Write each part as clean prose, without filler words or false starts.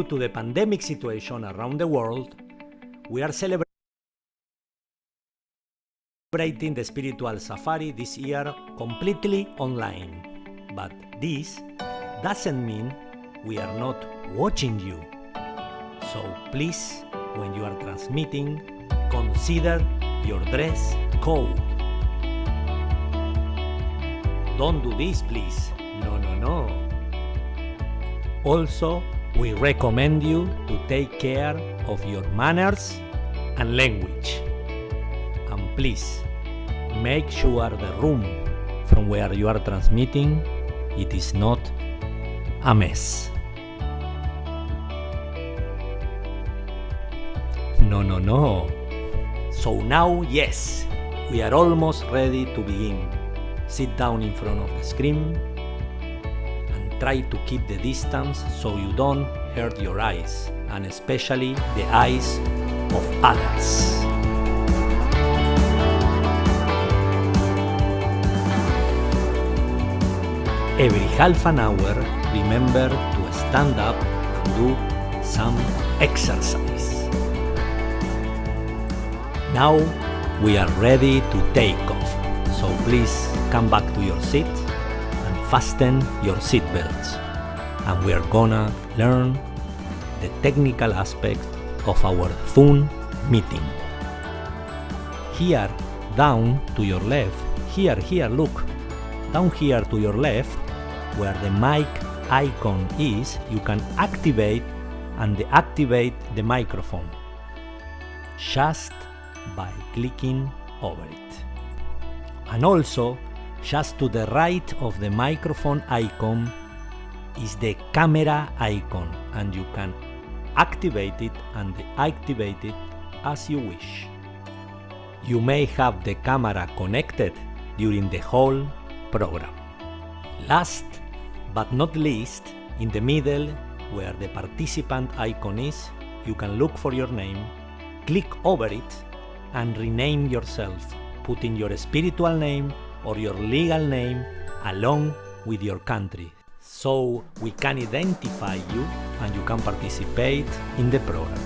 to the pandemic situation around the world, we are celebrating the spiritual safari this year completely online. But this doesn't mean we are not watching you. So please, when you are transmitting, consider your dress code. Don't do this, please. No. Also, we recommend you to take care of your manners and language. And please, make sure the room from where you are transmitting, it is not a mess. No. So now, yes, we are almost ready to begin. Sit down in front of the screen and try to keep the distance so you don't hurt your eyes, and especially the eyes of others. Every half an hour, remember to stand up and do some exercise. Now we are ready to take off, so please come back to your seat and fasten your seatbelts. And we are gonna learn the technical aspect of our phone meeting. Here, down to your left, here, look, down here to your left, where the mic icon is, you can activate and deactivate the microphone just by clicking over it. And also, just to the right of the microphone icon is the camera icon, and you can activate it and deactivate it as you wish. You may have the camera connected during the whole program. Last but not least, in the middle where the participant icon is, you can look for your name, click over it, and rename yourself, putting your spiritual name or your legal name along with your country, so we can identify you and you can participate in the program.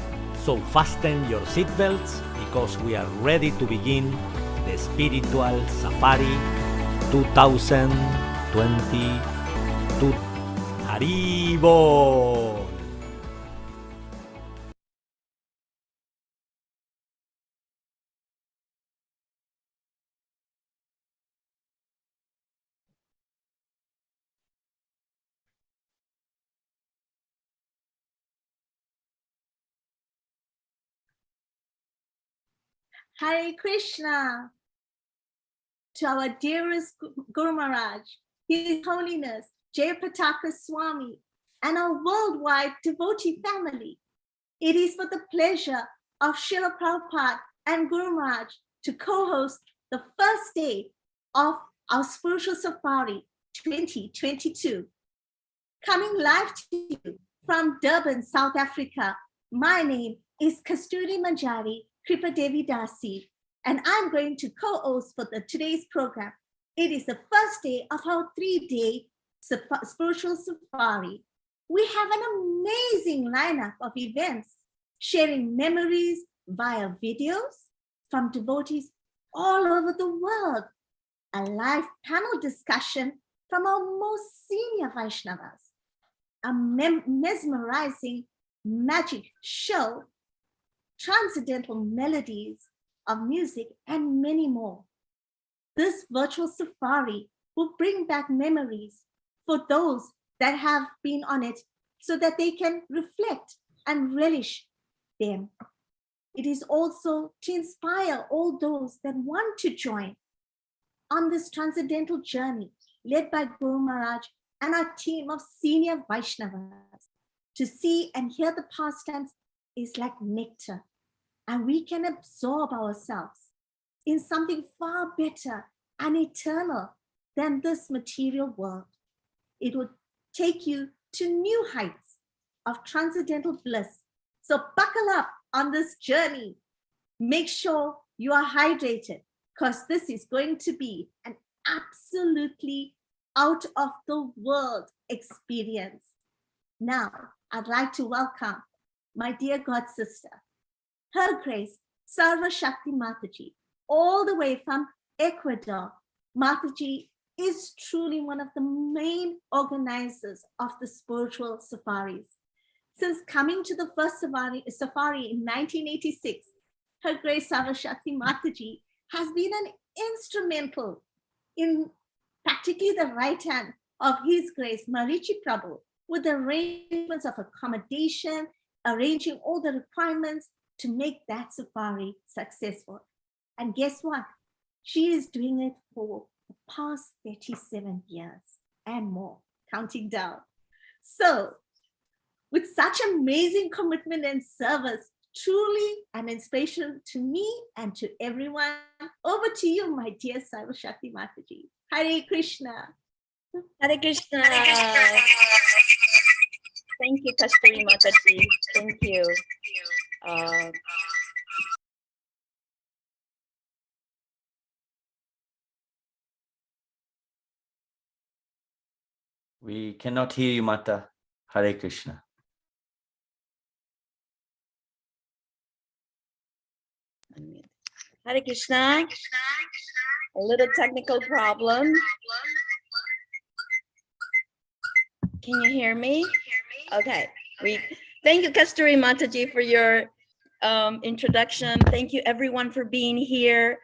So fasten your seatbelts, because we are ready to begin the Spiritual Safari 2022. Haribol! Hare Krishna to our dearest Guru Maharaj, His Holiness Jayapataka Swami, and our worldwide devotee family. It is for the pleasure of Srila Prabhupada and Guru Maharaj to co-host the first day of our Spiritual Safari 2022. Coming live to you from Durban, South Africa, my name is Kasturi Manjari Kripa Devi Dasi, and I'm going to co-host for today's program. It is the first day of our 3-day spiritual safari. We have an amazing lineup of events, sharing memories via videos from devotees all over the world, a live panel discussion from our most senior Vaishnavas, a mesmerizing magic show, transcendental melodies of music, and many more. This virtual safari will bring back memories for those that have been on it, so that they can reflect and relish them. It is also to inspire all those that want to join on this transcendental journey led by Guru Maharaj and our team of senior Vaishnavas. To see and hear the pastimes is like nectar, and we can absorb ourselves in something far better and eternal than this material world. It will take you to new heights of transcendental bliss. So buckle up on this journey. Make sure you are hydrated, because this is going to be an absolutely out of the world experience. Now, I'd like to welcome my dear God sister, Her Grace, Sarva Shakti Mataji, all the way from Ecuador. Mataji is truly one of the main organizers of the spiritual safaris. Since coming to the first safari in 1986, Her Grace Sarva Shakti Mataji has been an instrumental in practically the right hand of His Grace Marichi Prabhu, with the arrangements of accommodation, arranging all the requirements to make that safari successful. And guess what? She is doing it for the past 37 years and more, counting down. So, with such amazing commitment and service, truly an inspiration to me and to everyone. Over to you, my dear Sarva Shakti Mataji. Hare Krishna. Hare Krishna. Thank you, Kasturi Mataji. Thank you. We cannot hear you, Mata. Hare Krishna. Hare Krishna. A little technical problem. Can you hear me? Okay. Thank you, Kasturi Mataji, for your introduction. Thank you, everyone, for being here.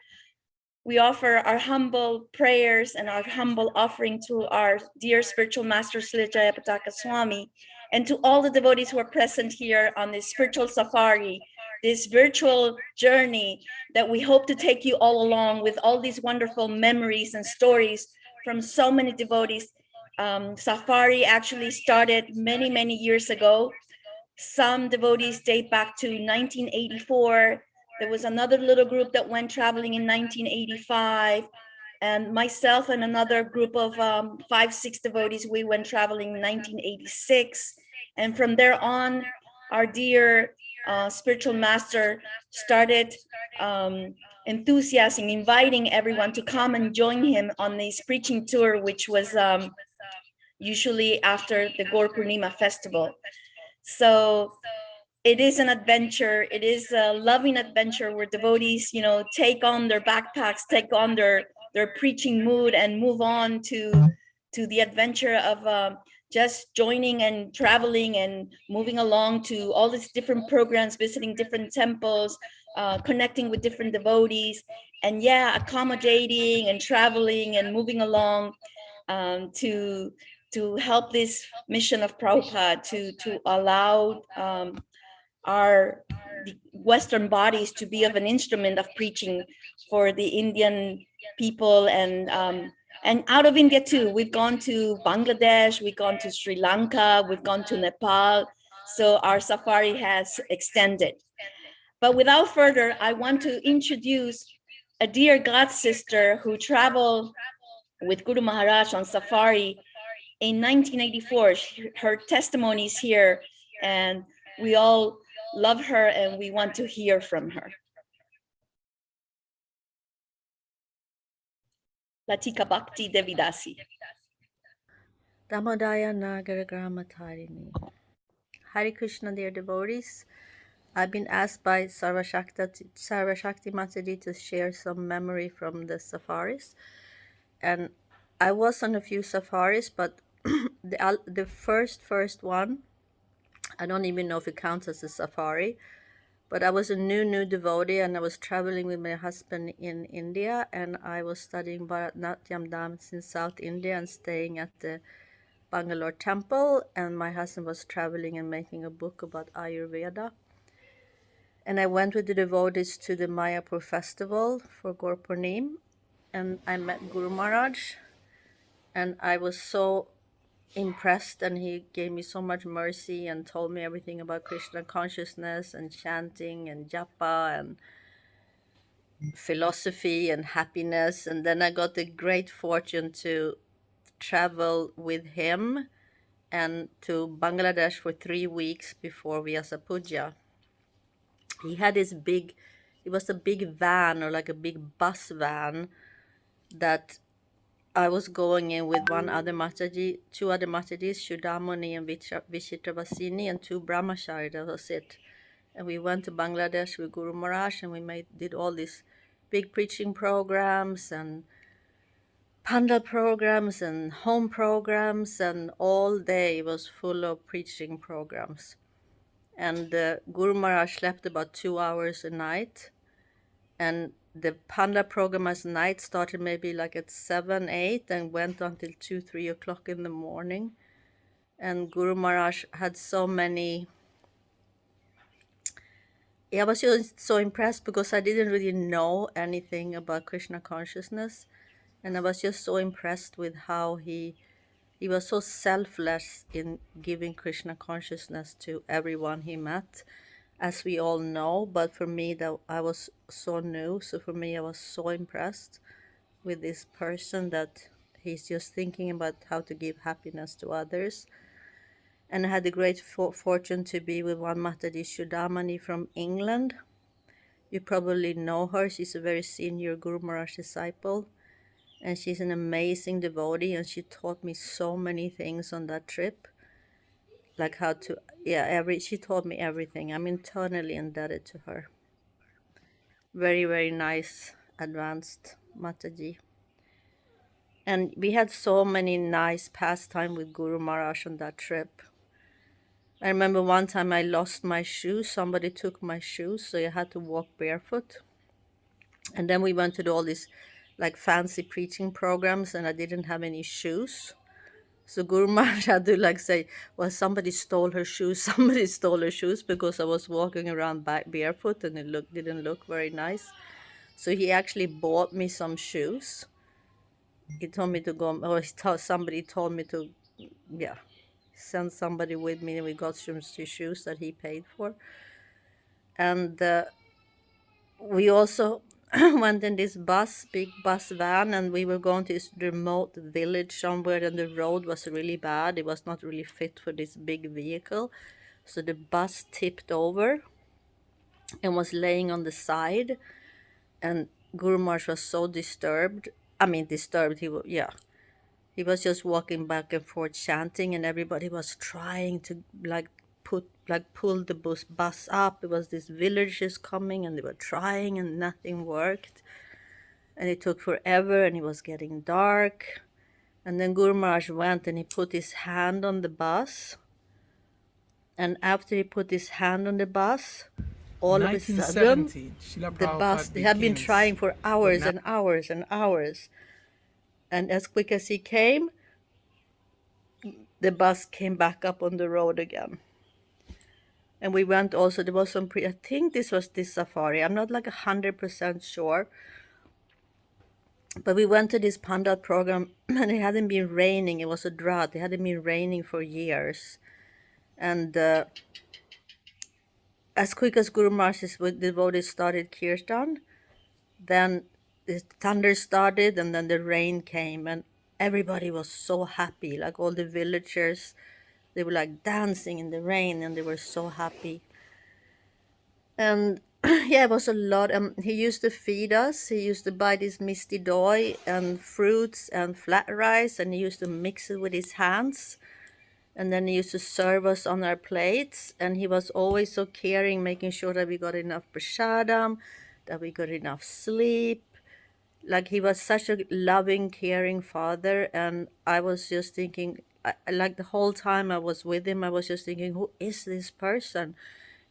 We offer our humble prayers and our humble offering to our dear spiritual master, Srila Jayapataka Swami, and to all the devotees who are present here on this spiritual safari, this virtual journey that we hope to take you all along with all these wonderful memories and stories from so many devotees. Safari actually started many, many years ago. Some devotees date back to 1984. There was another little group that went traveling in 1985. And myself and another group of 5-6 devotees, we went traveling in 1986. And from there on, our dear spiritual master started enthusiasm, inviting everyone to come and join him on this preaching tour, which was usually after the Gaur Purnima festival. So it is an adventure. It is a loving adventure where devotees, take on their backpacks, take on their preaching mood, and move on to the adventure of just joining and traveling and moving along to all these different programs, visiting different temples, connecting with different devotees, and accommodating and traveling and moving along to help this mission of Prabhupada to allow our Western bodies to be of an instrument of preaching for the Indian people and out of India too. We've gone to Bangladesh, we've gone to Sri Lanka, we've gone to Nepal. So our safari has extended. But without further, I want to introduce a dear God sister who traveled with Guru Maharaj on safari in 1984. Her testimony is here, and we all love her and we want to hear from her. Latika Bhakti Devidasi. Damodaya Nagara Gramatarini. Hare Krishna, dear devotees. I've been asked by Sarva Shakti Mataji to share some memory from the safaris. And I was on a few safaris, but the first one, I don't even know if it counts as a safari, but I was a new devotee, and I was traveling with my husband in India, and I was studying Bharatanatyam dance in South India and staying at the Bangalore temple, and my husband was traveling and making a book about Ayurveda. And I went with the devotees to the Mayapur festival for Gaur Purnima, and I met Guru Maharaj, and I was so impressed, and he gave me so much mercy and told me everything about Krishna consciousness and chanting and japa and philosophy and happiness. And then I got the great fortune to travel with him and to Bangladesh for 3 weeks before Vyasa Puja. He had this it was a big van, or like a big bus van, that I was going in with one other Mataji, two other Matajis, Shuddhamani and Vichitravasini, and two Brahmachari. That was it. And we went to Bangladesh with Guru Maharaj, and we did all these big preaching programs and panda programs and home programs, and all day was full of preaching programs. And Guru Maharaj slept about 2 hours a night, and the panda program at night started maybe like at 7, 8 and went until 2, 3 o'clock in the morning. And Guru Maharaj had so many. I was just so impressed because I didn't really know anything about Krishna consciousness, and I was just so impressed with how he was so selfless in giving Krishna consciousness to everyone he met, as we all know. But for me, that I was so new, so for me, I was so impressed with this person that he's just thinking about how to give happiness to others. And I had the great fortune to be with one Mataji Shuddhamani from England. You probably know her. She's a very senior Guru Maharaj disciple, and she's an amazing devotee, and she taught me so many things on that trip, like how to, she taught me everything. I'm eternally indebted to her. Very, very nice, advanced Mataji. And we had so many nice pastime with Guru Maharaj on that trip. I remember one time I lost my shoes. Somebody took my shoes, so I had to walk barefoot. And then we went to do all these like fancy preaching programs, and I didn't have any shoes. So Guru Maharaj had to like say, well, somebody stole her shoes, somebody stole her shoes, because I was walking around barefoot and it didn't look very nice. So he actually bought me some shoes. He told me to go, or somebody told me to, send somebody with me, and we got some shoes that he paid for. And we also went in this big bus van, and we were going to this remote village somewhere, and the road was really bad. It was not really fit for this big vehicle. So the bus tipped over and was laying on the side, and Guru Maharaj was so disturbed. He was just walking back and forth chanting, and everybody was trying to pull the bus up. It was these villagers coming, and they were trying, and nothing worked. And it took forever, and it was getting dark. And then Guru Maharaj went and he put his hand on the bus. And after he put his hand on the bus, all of a sudden, the bus, they had been trying for hours and hours and hours. And as quick as he came, the bus came back up on the road again. And we went also, there was some I think this was this safari. I'm not like 100% sure. But we went to this Pandit program, and it hadn't been raining. It was a drought. It hadn't been raining for years. And as quick as Guru Maharaj's devotees started Kirtan, then the thunder started, and then the rain came, and everybody was so happy. Like all the villagers, they were like dancing in the rain, and they were so happy. And it was a lot. He used to feed us. He used to buy this misty doi and fruits and flat rice, and he used to mix it with his hands. And then he used to serve us on our plates. And he was always so caring, making sure that we got enough prasadam, that we got enough sleep. Like he was such a loving, caring father. And I was just thinking, like the whole time I was with him, I was just thinking, who is this person?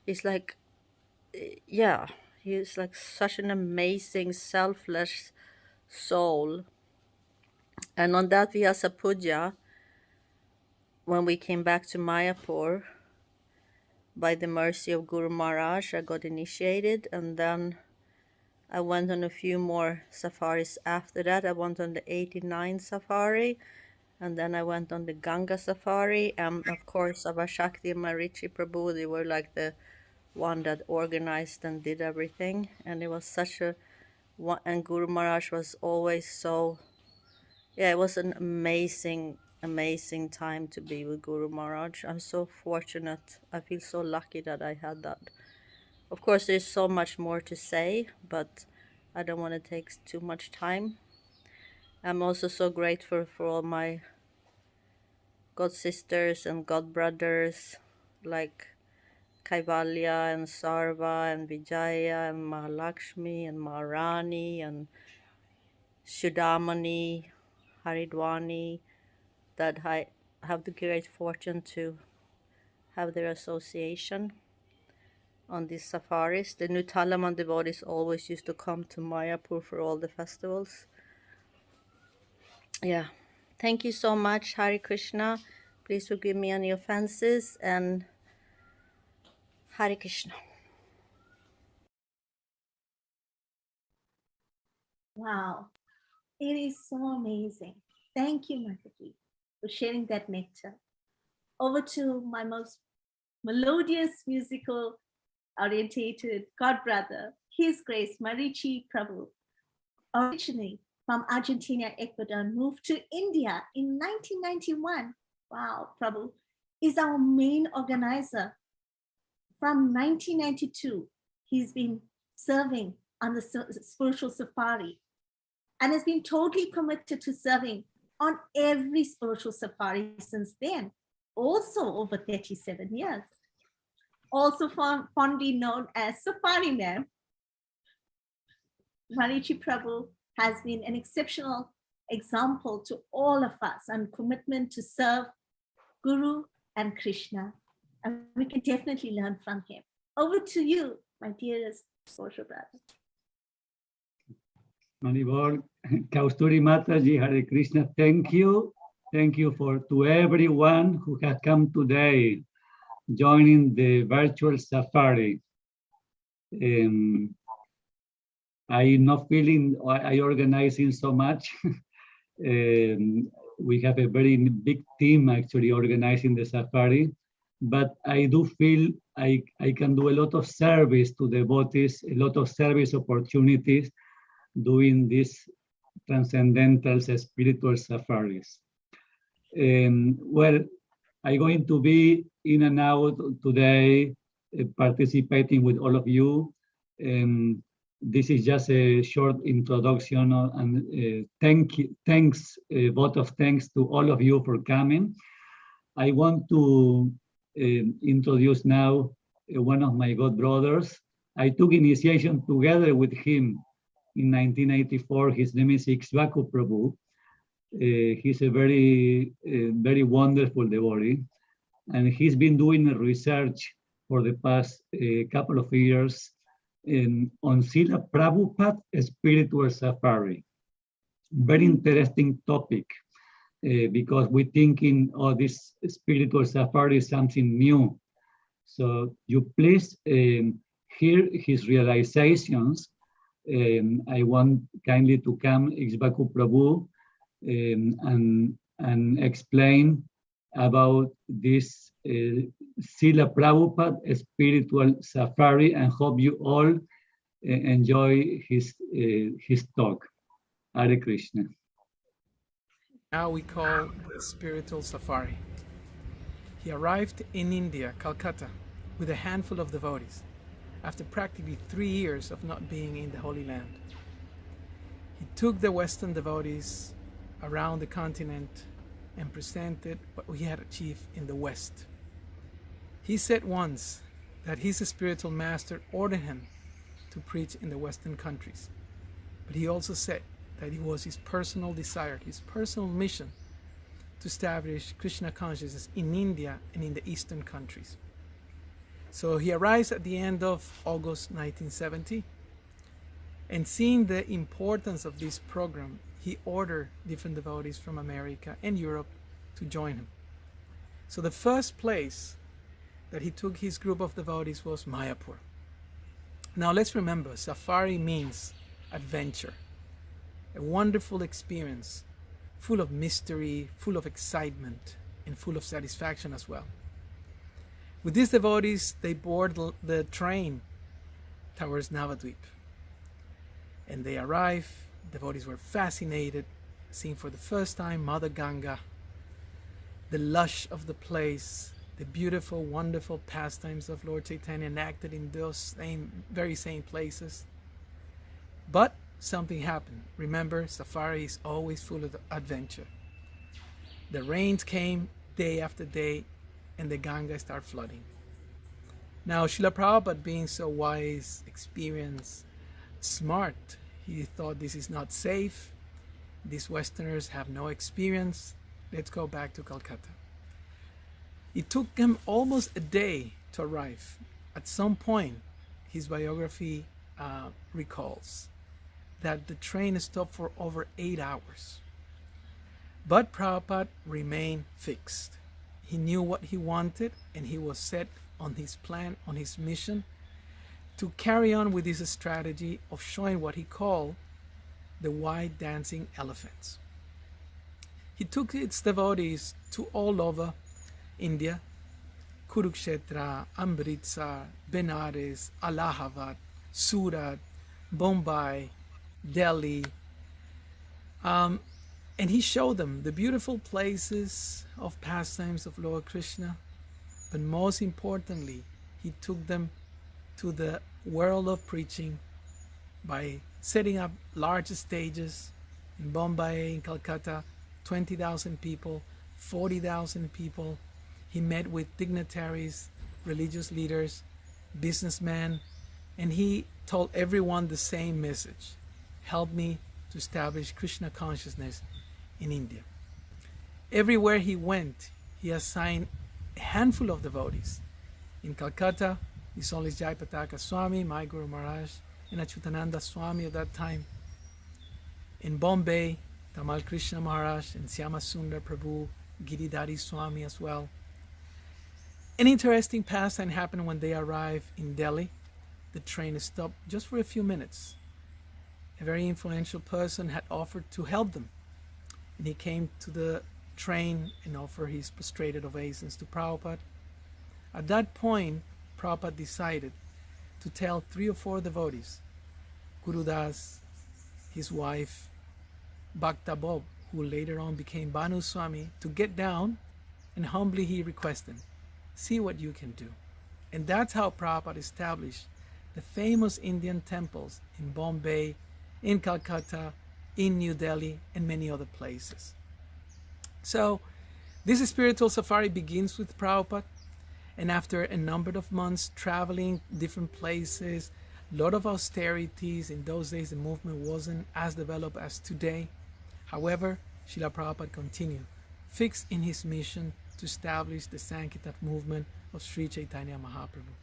He's like, he's like such an amazing, selfless soul. And on that Vyasa Puja, when we came back to Mayapur, by the mercy of Guru Maharaj, I got initiated, and then I went on a few more safaris after that. I went on the 89 safari, and then I went on the Ganga safari, and of course Sarva Shakti and Marichi Prabhu, they were like the one that organized and did everything. And it was such a, and Guru Maharaj was always so, it was an amazing time to be with Guru Maharaj. I'm so fortunate. I feel so lucky that I had that. Of course, there's so much more to say, but I don't want to take too much time. I'm also so grateful for all my god sisters and god brothers like Kaivalya and Sarva and Vijaya and Mahalakshmi and Maharani and Shudamani, Haridwani, that I have the great fortune to have their association on these safaris. The Nutalaman devotees always used to come to Mayapur for all the festivals. Yeah. Thank you so much, Hare Krishna. Please forgive me any offenses, and Hare Krishna. Wow, it is so amazing. Thank you, Mataji, for sharing that nectar. Over to my most melodious, musical orientated god brother, His Grace Marichi Prabhu, originally from Argentina, Ecuador, moved to India in 1991. Wow, Prabhu is our main organizer. From 1992, he's been serving on the spiritual safari and has been totally committed to serving on every spiritual safari since then, also over 37 years. Also fondly known as Safari Man, Marichi Prabhu has been an exceptional example to all of us and commitment to serve Guru and Krishna. And we can definitely learn from him. Over to you, my dearest spiritual brother. Manibor, Kausturi Mataji, Hare Krishna, thank you. Thank you to everyone who has come today, joining the virtual safari. I'm not feeling I organizing so much. We have a very big team actually organizing the safari, but I do feel I can do a lot of service to devotees, a lot of service opportunities doing these transcendental spiritual safaris. Well, I'm going to be in and out today, participating with all of you. This is just a short introduction and vote of thanks to all of you for coming. I want to introduce now one of my god brothers. I took initiation together with him in 1984. His name is Ikshvaku Prabhu. He's a very wonderful devotee, and he's been doing research for the past couple of years on Srila Prabhupada spiritual safari. Very interesting topic because we're thinking, oh, this spiritual safari is something new. So you please hear his realizations. I want kindly to come Ikshvaku Prabhu and explain about this Srila Prabhupada spiritual safari, and hope you all enjoy his talk. Hare Krishna. Now we call the spiritual safari. He arrived in India, Calcutta, with a handful of devotees after practically 3 years of not being in the Holy Land. He took the Western devotees around the continent and presented what he had achieved in the West. He said once that his spiritual master ordered him to preach in the Western countries, but he also said that it was his personal desire, his personal mission to establish Krishna consciousness in India and in the Eastern countries. So he arrives at the end of August 1970, and seeing the importance of this program, he ordered different devotees from America and Europe to join him. So the first place that he took his group of devotees was Mayapur. Now let's remember, safari means adventure, a wonderful experience, full of mystery, full of excitement, and full of satisfaction as well. With these devotees, they board the train towards Navadvip. And they arrive, devotees were fascinated, seeing for the first time Mother Ganga, the lush of the place, the beautiful, wonderful pastimes of Lord Chaitanya enacted in those very same places. But something happened. Remember, safari is always full of adventure. The rains came day after day, and the Ganga started flooding. Now, Srila Prabhupada, being so wise, experienced, smart, he thought this is not safe. These Westerners have no experience. Let's go back to Calcutta. It took him almost a day to arrive. At some point, his biography recalls that the train stopped for over 8 hours. But Prabhupada remained fixed. He knew what he wanted, and he was set on his plan, on his mission, to carry on with his strategy of showing what he called the white dancing elephants. He took its devotees to all over India: Kurukshetra, Amritsar, Benares, Allahabad, Surat, Bombay, Delhi, and he showed them the beautiful places of pastimes of Lord Krishna, but most importantly, he took them to the world of preaching by setting up large stages in Bombay, in Calcutta, 20,000 people, 40,000 people. He met with dignitaries, religious leaders, businessmen, and he told everyone the same message: help me to establish Krishna consciousness in India. Everywhere he went, he assigned a handful of devotees. In Calcutta, his Holiness Jayapataka Swami, my Guru Maharaj, and Achyutananda Swami at that time. In Bombay, Tamal Krishna Maharaj and Syama Sundar Prabhu, Giridhari Swami as well. An interesting pastime happened when they arrived in Delhi. The train stopped just for a few minutes. A very influential person had offered to help them, and he came to the train and offered his prostrated obeisance to Prabhupada. At that point, Prabhupada decided to tell 3 or 4 devotees, Guru Das, his wife, Bhakta Bob, who later on became Bhanu Swami, to get down, and humbly he requested, see what you can do. And that's how Prabhupada established the famous Indian temples in Bombay, in Calcutta, in New Delhi, and many other places. So this spiritual safari begins with Prabhupada, and after a number of months traveling different places, a lot of austerities. In those days, the movement wasn't as developed as today. However, Srila Prabhupada continued, fixed in his mission to establish the Sankirtan movement of Sri Chaitanya Mahaprabhu,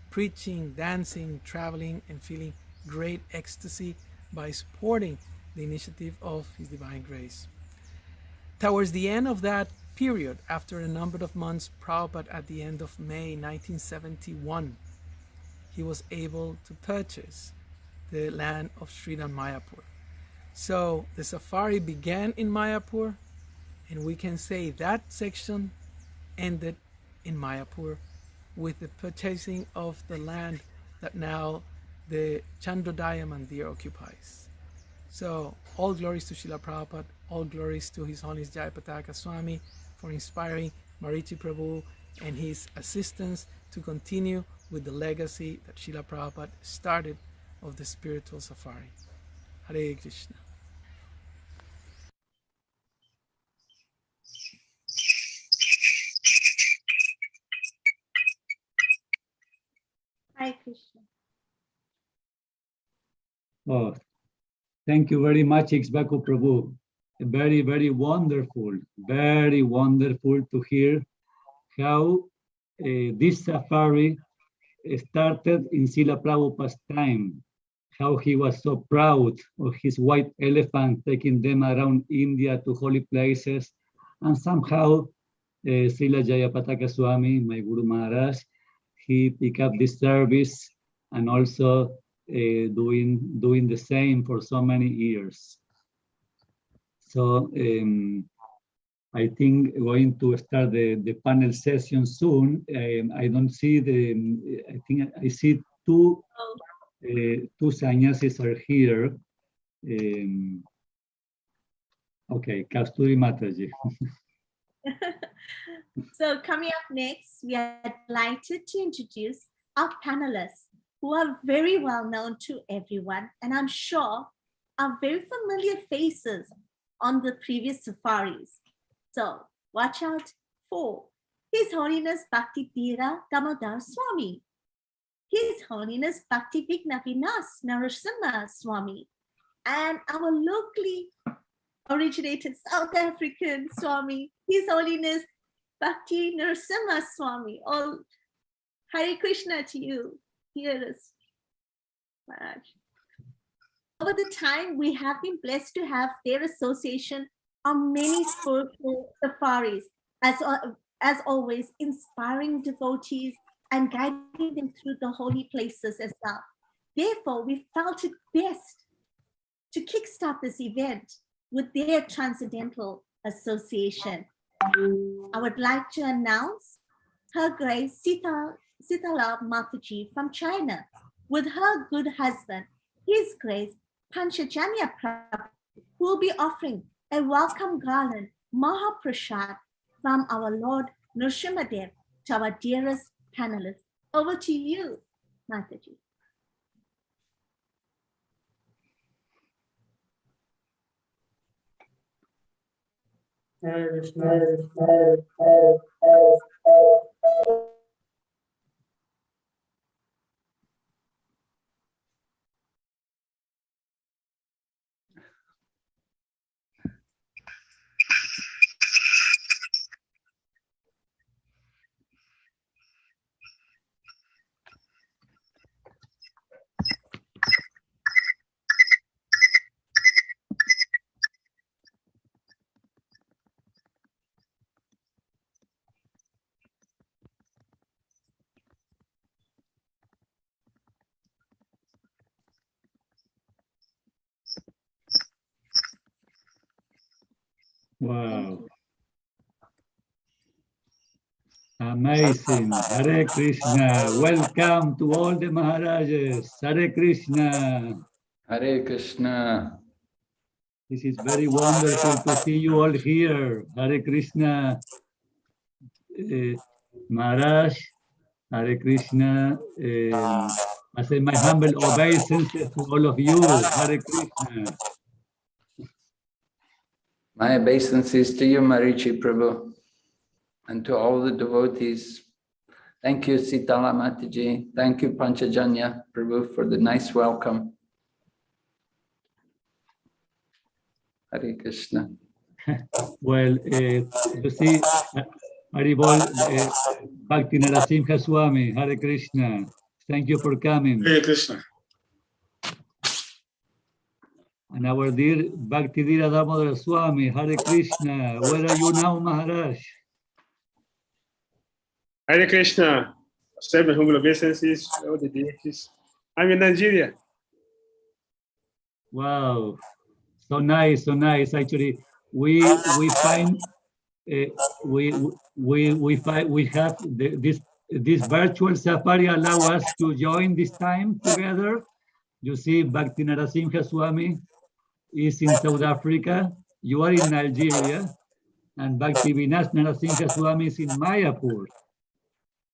preaching, dancing, traveling, and feeling great ecstasy by supporting the initiative of His Divine Grace. Towards the end of that period, after a number of months, Prabhupada, at the end of May 1971, he was able to purchase the land of Sridham Mayapur. So the safari began in Mayapur, and we can say that section ended in Mayapur with the purchasing of the land that now the Chandrodaya Mandir occupies. So all glories to Srila Prabhupada, all glories to His Holiness Jayapataka Swami for inspiring Marichi Prabhu and his assistants to continue with the legacy that Srila Prabhupada started of the spiritual safari. Hare Krishna. Hare Krishna. Oh, thank you very much, Ixbaku Prabhu. Very, very wonderful to hear how this safari started in Srila Prabhupada's time, how he was so proud of his white elephant taking them around India to holy places, and somehow Srila Jayapataka Swami, my Guru Maharaj, he picked up this service and also doing the same for so many years. So I think we're going to start the panel session soon. I don't see I think I see two sannyasis are here. Okay, Kasturi Mataji. So coming up next, we are delighted to introduce our panelists who are very well known to everyone, and I'm sure are very familiar faces on the previous safaris. So watch out for His Holiness Bhakti Tira Damodar Swami, His Holiness Bhakti Vignavinas Narasimha Swami, and our locally originated South African Swami, His Holiness Bhakti Narasimha Swami. All Hare Krishna to you. Here is Maharaj. Over the time, we have been blessed to have their association on many spiritual safaris, as always, inspiring devotees and guiding them through the holy places as well. Therefore, we felt it best to kickstart this event with their transcendental association. I would like to announce Her Grace Sitala Mataji from China with her good husband, His Grace Panchajanya Prabhu, who will be offering a welcome garland, Mahaprasad, from our Lord Nrsimhadev to our dearest panelists. Over to you, Mataji. Wow. Amazing. Hare Krishna. Welcome to all the Maharajas. Hare Krishna. Hare Krishna. This is very wonderful to see you all here. Hare Krishna. Maharaj, Hare Krishna. I say my humble obeisances to all of you. Hare Krishna. My obeisances to you, Marichi Prabhu, and to all the devotees. Thank you, Sitala Mataji. Thank you, Panchajanya Prabhu, for the nice welcome. Hare Krishna. Well, you see, Haribol, Bhakti Narasimha Swami, Hare Krishna. Thank you for coming. Hare Krishna. And our dear Bhakti Dira Damodar Swami, Hare Krishna. Where are you now, Maharaj? Hare Krishna. Accept my humble obeisances, all the deities. I'm in Nigeria. Wow, so nice, so nice. Actually, we find we have this virtual safari allow us to join this time together. You see, Bhakti Narasimha Swami is in South Africa. You are in Nigeria, and Bhakti Vinas Narasimha Swami is in Mayapur.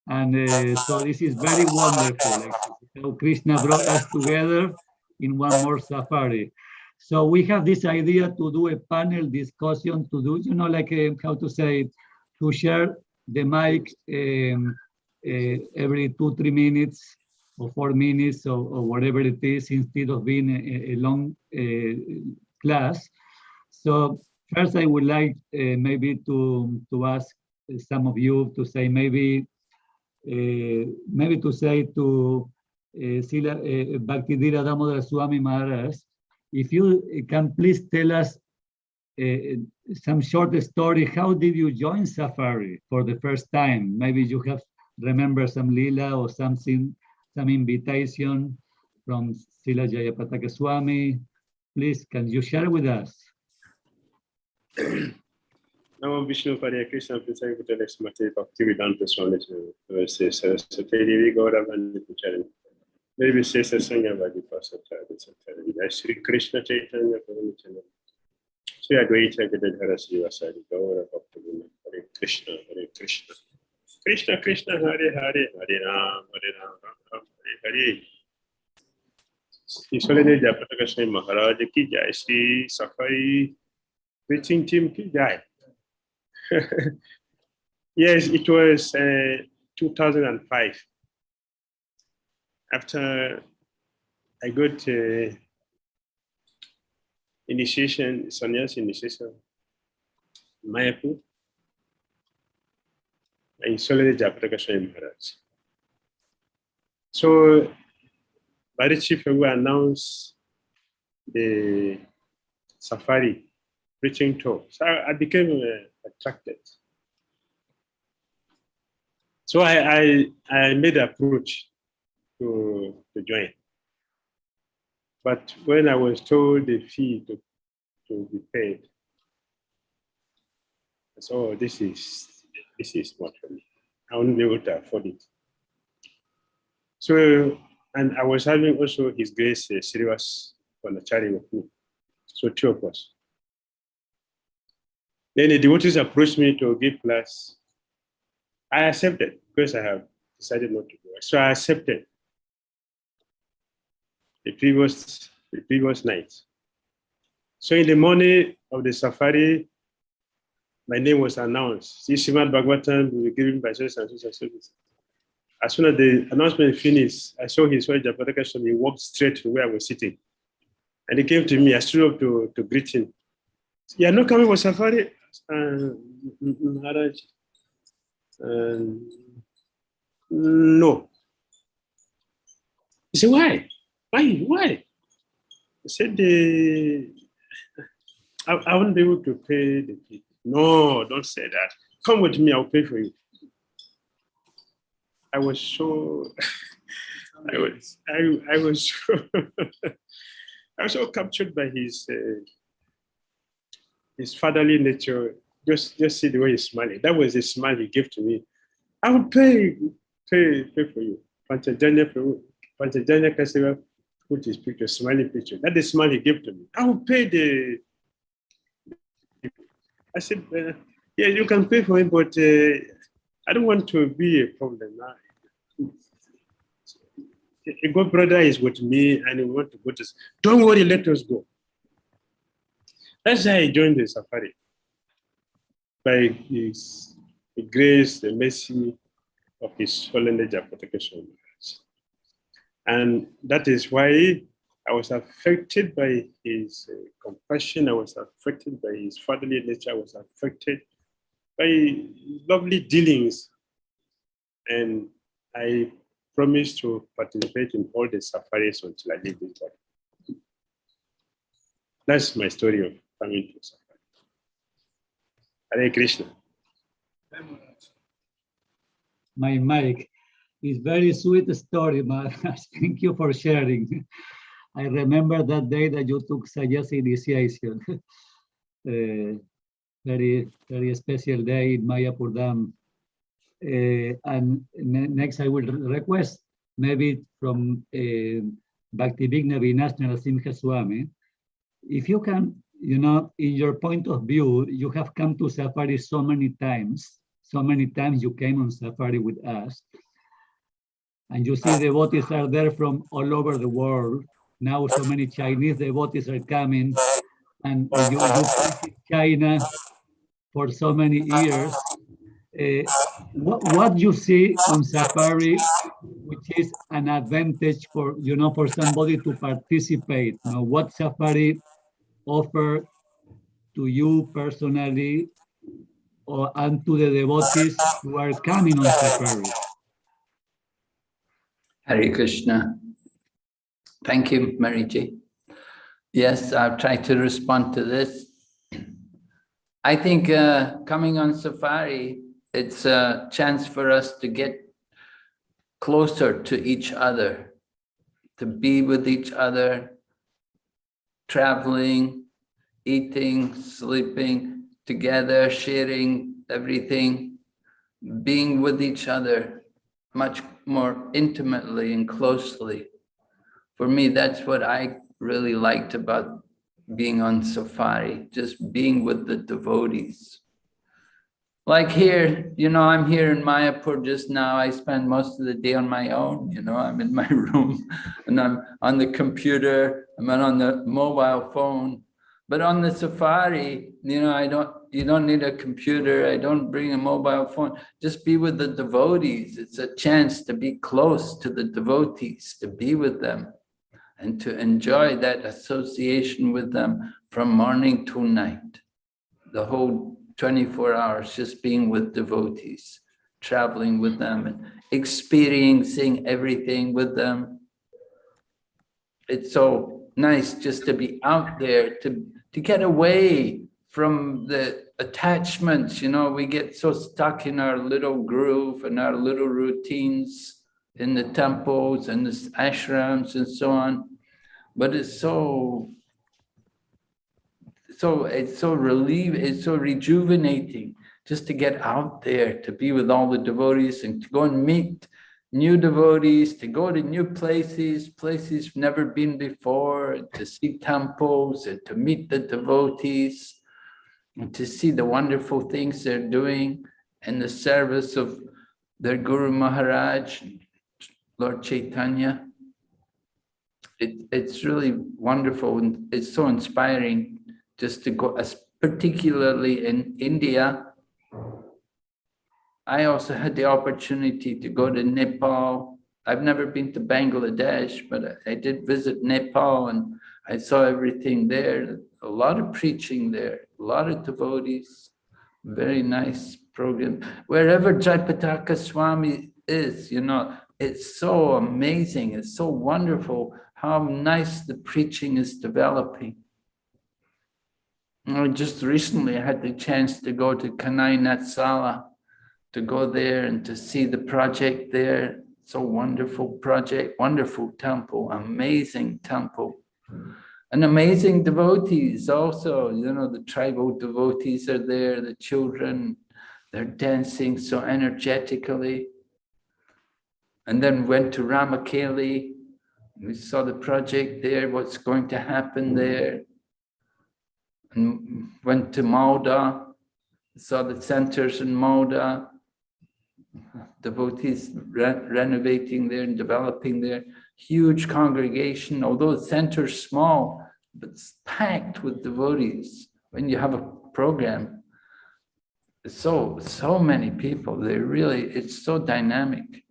And so this is very wonderful. Actually. So Krishna brought us together in one more safari. So we have this idea to do a panel discussion, to do, you know, like how to say, to share the mic every 2-3 minutes or 4 minutes or whatever it is, instead of being a long class. So first I would like maybe to ask some of you to say maybe to say to Bhaktidira Damodar Swami Maharaj, if you can please tell us some short story, how did you join Safari for the first time? Maybe you have remember some lila or something, some invitation from Srila Jayapataka Swami. Please, can you share with us? Namo Vishnu Padaya Krishna Prithai Bhutale Smati Bhakti Vedanta Swami Verse Saraswati Devi Gaura Vandita Charan. Maybe say Sasanya Vajipasa Charan. Sri Krishna Chaitanya Prabhu Charan. Sri Advaita Gadadhara Srivasadi Gaura Bhakti Hare Krishna Hare Krishna. Krishna Krishna Hare Hare Hare Ram Hare Ram Ram Hare Hare. His Holiness Japataka Swami Maharaj ki jai, Sri Safari preaching team ki jai. Yes, it was 2005. After I got initiation, sannyas initiation, Mayapur, I solely Japataka Swami Maharaj. So, Marichi Prabhu announced the safari preaching tour. So I became attracted. So I made an approach to join. But when I was told the fee to be paid, I said, oh, this is not for me. I won't be able to afford it. So, and I was having also His Grace Srivas Vanachari with me. So 2 of us. Then the devotees approached me to give class. I accepted because I have decided not to go. So I accepted the previous night. So in the morning of the safari, my name was announced. Srimad Bhagavatam will be given by such and such and such. As soon as the announcement finished, I saw His Holiness Japataka Swami. He walked straight to where I was sitting. And he came to me. I stood up to greet him. You are not coming for safari? Maharaj? No. He said, why? Why? He said, I won't be able to pay the fee. No, don't say that. Come with me, I'll pay for you. I was so, I was so captured by his fatherly nature. Just see the way he's smiling. That was the smile he gave to me. I will pay for you. Panchajanya Kaseva put his picture, smiling picture. That's the smile he gave to me. I will pay the. I said, yeah, you can pay for it, but I don't want to be a problem now. A good brother is with me and he wants to go to. Don't worry, let us go. That's how I joined the safari. By the grace, the mercy of His Holiness Japataka Swami. And that is why I was affected by His compassion. I was affected by His fatherly nature. I was affected by lovely dealings. And I promised to participate in all the safaris until I leave this body. That's my story of coming to safari. Hare Krishna. My Mike, it's very sweet story, Maharaj. Thank you for sharing. I remember that day that you took Saya's initiation. Very, very special day in Mayapur Dam. And next I will request maybe from Bhaktivigna Vinashnara Simha Swami, if you can, in your point of view, you have come to safari so many times you came on safari with us, and you see devotees are there from all over the world. Now so many Chinese devotees are coming, and you visit China for so many years. What you see on safari, which is an advantage for for somebody to participate? What safari offer to you personally, and to the devotees who are coming on safari? Hare Krishna. Thank you, Marichi. Yes, I'll try to respond to this. I think coming on safari, it's a chance for us to get closer to each other, to be with each other, traveling, eating, sleeping together, sharing everything, being with each other much more intimately and closely. For me, that's what I really liked about being on safari, just being with the devotees. Like here, I'm here in Mayapur just now. I spend most of the day on my own, I'm in my room and I'm on the computer, I'm on the mobile phone. But on the safari, you don't need a computer. I don't bring a mobile phone. Just be with the devotees. It's a chance to be close to the devotees, to be with them and to enjoy that association with them from morning to night. The whole 24 hours just being with devotees, traveling with them and experiencing everything with them. It's so nice just to be out there, to get away from the attachments. We get so stuck in our little groove and our little routines in the temples and the ashrams and so on. But it's so relieving, it's so rejuvenating just to get out there, to be with all the devotees and to go and meet new devotees, to go to new places you've never been before, to see temples and to meet the devotees and to see the wonderful things they're doing in the service of their Guru Maharaj, Lord Chaitanya. It's really wonderful and it's so inspiring just to go, particularly in India. I also had the opportunity to go to Nepal. I've never been to Bangladesh, but I did visit Nepal and I saw everything there. A lot of preaching there, a lot of devotees, very nice program. Wherever Jayapataka Swami is, it's so amazing, it's so wonderful how nice the preaching is developing. Just recently I had the chance to go to Kanai Natsala, to go there and to see the project there. So wonderful project, wonderful temple, amazing temple. And amazing devotees also, the tribal devotees are there, the children, they're dancing so energetically. And then went to Ramakeli, we saw the project there, what's going to happen there. And went to Malda, saw the centers in Malda, devotees renovating there and developing there. Huge congregation, although the center's small, but it's packed with devotees. When you have a program, so many people, it's so dynamic.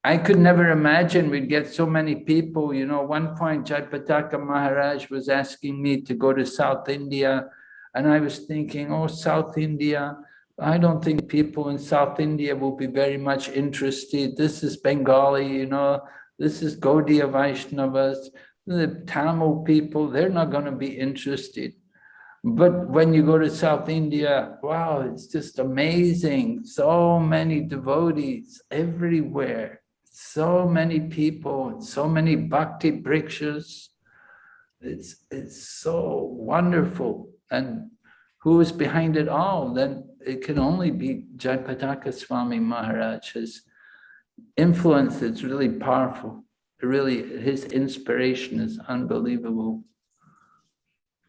I could never imagine we'd get so many people. One point Jayapataka Maharaj was asking me to go to South India, and I was thinking, oh, South India, I don't think people in South India will be very much interested. This is Bengali, this is Gaudiya Vaishnavas, the Tamil people, they're not going to be interested. But when you go to South India, wow, it's just amazing. So many devotees everywhere, so many people, so many bhakti brikshas. It's so wonderful. And who is behind it all? Then it can only be Jayapataka Swami Maharaj. His influence is really powerful. Really, his inspiration is unbelievable.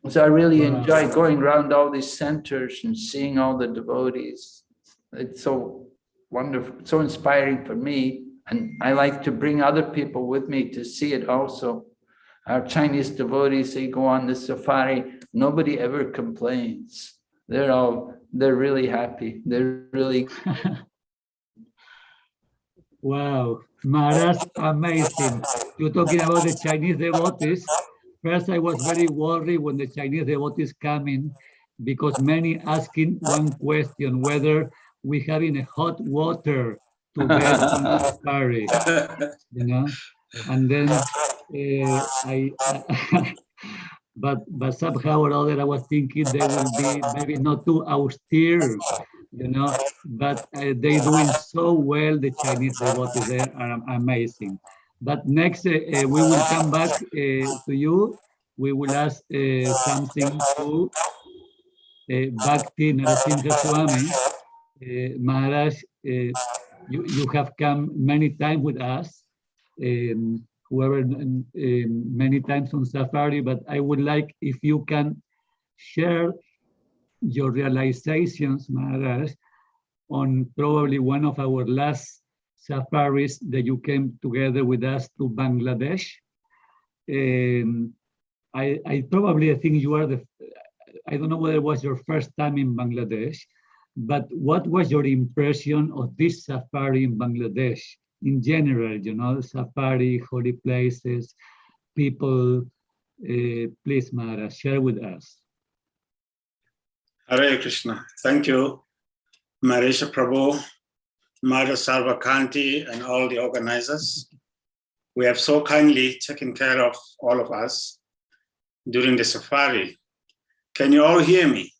So I really enjoy going around all these centers and seeing all the devotees. It's so wonderful, so inspiring for me. And I like to bring other people with me to see it also. Our Chinese devotees, they go on the safari, nobody ever complains. They're really happy. They're really... Wow, Maharaj, amazing. You're talking about the Chinese devotees. First, I was very worried when the Chinese devotees come in, because many asking one question, whether we having a hot water to get on the safari, and then but somehow or other I was thinking they will be maybe not too austere, but they're doing so well. The Chinese devotees there are amazing. But next, we will come back to you. We will ask something to Bhakti Narasimha Swami. Maharaj, you have come many times with us, whoever many times on safari, but I would like if you can share your realizations, Maharaj, on probably one of our last safaris that you came together with us to Bangladesh. I think you are I don't know whether it was your first time in Bangladesh, but what was your impression of this safari in Bangladesh in general, safari, holy places, people? Please, Maharaj, share with us. Hare Krishna. Thank you, Marichi Prabhu, Mother Sarva Kanti, and all the organizers. We have so kindly taken care of all of us during the safari. Can you all hear me?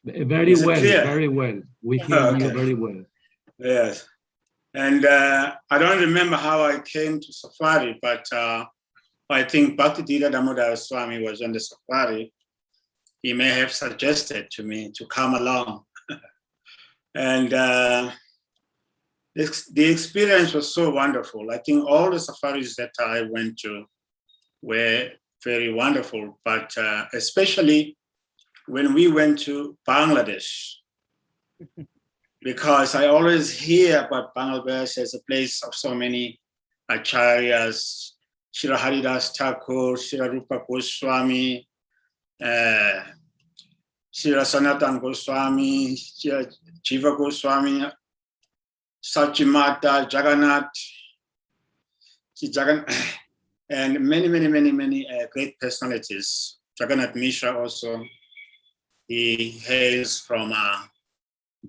Very well, very well. We hear you very well. Yes. And I don't remember how I came to safari, but I think Bhaktisiddhanta Damodara Swami was on the safari. He may have suggested to me to come along. And the experience was so wonderful. I think all the safaris that I went to were very wonderful, but especially when we went to Bangladesh, because I always hear about Bangladesh as a place of so many acharyas, Srila Haridas Thakur, Srila Rupa Goswami, Srila Sanatan Goswami, Srila Jiva Goswami, Sachimata, Jagannath, and many great personalities. Jagannath Mishra also, he hails from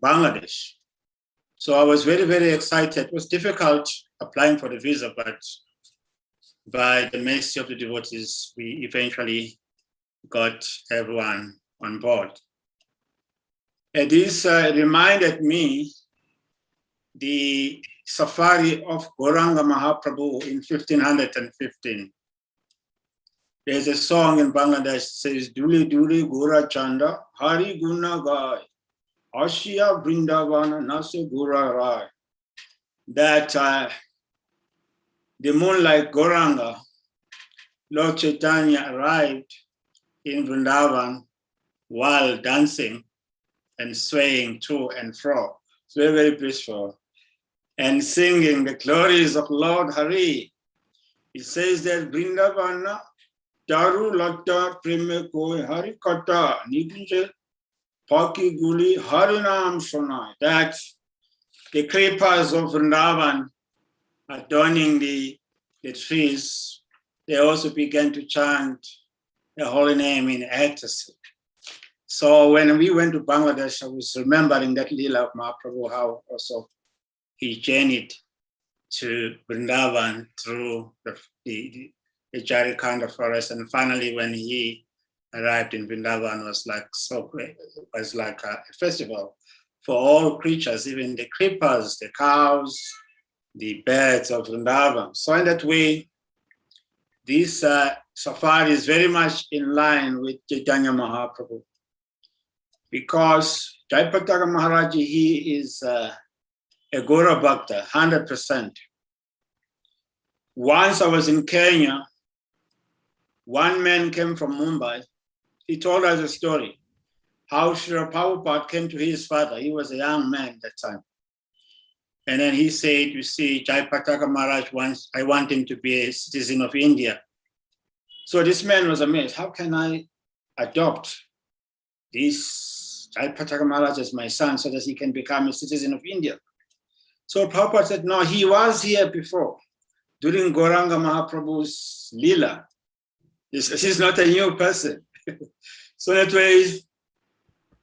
Bangladesh. So I was very excited. It was difficult applying for the visa, but by the mercy of the devotees, we eventually got everyone on board. And this reminded me the safari of Gauranga Mahaprabhu in 1515. There's a song in Bangladesh that says, Duli Duli Gura Chanda, Hari Guna Gai, Ashiya Vrindavana Nase Gura Rai. That the moonlight Gauranga, Lord Chaitanya arrived in Vrindavan while dancing and swaying to and fro. It's very peaceful. And singing the glories of Lord Hari. It says that Vrindavana, Daru Lata Preme Koi Hari Kata, Nikunje Paki Guli Harinam Sonai. That the creepers of Vrindavan adorning the trees, they also began to chant the holy name in ecstasy. So when we went to Bangladesh, I was remembering that Leela of Mahaprabhu, how also he journeyed to Vrindavan through the Jharikanda forest. And finally, when he arrived in Vrindavan, was like so great. It was like a festival for all creatures, even the creepers, the cows, the birds of Vrindavan. So in that way, this safari is very much in line with Chaitanya Mahaprabhu. Because Jaipataka Maharaji, he is a Gora Bhakta, 100%. Once I was in Kenya, one man came from Mumbai. He told us a story, how Srila Prabhupada came to his father. He was a young man at that time. And then he said, you see, Jaipataka Maharaj wants, I want him to be a citizen of India. So this man was amazed. How can I adopt this Jaipataka Maharaj as my son so that he can become a citizen of India? So Prabhupada said, no, he was here before, during Gauranga Mahaprabhu's Leela. He's not a new person. So that way,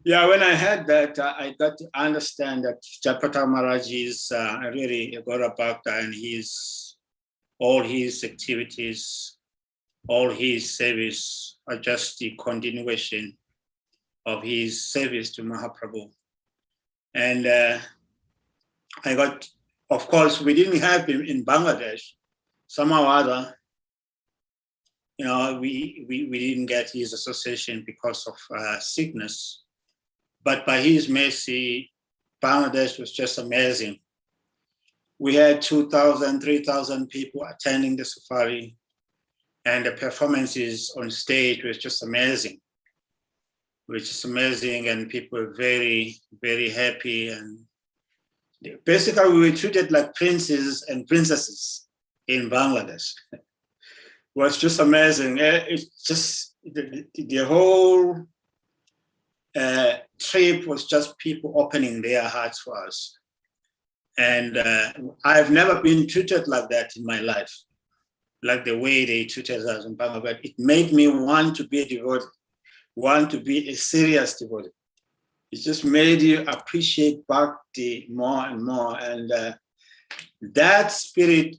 yeah, when I heard that, I got to understand that Jaipataka Maharaj is really a Gaura Bhakta, and all his activities, all his service are just the continuation of his service to Mahaprabhu. And I got, of course, we didn't have him in Bangladesh. Somehow or other, we didn't get his association because of sickness. But by his mercy, Bangladesh was just amazing. We had 2,000, 3,000 people attending the safari, and the performances on stage was just amazing. which is amazing, and people are very, very happy. And basically, we were treated like princes and princesses in Bangladesh. It was just amazing. It's just the whole trip was just people opening their hearts for us. And I've never been treated like that in my life, like the way they treated us in Bangladesh. It made me want to be a devotee, want to be a serious devotee. It just made you appreciate bhakti more and more. And that spirit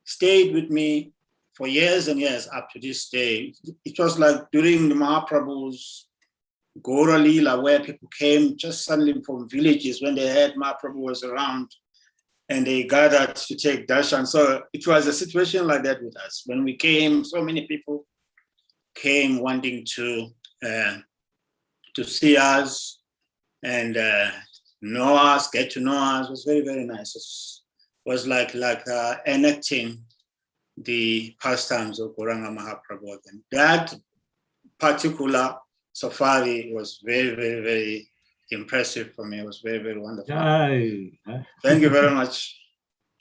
stayed with me for years and years up to this day. It was like during the Mahaprabhu's Gora Lila, where people came just suddenly from villages when they heard Mahaprabhu was around, and they gathered to take darshan. So it was a situation like that with us. When we came, so many people came wanting to see us and know us, get to know us. It was very, very nice. It was like enacting the pastimes of Gauranga Mahaprabhu. And that particular safari was very, very, very impressive for me. It was very, very wonderful. Thank you very much,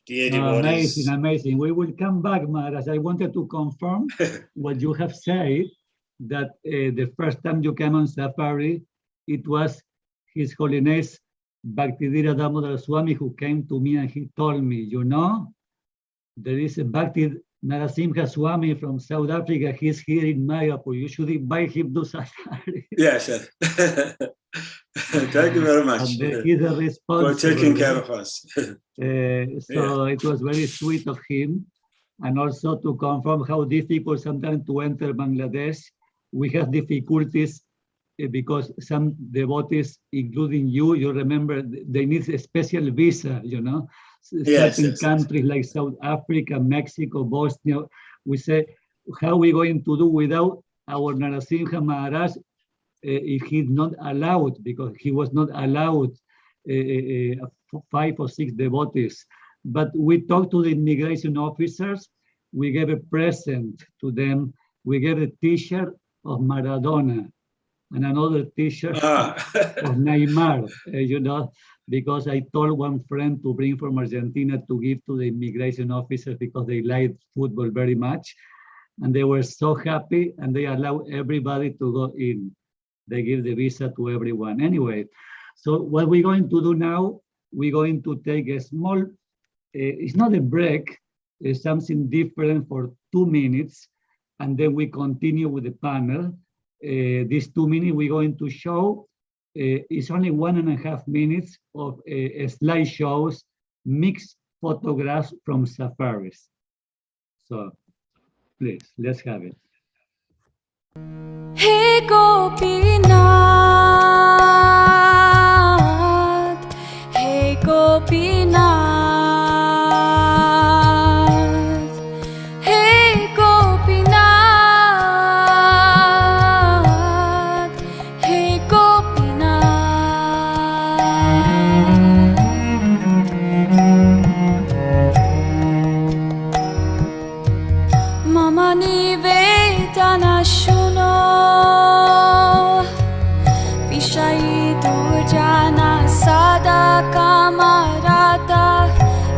dear devotees. Amazing. We will come back, Maharaj. I wanted to confirm what you have said, that the first time you came on safari, it was His Holiness Bhaktidhira Damodar Swami who came to me and he told me, you know, there is a Bhakti Narasimha Swami from South Africa. He's here in Mayapur. You should invite him to safari. Yes, sir. Thank you very much He's for taking care of us. It was very sweet of him. And also to confirm how difficult sometimes to enter Bangladesh. We have difficulties because some devotees, including you remember, they need a special visa, you know. Certain countries like South Africa, Mexico, Bosnia, we say, how are we going to do without our Narasimha Maharaj if he's not allowed, because he was not allowed 5 or 6 devotees. But we talked to the immigration officers, we gave a present to them, we gave a t-shirt of Maradona and another t-shirt of Neymar, you know, because I told one friend to bring from Argentina to give to the immigration officers because they liked football very much. And they were so happy and they allowed everybody to go in. They give the visa to everyone. Anyway, so what we're going to do now, we're going to take a small, it's not a break, it's something different for 2 minutes. And then we continue with the panel. These 2 minutes we're going to show, it's only 1.5 minutes of slideshows, mixed photographs from safaris. So please, let's have it. Hey Gopinath, hey Gopinath.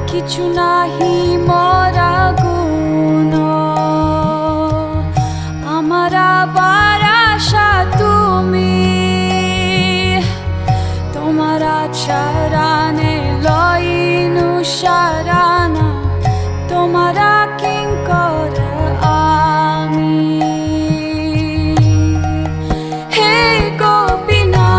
Kichu nahi mora guno, amara barasha tumi, tomara charane loinu sharana, tomara kinkara ami. Hey Gopinath.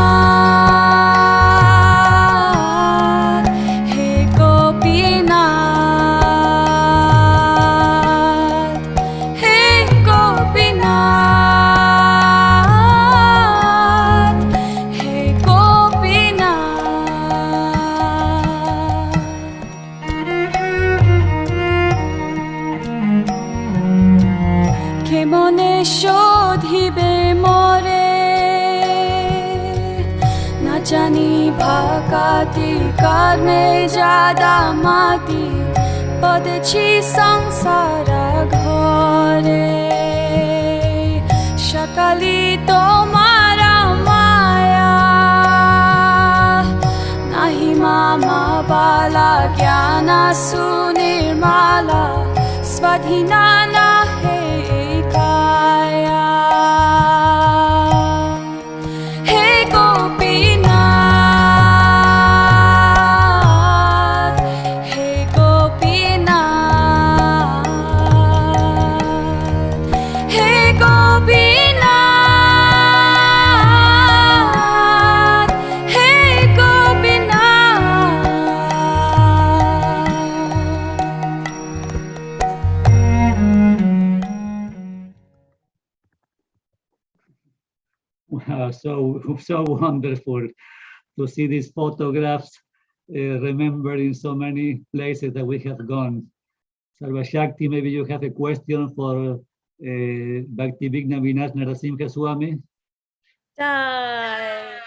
Jani bhakati karme jada mati padchi sansara ghore shakali tomara Nirmala Jnana Sunirmala Svadhinana He Kaya He Gopinath He Gopinath He Gopinath He Gopinath. Wow, so wonderful to see these photographs, remembering so many places that we have gone. Sarva Shakti, maybe you have a question for Bhakti Vigna Vinas Narasimha Swami. Jai,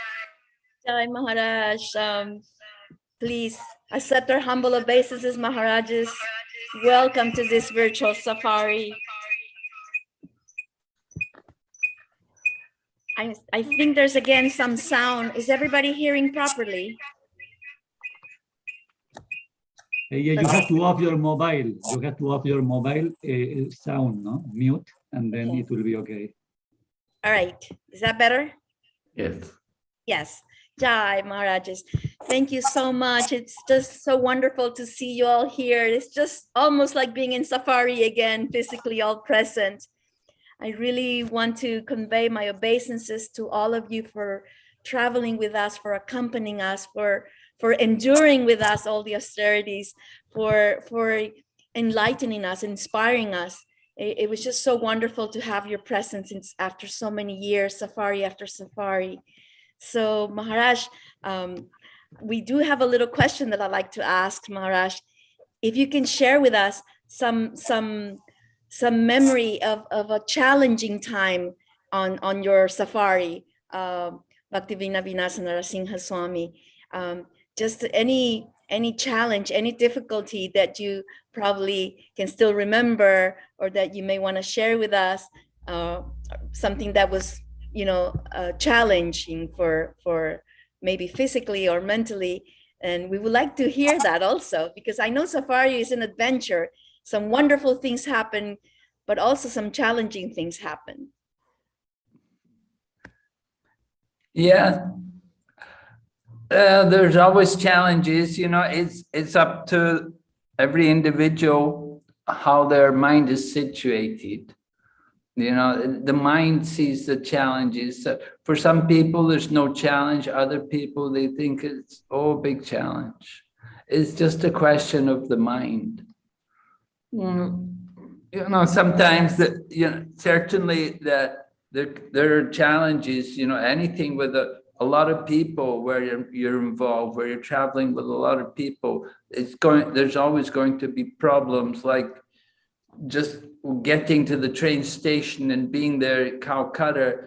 Jai Maharaj. Please accept our humble obeisances, Maharajas. Welcome to this virtual safari. I think there's again some sound. Is everybody hearing properly? Yeah, you have to off your mobile. You have to off your mobile sound, no? Mute, and then it will be okay. All right. Is that better? Yes. Yes. Jai Maharajas. Thank you so much. It's just so wonderful to see you all here. It's just almost like being in safari again, physically all present. I really want to convey my obeisances to all of you for traveling with us, for accompanying us, for enduring with us all the austerities, for enlightening us, inspiring us. It was just so wonderful to have your presence after so many years, safari after safari. So Maharaj, we do have a little question that I'd like to ask Maharaj. If you can share with us some memory of a challenging time on your safari, Bhaktivinoda Vinasa Narasimha Swami. Just any challenge, any difficulty that you probably can still remember, or that you may want to share with us, something that was, challenging for maybe physically or mentally. And we would like to hear that also, because I know safari is an adventure. Some wonderful things happen, but also some challenging things happen. Yeah. There's always challenges, it's up to every individual how their mind is situated. The mind sees the challenges. For some people, there's no challenge. Other people, they think it's, a big challenge. It's just a question of the mind. Sometimes certainly that there are challenges, anything with a lot of people where you're involved, where you're traveling with a lot of people, there's always going to be problems, like just getting to the train station and being there at Calcutta,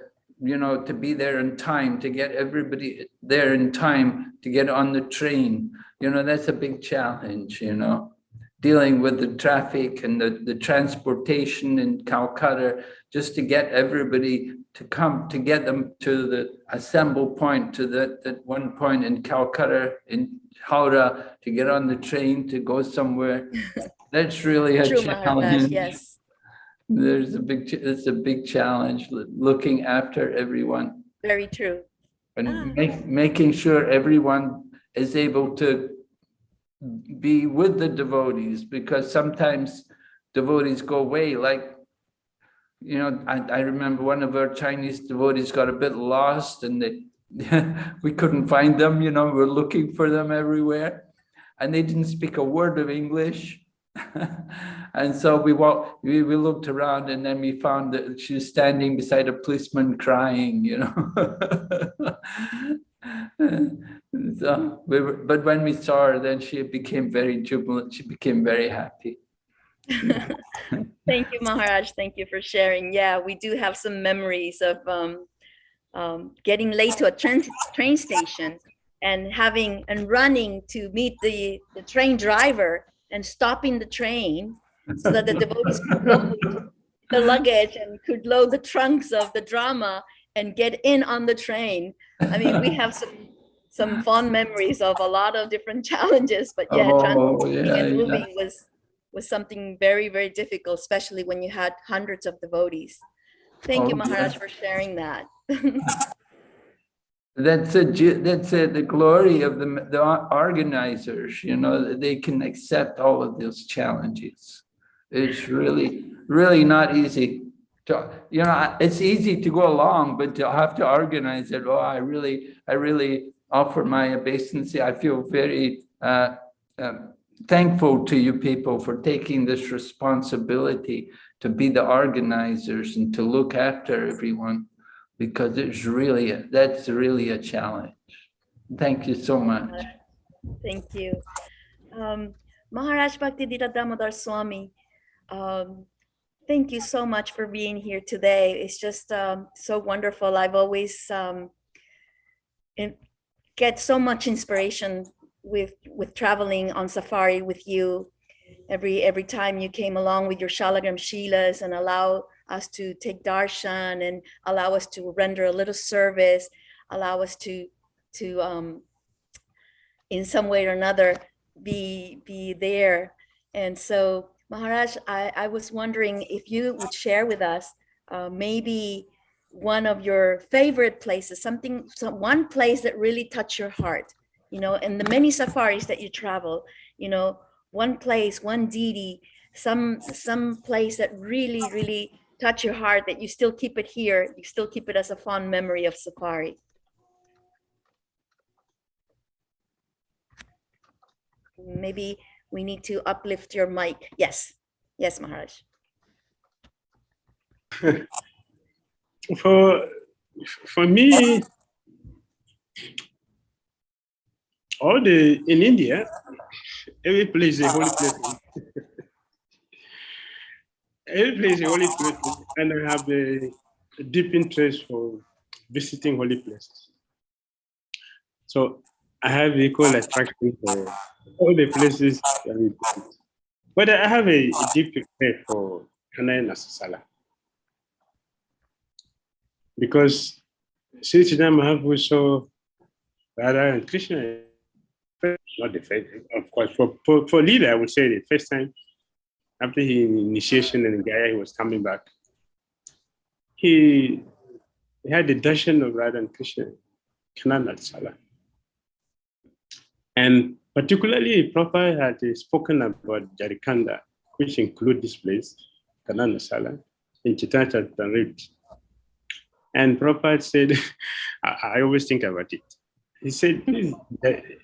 to be there in time, to get everybody there in time to get on the train. That's a big challenge, dealing with the traffic and the transportation in Calcutta, just to get everybody to come, to get them to the assemble point, to that one point in Calcutta, in Howrah, to get on the train to go somewhere. That's really a challenge. Yes. It's a big challenge, looking after everyone. Very true. And making sure everyone is able to be with the devotees, because sometimes devotees go away. Like, I remember one of our Chinese devotees got a bit lost, and we couldn't find them, we're looking for them everywhere, and they didn't speak a word of English. And so we looked around, and then we found that she was standing beside a policeman crying, So but when we saw her, then she became very jubilant. She became very happy. Thank you, Maharaj. Thank you for sharing. Yeah, we do have some memories of getting late to a train station and running to meet the train driver and stopping the train so that the devotees could load the luggage and could load the trunks of the drama and get in on the train. I mean, we have some fond memories of a lot of different challenges, but yeah, Oh, translating yeah, and yeah. moving was something very, very difficult, especially when you had hundreds of devotees. Thank you, Oh, Maharaj, yeah. for sharing that. That's the glory of the organizers, you know, that they can accept all of those challenges. It's really, really not easy to, you know, it's easy to go along, but to have to organize it. Oh, I really offer my obeisance. I feel very thankful to you people for taking this responsibility to be the organizers and to look after everyone, because that's really a challenge. Thank you so much. Thank you. Maharaj Bhaktivedanta Damodar Swami, thank you so much for being here today. It's just so wonderful. I've always get so much inspiration with traveling on safari with you. Every time you came along with your Shalagram Shilas and allow us to take darshan and allow us to render a little service, allow us to in some way or another be there. And so Maharaj, I was wondering if you would share with us maybe one of your favorite places, one place that really touched your heart, you know, in the many safaris that you travel, you know, one place, one deity, some place that really, really touched your heart, that you still keep it here, you still keep it as a fond memory of safari. Maybe we need to uplift your mic. Yes, Maharaj. For me, in India, every place is a holy place. Every place is a holy place, and I have a deep interest for visiting holy places. So I have equal attraction for all the places that we visit. But I have a deep respect for Kanai Nasasala. Because Sri Chaitanya Mahaprabhu saw Radha and Krishna, not the first, of course, for leader, I would say the first time after his initiation in Gaya, he was coming back. He had the darshan of Radha and Krishna, Kanai Nasasala. And particularly, Prabhupada had spoken about Jarikanda, which include this place, Kanai Nasasala, in Chaitanya Charitamrita. And Prabhupada said, I always think about it. He said,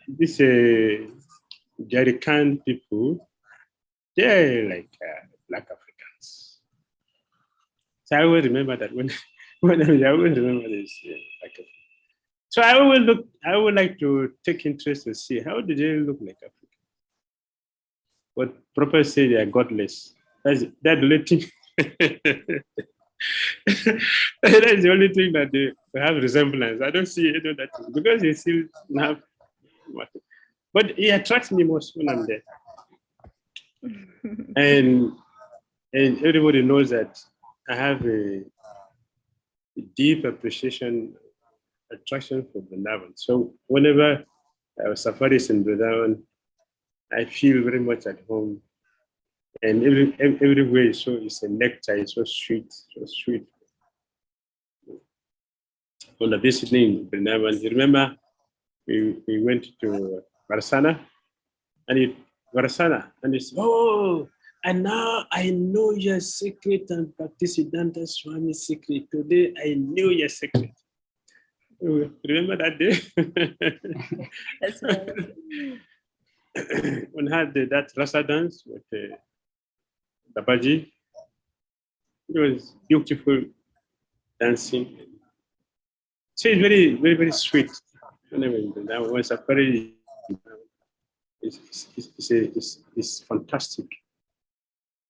this Jarikan people, they're like Black Africans. So I always remember that when I always remember this. Black Africans. So I would like to take interest and see how do they look like Africans. But Prabhupada said they are godless. That's the only thing. That's the only thing that they have resemblance. I don't see any of that because they still have. But it attracts me most when I'm there. and everybody knows that I have a deep attraction for Vrindavan. So whenever I was safaris in Vrindavan, I feel very much at home. And every way, it's a nectar, it's so sweet, so sweet. On the visiting Vrindavan, you remember we went to Varsana, and he said, oh, and now I know your secret and Bhaktisiddhanta Swami's secret. Today I knew your secret. Remember that day? That's right. When I had that rasa dance with Mataji, it was beautiful dancing. So it's very, very, very sweet. When safari is fantastic.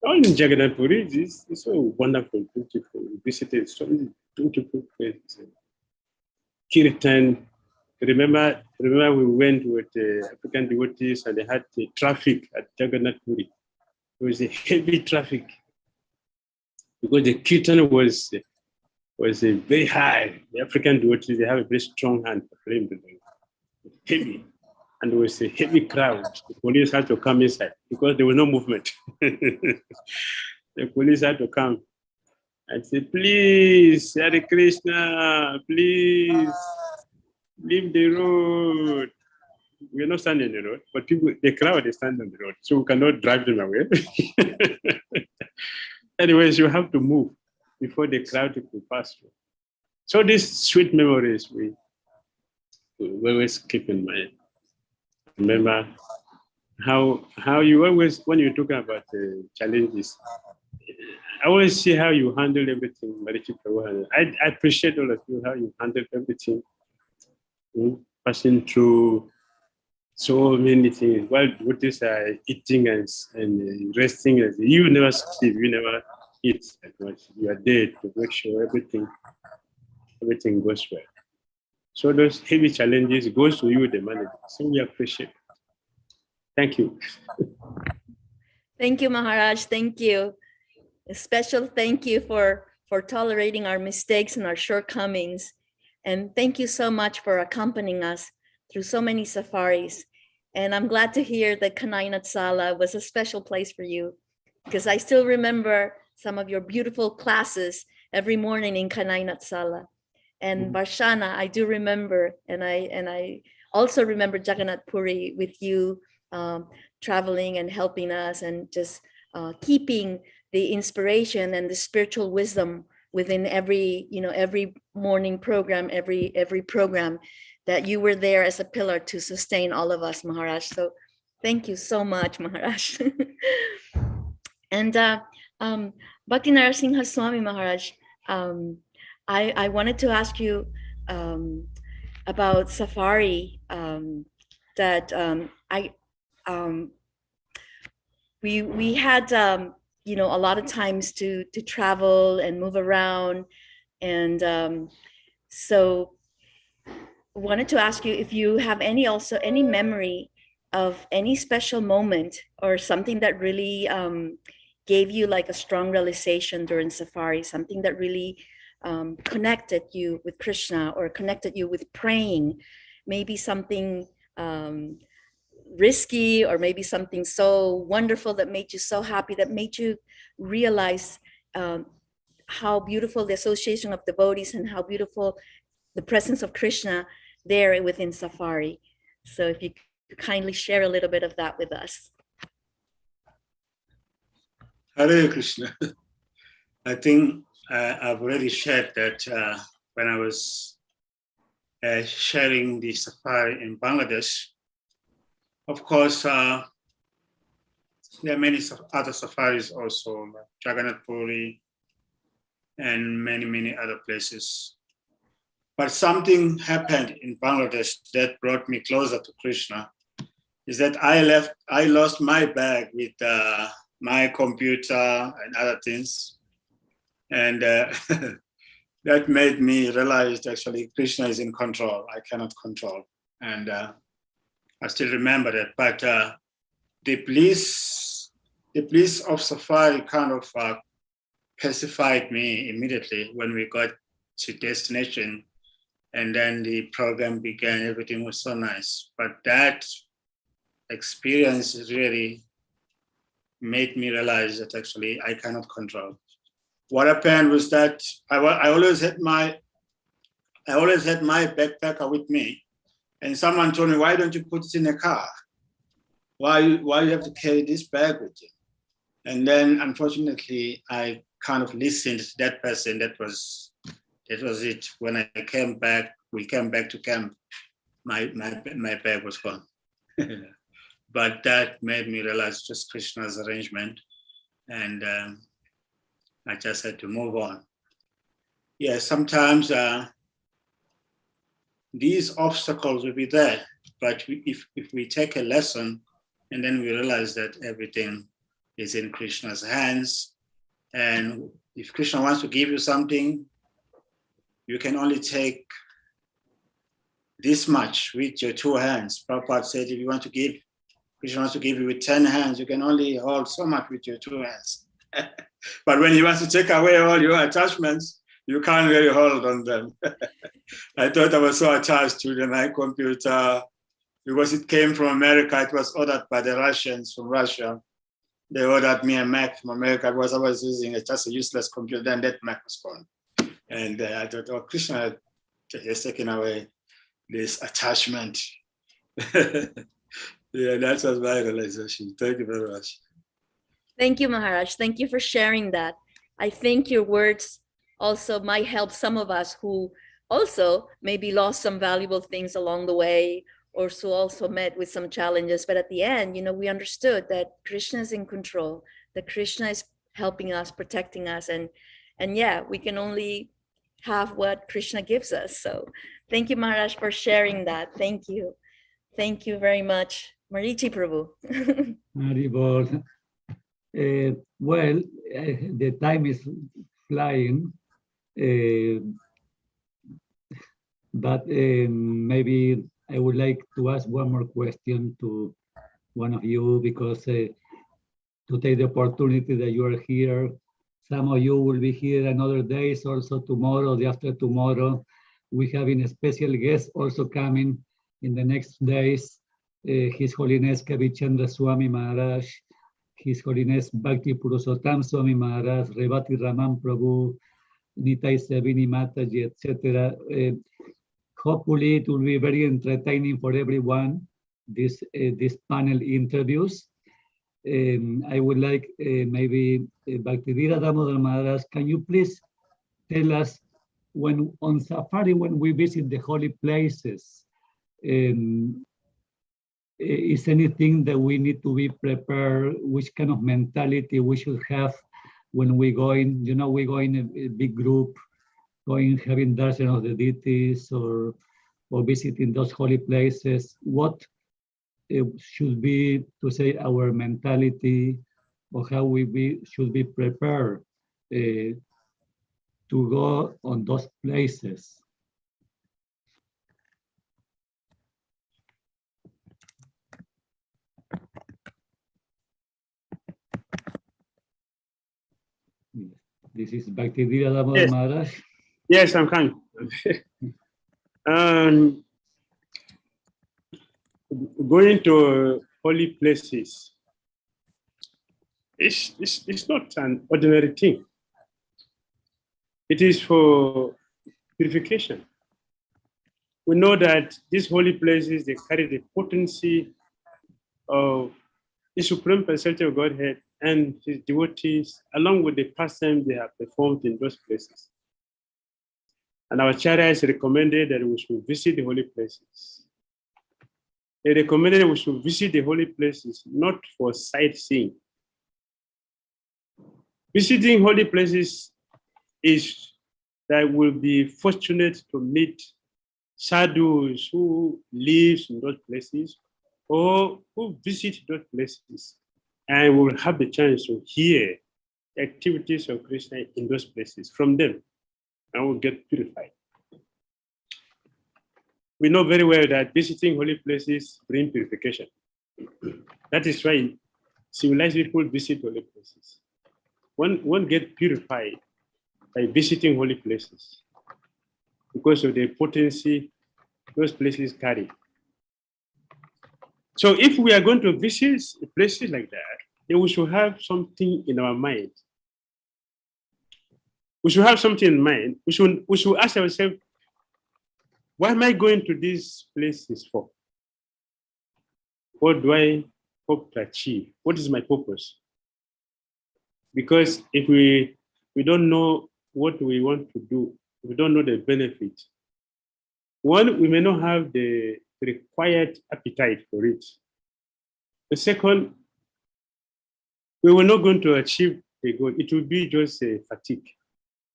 All in Jagannath Puri, it's so wonderful, beautiful. We visited so many beautiful places. Kirtan. Remember we went with African devotees and they had the traffic at Jagannath Puri. It was a heavy traffic because the Kirtan was very high. The African devotees, they have a very strong hand for playing the thing. heavy. And there was a heavy crowd. The police had to come inside because there was no movement. The police had to come and say, please, Hare Krishna, please, leave the road. We're not standing on the road, but people, the crowd is standing on the road, so we cannot drive them away. Anyways, you have to move before the crowd will pass through. So these sweet memories we always keep in mind. Remember how you always, when you're talking about the challenges, I always see how you handle everything, Marichi Prabhu. I appreciate all of you, how you handle everything, passing through so many things. While devotees are eating and resting, you never sleep, you never eat that much. You are there to make sure everything goes well. So those heavy challenges goes to you, the manager. So we appreciate it. Thank you. Thank you, Maharaj. Thank you. A special thank you for tolerating our mistakes and our shortcomings. And thank you so much for accompanying us through so many safaris. And I'm glad to hear that Kanai Natsala was a special place for you, because I still remember some of your beautiful classes every morning in Kanai Natsala. And Varshana, I do remember, and I also remember Jagannath Puri with you traveling and helping us and just keeping the inspiration and the spiritual wisdom within every morning program, every program, that you were there as a pillar to sustain all of us, Maharaj. So thank you so much, Maharaj. And Bhakti Narasimha Swami Maharaj, I wanted to ask you about safari, that we had a lot of times to travel and move around, and so wanted to ask you if you have any memory of any special moment or something that really gave you like a strong realization during safari, something that really connected you with Krishna or connected you with praying, maybe something risky or maybe something so wonderful that made you so happy, that made you realize how beautiful the association of devotees and how beautiful the presence of Krishna there within safari. So if you could kindly share a little bit of that with us. Hare Krishna. I think I've already shared that when I was sharing the safari in Bangladesh. Of course, there are many other safaris also, like Jagannath Puri and many other places. But something happened in Bangladesh that brought me closer to Krishna, is that I lost my bag with my computer and other things. And that made me realize actually Krishna is in control. I cannot control. And I still remember that. But the police of safari kind of pacified me immediately when we got to destination. And then the program began, everything was so nice. But that experience really made me realize that actually I cannot control. What happened was that I always had my backpacker with me, and someone told me, why don't you put it in a car? Why you have to carry this bag with you? And then unfortunately, I kind of listened to that person. That was it. When I came back, we came back to camp, my bag was gone. But that made me realize just Krishna's arrangement. And I just had to move on. Yeah, sometimes these obstacles will be there, but if we take a lesson and then we realize that everything is in Krishna's hands, and if Krishna wants to give you something, you can only take this much with your 2 hands. Prabhupada said, if you want to give, Krishna wants to give you with 10 hands, you can only hold so much with your 2 hands. But when he wants to take away all your attachments, you can't really hold on them. I thought I was so attached to my computer because it came from America. It was ordered by the Russians from Russia. They ordered me a Mac from America because I was using just a useless computer, and that Mac was gone. And I thought, oh, Krishna has taken away this attachment. Yeah, that was my realization. Thank you very much. Thank you, Maharaj. Thank you for sharing that. I think your words also might help some of us who also maybe lost some valuable things along the way, or so also met with some challenges. But at the end, we understood that Krishna is in control, that Krishna is helping us, protecting us. And yeah, we can only have what Krishna gives us. So thank you, Maharaj, for sharing that. Thank you. Thank you very much. Marichi Prabhu. Haribol. Well, the time is flying, but maybe I would like to ask one more question to one of you, because to take the opportunity that you are here. Some of you will be here another days, also tomorrow, the after tomorrow. We have a special guest also coming in the next days, His Holiness Kavichandra Swami Maharaj, His Holiness Bhakti Purushottam Swami Maharaj, Revati Raman Prabhu, Nitai Savini Mataji, etc. Hopefully it will be very entertaining for everyone, this panel interviews. I would like maybe Bhaktivedanta Damodar Maharaj, can you please tell us, when on safari, when we visit the holy places, is anything that we need to be prepared, which kind of mentality we should have when we go in, we go in a big group, having darshan of the deities, or visiting those holy places? What should be, to say, our mentality, or how we should be prepared to go on those places? This is Bhaktivedanta Damodar Maharaj. Yes, I'm coming. Going to holy places, it's not an ordinary thing. It is for purification. We know that these holy places, they carry the potency of the Supreme Personality of Godhead and his devotees, along with the pastimes they have performed in those places. And our Acharyas recommended that we should visit the holy places. They recommended we should visit the holy places, not for sightseeing. Visiting holy places is that we'll be fortunate to meet sadhus who live in those places or who visit those places, and we'll have the chance to hear the activities of Krishna in those places from them, and we'll get purified. We know very well that visiting holy places brings purification. That is why civilized people visit holy places. One gets purified by visiting holy places because of the potency those places carry. So if we are going to visit places like that, then we should have something in our mind. We should have something in mind. We should ask ourselves, what am I going to these places for? What do I hope to achieve? What is my purpose? Because if we don't know what we want to do, we don't know the benefit. One, we may not have the required appetite for it. The second, we were not going to achieve the goal. It will be just a fatigue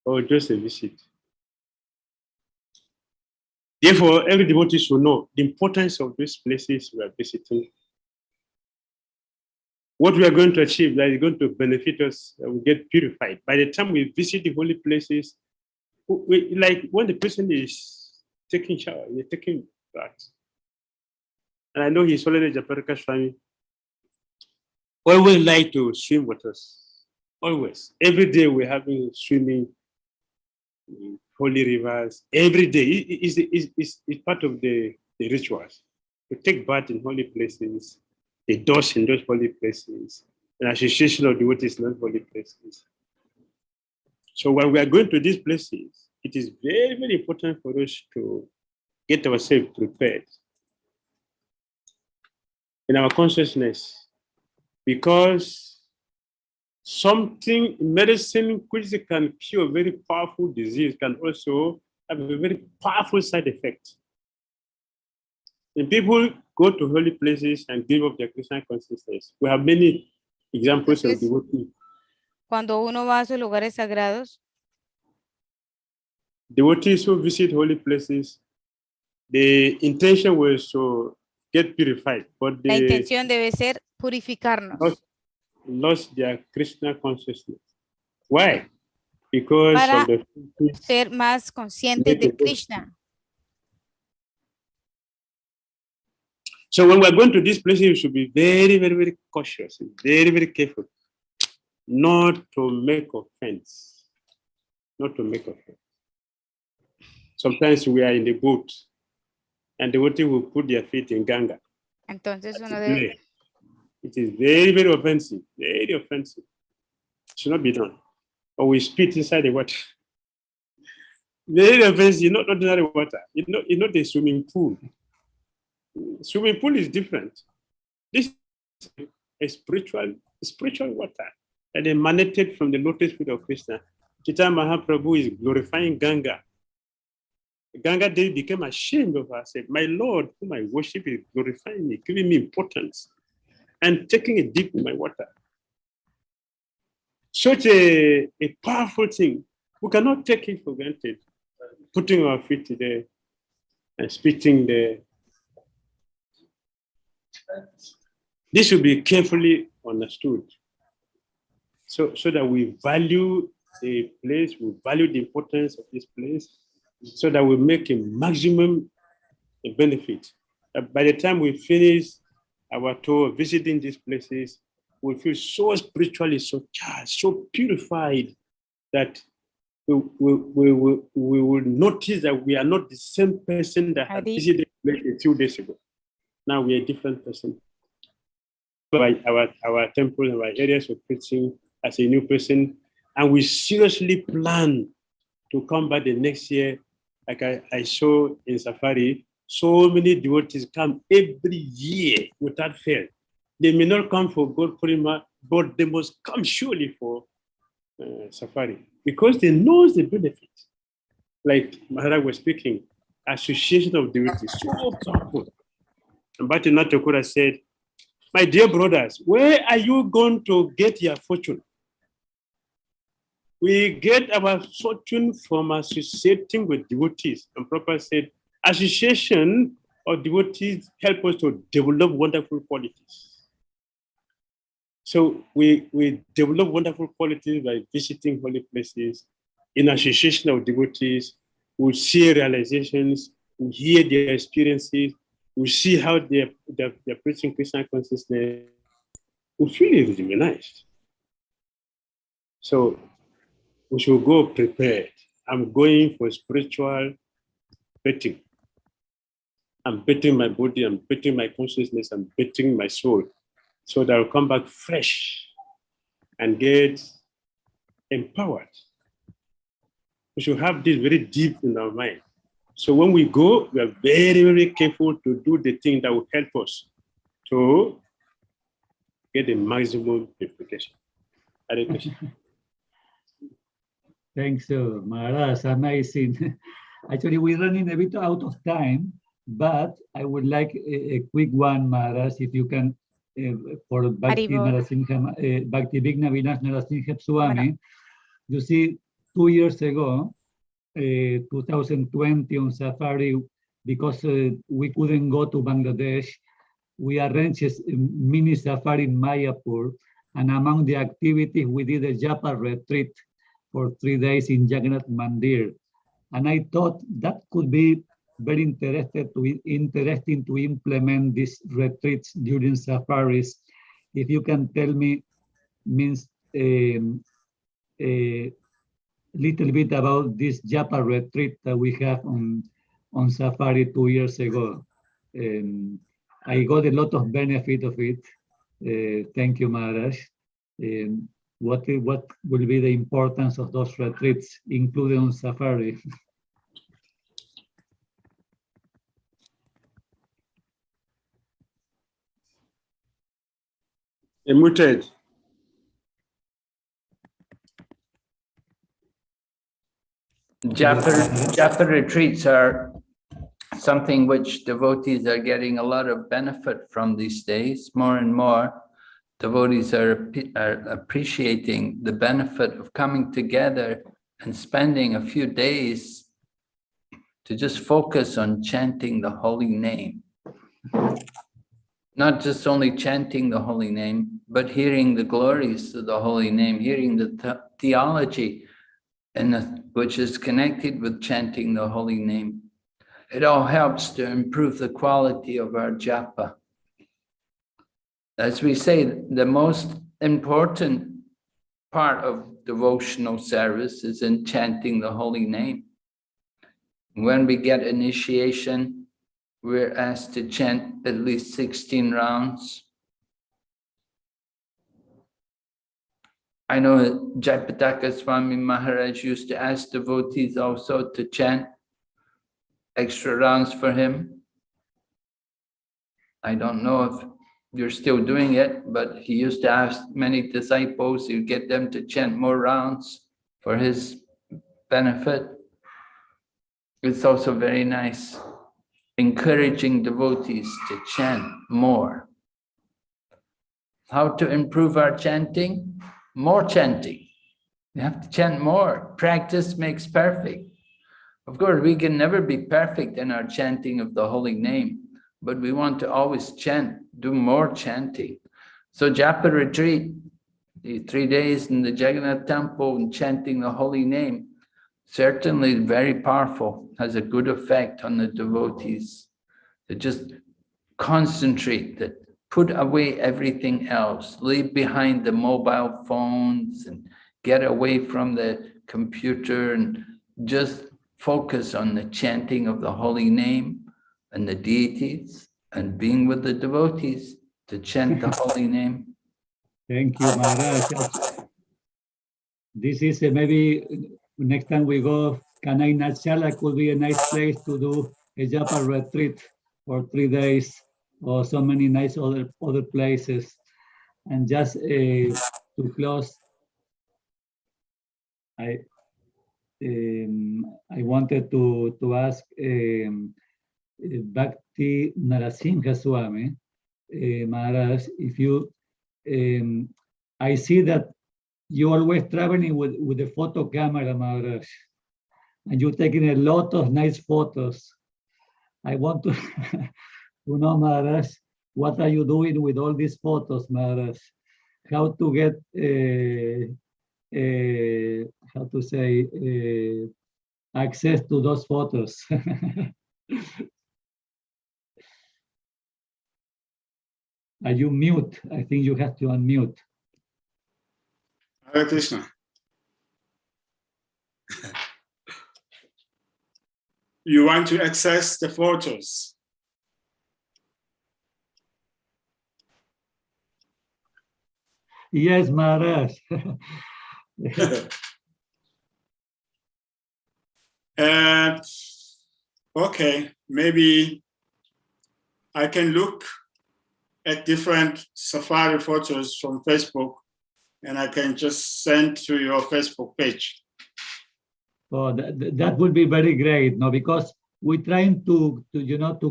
or just a visit. Therefore, every devotee should know the importance of these places we are visiting. What we are going to achieve that is going to benefit us, we get purified. By the time we visit the holy places, like when the person is taking shower, they're taking baths. And I know His Holiness Japaraka Swami always like to swim with us. Always. Every day we're having swimming in holy rivers. Every day. It's part of the rituals. to take part in holy places, the doors in those holy places, an association of devotees in those holy places. So when we are going to these places, it is very, very important for us to get ourselves prepared in our consciousness, because something, medicine which can cure a very powerful disease can also have a very powerful side effect. When people go to holy places and give up their Krishna consciousness, we have many examples of devotees. Cuando uno va a esos lugares sagrados, Devotees who visit holy places, the intention was to get purified, but la they intención debe ser purificarnos lost their Krishna consciousness. Why? Because para of the ser más conscientes de Krishna. So when we're going to these places, we should be very, very, very cautious, very, very careful, not to make offense, not to make offense. Sometimes we are in the boat and the devotee will put their feet in Ganga. Entonces uno debe, It is very, very offensive, very offensive. It should not be done. Or we spit inside the water. Very offensive, not ordinary water. It's not a swimming pool. Swimming pool is different. This is a spiritual water that emanated from the lotus feet of Krishna. Chaitanya Mahaprabhu is glorifying Ganga. Ganga Devi became ashamed of herself. My Lord, whom I worship, is glorifying me, giving me importance, and taking a dip in my water. Such a powerful thing. We cannot take it for granted. Putting our feet there and spitting there. This should be carefully understood. So that we value the place, we value the importance of this place, so that we make a maximum benefit. By the time we finish our tour visiting these places, we feel so spiritually, so charged, so purified that we will notice that we are not the same person that had visited the place a few days ago. Now we are a different person. Our temple, our areas of preaching as a new person, and we seriously plan to come back the next year. Like I saw in Safari, so many devotees come every year without fail. They may not come for God Purima, but they must come surely for Safari because they know the benefit. Like Maharaj was speaking, association of devotees, so powerful. And Bhakti Nathakura said, my dear brothers, where are you going to get your fortune? We get our fortune from associating with devotees. And Prabhupada said, association of devotees help us to develop wonderful qualities. So we develop wonderful qualities by visiting holy places. In association of devotees, we see realizations, we hear their experiences, we see how they're preaching Krishna consciousness. We feel rejuvenated. So we should go prepared. I'm going for spiritual betting. I'm betting my body, I'm betting my consciousness, I'm betting my soul, so that I'll come back fresh and get empowered. We should have this very deep in our mind. So when we go, we are very, very careful to do the thing that will help us to get the maximum purification. Hare Krishna. Thanks, Maharaj. Amazing. Actually, we're running a bit out of time, but I would like a quick one, Maharaj, if you can, for Bhakti Vigna Vinash Narasimha Swami. You see, 2 years ago, 2020 on Safari, because we couldn't go to Bangladesh, we arranged a mini safari in Mayapur, and among the activities, we did a japa retreat for 3 days in Jagannath Mandir. And I thought that could be very interesting to implement these retreats during safaris. If you can tell me, means a little bit about this japa retreat that we have on Safari 2 years ago. I got a lot of benefit of it. Thank you, Maharaj. What will be the importance of those retreats, including on safari? Muted. Japa retreats are something which devotees are getting a lot of benefit from these days. More and more devotees are appreciating the benefit of coming together and spending a few days to just focus on chanting the holy name. Not just only chanting the holy name, but hearing the glories of the holy name, hearing the theology which is connected with chanting the holy name. It all helps to improve the quality of our japa. As we say, the most important part of devotional service is in chanting the holy name. When we get initiation, we're asked to chant at least 16 rounds. I know Jayapataka Swami Maharaj used to ask devotees also to chant extra rounds for him. I don't know if you're still doing it, but he used to ask many disciples to get them to chant more rounds for his benefit. It's also very nice, encouraging devotees to chant more. How to improve our chanting? More chanting. You have to chant more. Practice makes perfect. Of course, we can never be perfect in our chanting of the holy name, but we want to always chant, do more chanting. So Japa retreat, the 3 days in the Jagannath temple and chanting the holy name, certainly very powerful, has a good effect on the devotees. To just concentrate, that put away everything else, leave behind the mobile phones and get away from the computer and just focus on the chanting of the holy name and the deities and being with the devotees to chant the holy name. Thank you, Maharaj. This is maybe next time we go, Kanai Nachala could be a nice place to do a japa retreat for 3 days, or so many nice other places. And just to close, I wanted to ask Bhakti Narasimha Swami Maharaj, if you, I see that you always traveling with the photo camera, Maharaj, and you're taking a lot of nice photos. I want to to know, Maharaj, what are you doing with all these photos, Maharaj? How to get, how to say, access to those photos? Are you mute? I think you have to unmute. Hare Krishna. You want to access the photos? Yes, Maharaj. Okay, maybe I can look at different safari photos from Facebook, and I can just send to your Facebook page. Oh, that would be very great, no? Because we're trying to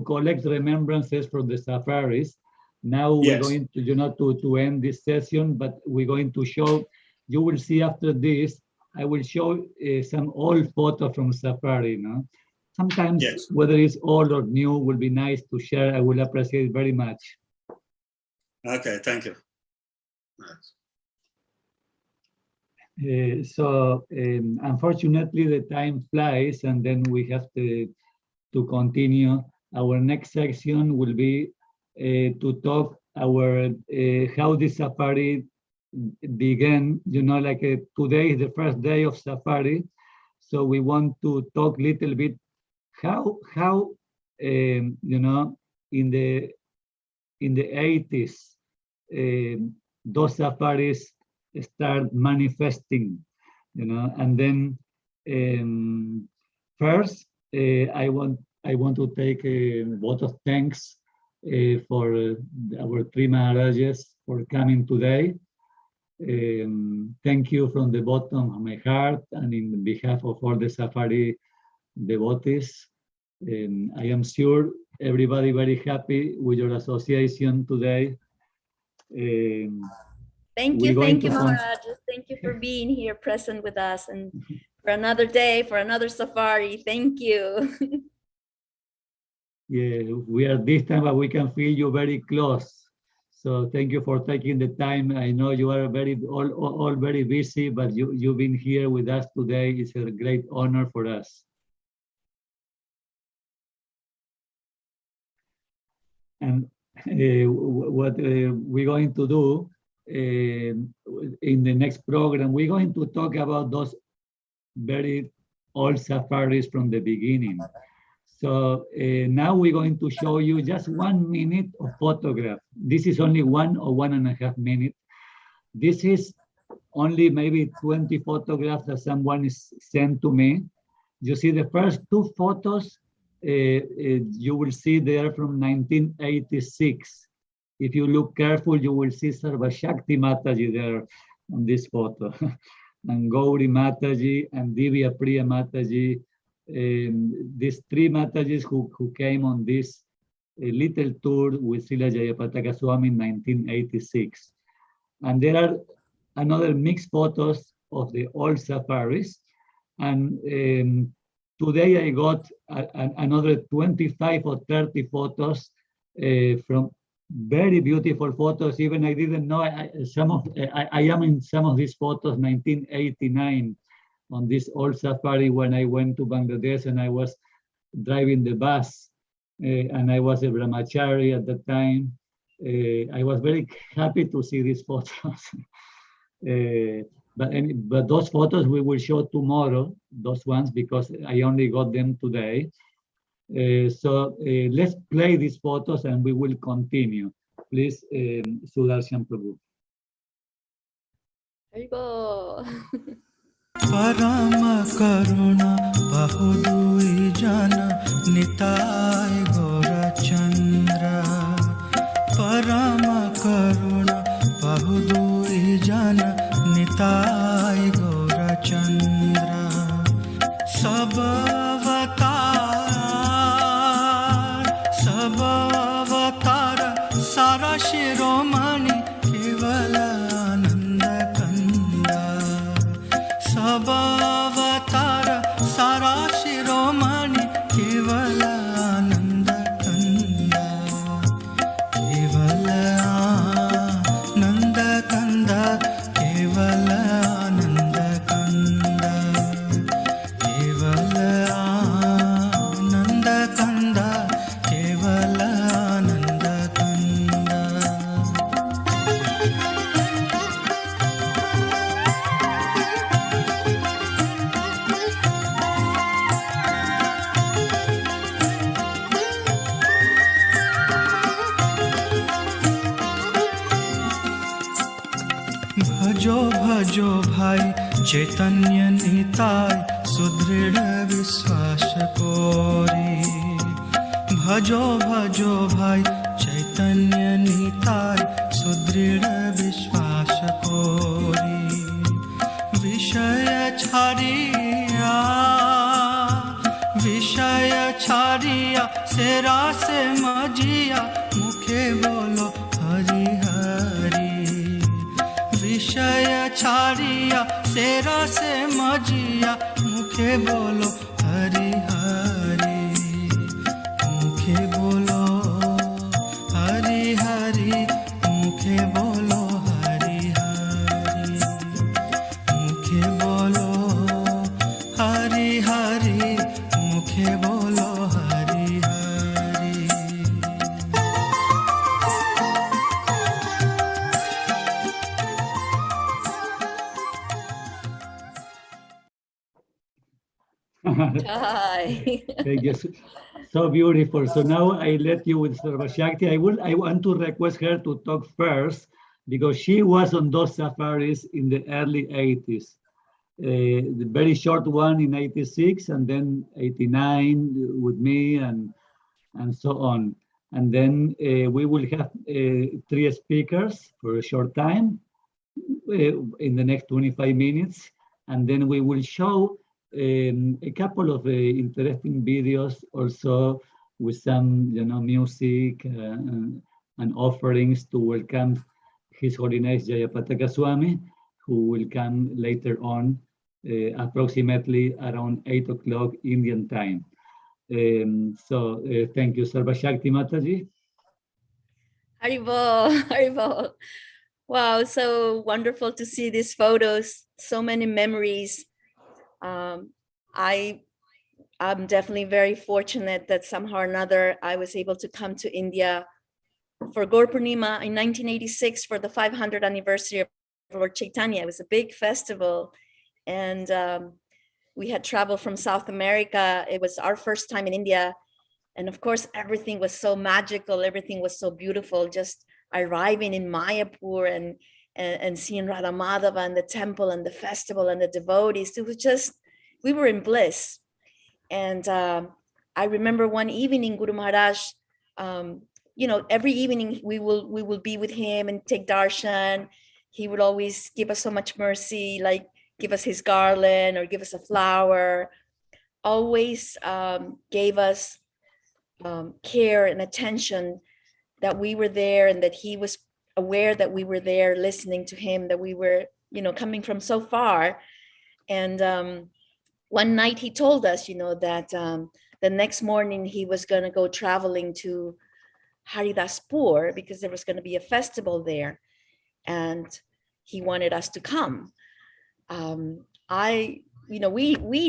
collect remembrances from the safaris. Now we're going to, to end this session, but we're going to show, you will see after this, I will show some old photo from safari, no? Sometimes whether it's old or new will be nice to share. I will appreciate it very much. Okay, thank you. Unfortunately, the time flies, and then we have to continue. Our next section will be to talk our how the safari began. Like today is the first day of safari, so we want to talk a little bit how in the in the 80s, those safaris start manifesting, and then first, I want to take a vote of thanks for our three Maharajas for coming today. Thank you from the bottom of my heart and in behalf of all the Safari devotees. I am sure everybody very happy with your association today. Thank you, Maharaj. Thank you for being here present with us and for another day, for another safari. Thank you. Yeah, we are distant, but we can feel you very close. So thank you for taking the time. I know you are all very busy, but you've been here with us today. It's a great honor for us. And what we're going to do in the next program, we're going to talk about those very old safaris from the beginning. So now we're going to show you just 1 minute of photograph. This is only 1 or 1.5 minutes. This is only maybe 20 photographs that someone is sent to me. You see the first 2 photos, you will see they are from 1986. If you look careful, you will see Sarva Shakti Mataji there on this photo. And Gauri Mataji and Divya Priya Mataji. These 3 Matajis who came on this little tour with Srila Jayapataka Swami in 1986. And there are another mixed photos of the old safaris. And today I got another 25 or 30 photos from very beautiful photos. Even I didn't know I am in some of these photos, 1989. On this old safari when I went to Bangladesh and I was driving the bus and I was a brahmachari at the time. I was very happy to see these photos. But those photos we will show tomorrow, those ones, because I only got them today. So let's play these photos and we will continue. Please, Sudarshan Prabhu. There you go. Parama karuna bahudui jana nitai gora chandra. Parama karuna bahudui jana nitai gora chandra. Sabavatar sara shiromani kevala Sabavatar Sara Shiromani Kevala Ananda Kanda Kevala Ananda Kanda Kevala Ananda Kanda Kevala Ananda Kanda Kevala Ananda Kanda. भजो भाई चैतन्य निताय सुदृढ़ विश्वास कोरी. भजो भाई चैतन्य निताय सुदृढ़ विश्वास कोरी. विषय छाड़िया सेरा से मजिया मुखे बोलो हरि हरि. विषय छाड़िया सेरा से मजिया मुखे बोलो हरि हरि. मुखे बोलो हरि हरि. मुखे बोलो हरि हरि. मुखे बोलो हरि हरि. मुखे बोलो Hari Hari. Thank you. So beautiful. So now I let you with Sarva Shakti. I want to request her to talk first because she was on those safaris in the early 80s. The very short one in 86 and then 89 with me and so on. And then we will have 3 speakers for a short time in the next 25 minutes. And then we will show a couple of interesting videos also with some, music and offerings to welcome His Holiness Jayapataka Swami, who will come later on, approximately around 8 o'clock Indian time. So thank you, Sarva Shakti Mataji. Haribol, Haribol. Wow, so wonderful to see these photos, so many memories. I'm definitely very fortunate that somehow or another I was able to come to India for Gaur Purnima in 1986 for the 500th anniversary of Lord Chaitanya. It was a big festival, and we had traveled from South America. It was our first time in India, and of course everything was so magical, everything was so beautiful. Just arriving in Mayapur and seeing Radha Madhava and the temple and the festival and the devotees, it was just, we were in bliss. And I remember one evening, Guru Maharaj, every evening we will be with him and take darshan. He would always give us so much mercy, like give us his garland or give us a flower, always gave us care and attention that we were there and that he was aware that we were there listening to him, that we were, coming from so far. And one night he told us, that the next morning he was going to go traveling to Haridaspur because there was going to be a festival there, and he wanted us to come. We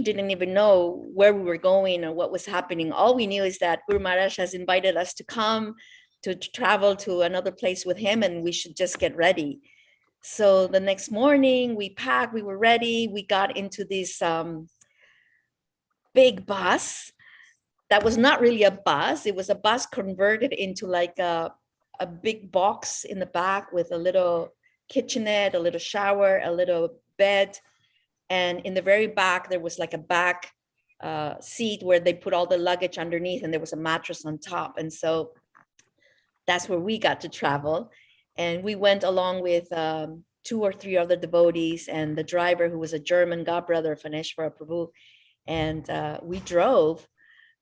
didn't even know where we were going or what was happening. All we knew is that Guru Maharaj has invited us to come to travel to another place with him, and we should just get ready. So the next morning we packed, we were ready. We got into this big bus that was not really a bus. It was a bus converted into like a big box in the back with a little kitchenette, a little shower, a little bed. And in the very back, there was like a back seat where they put all the luggage underneath, and there was a mattress on top. And so that's where we got to travel. And we went along with 2 or 3 other devotees and the driver, who was a German godbrother of Aneshwara Prabhu. And we drove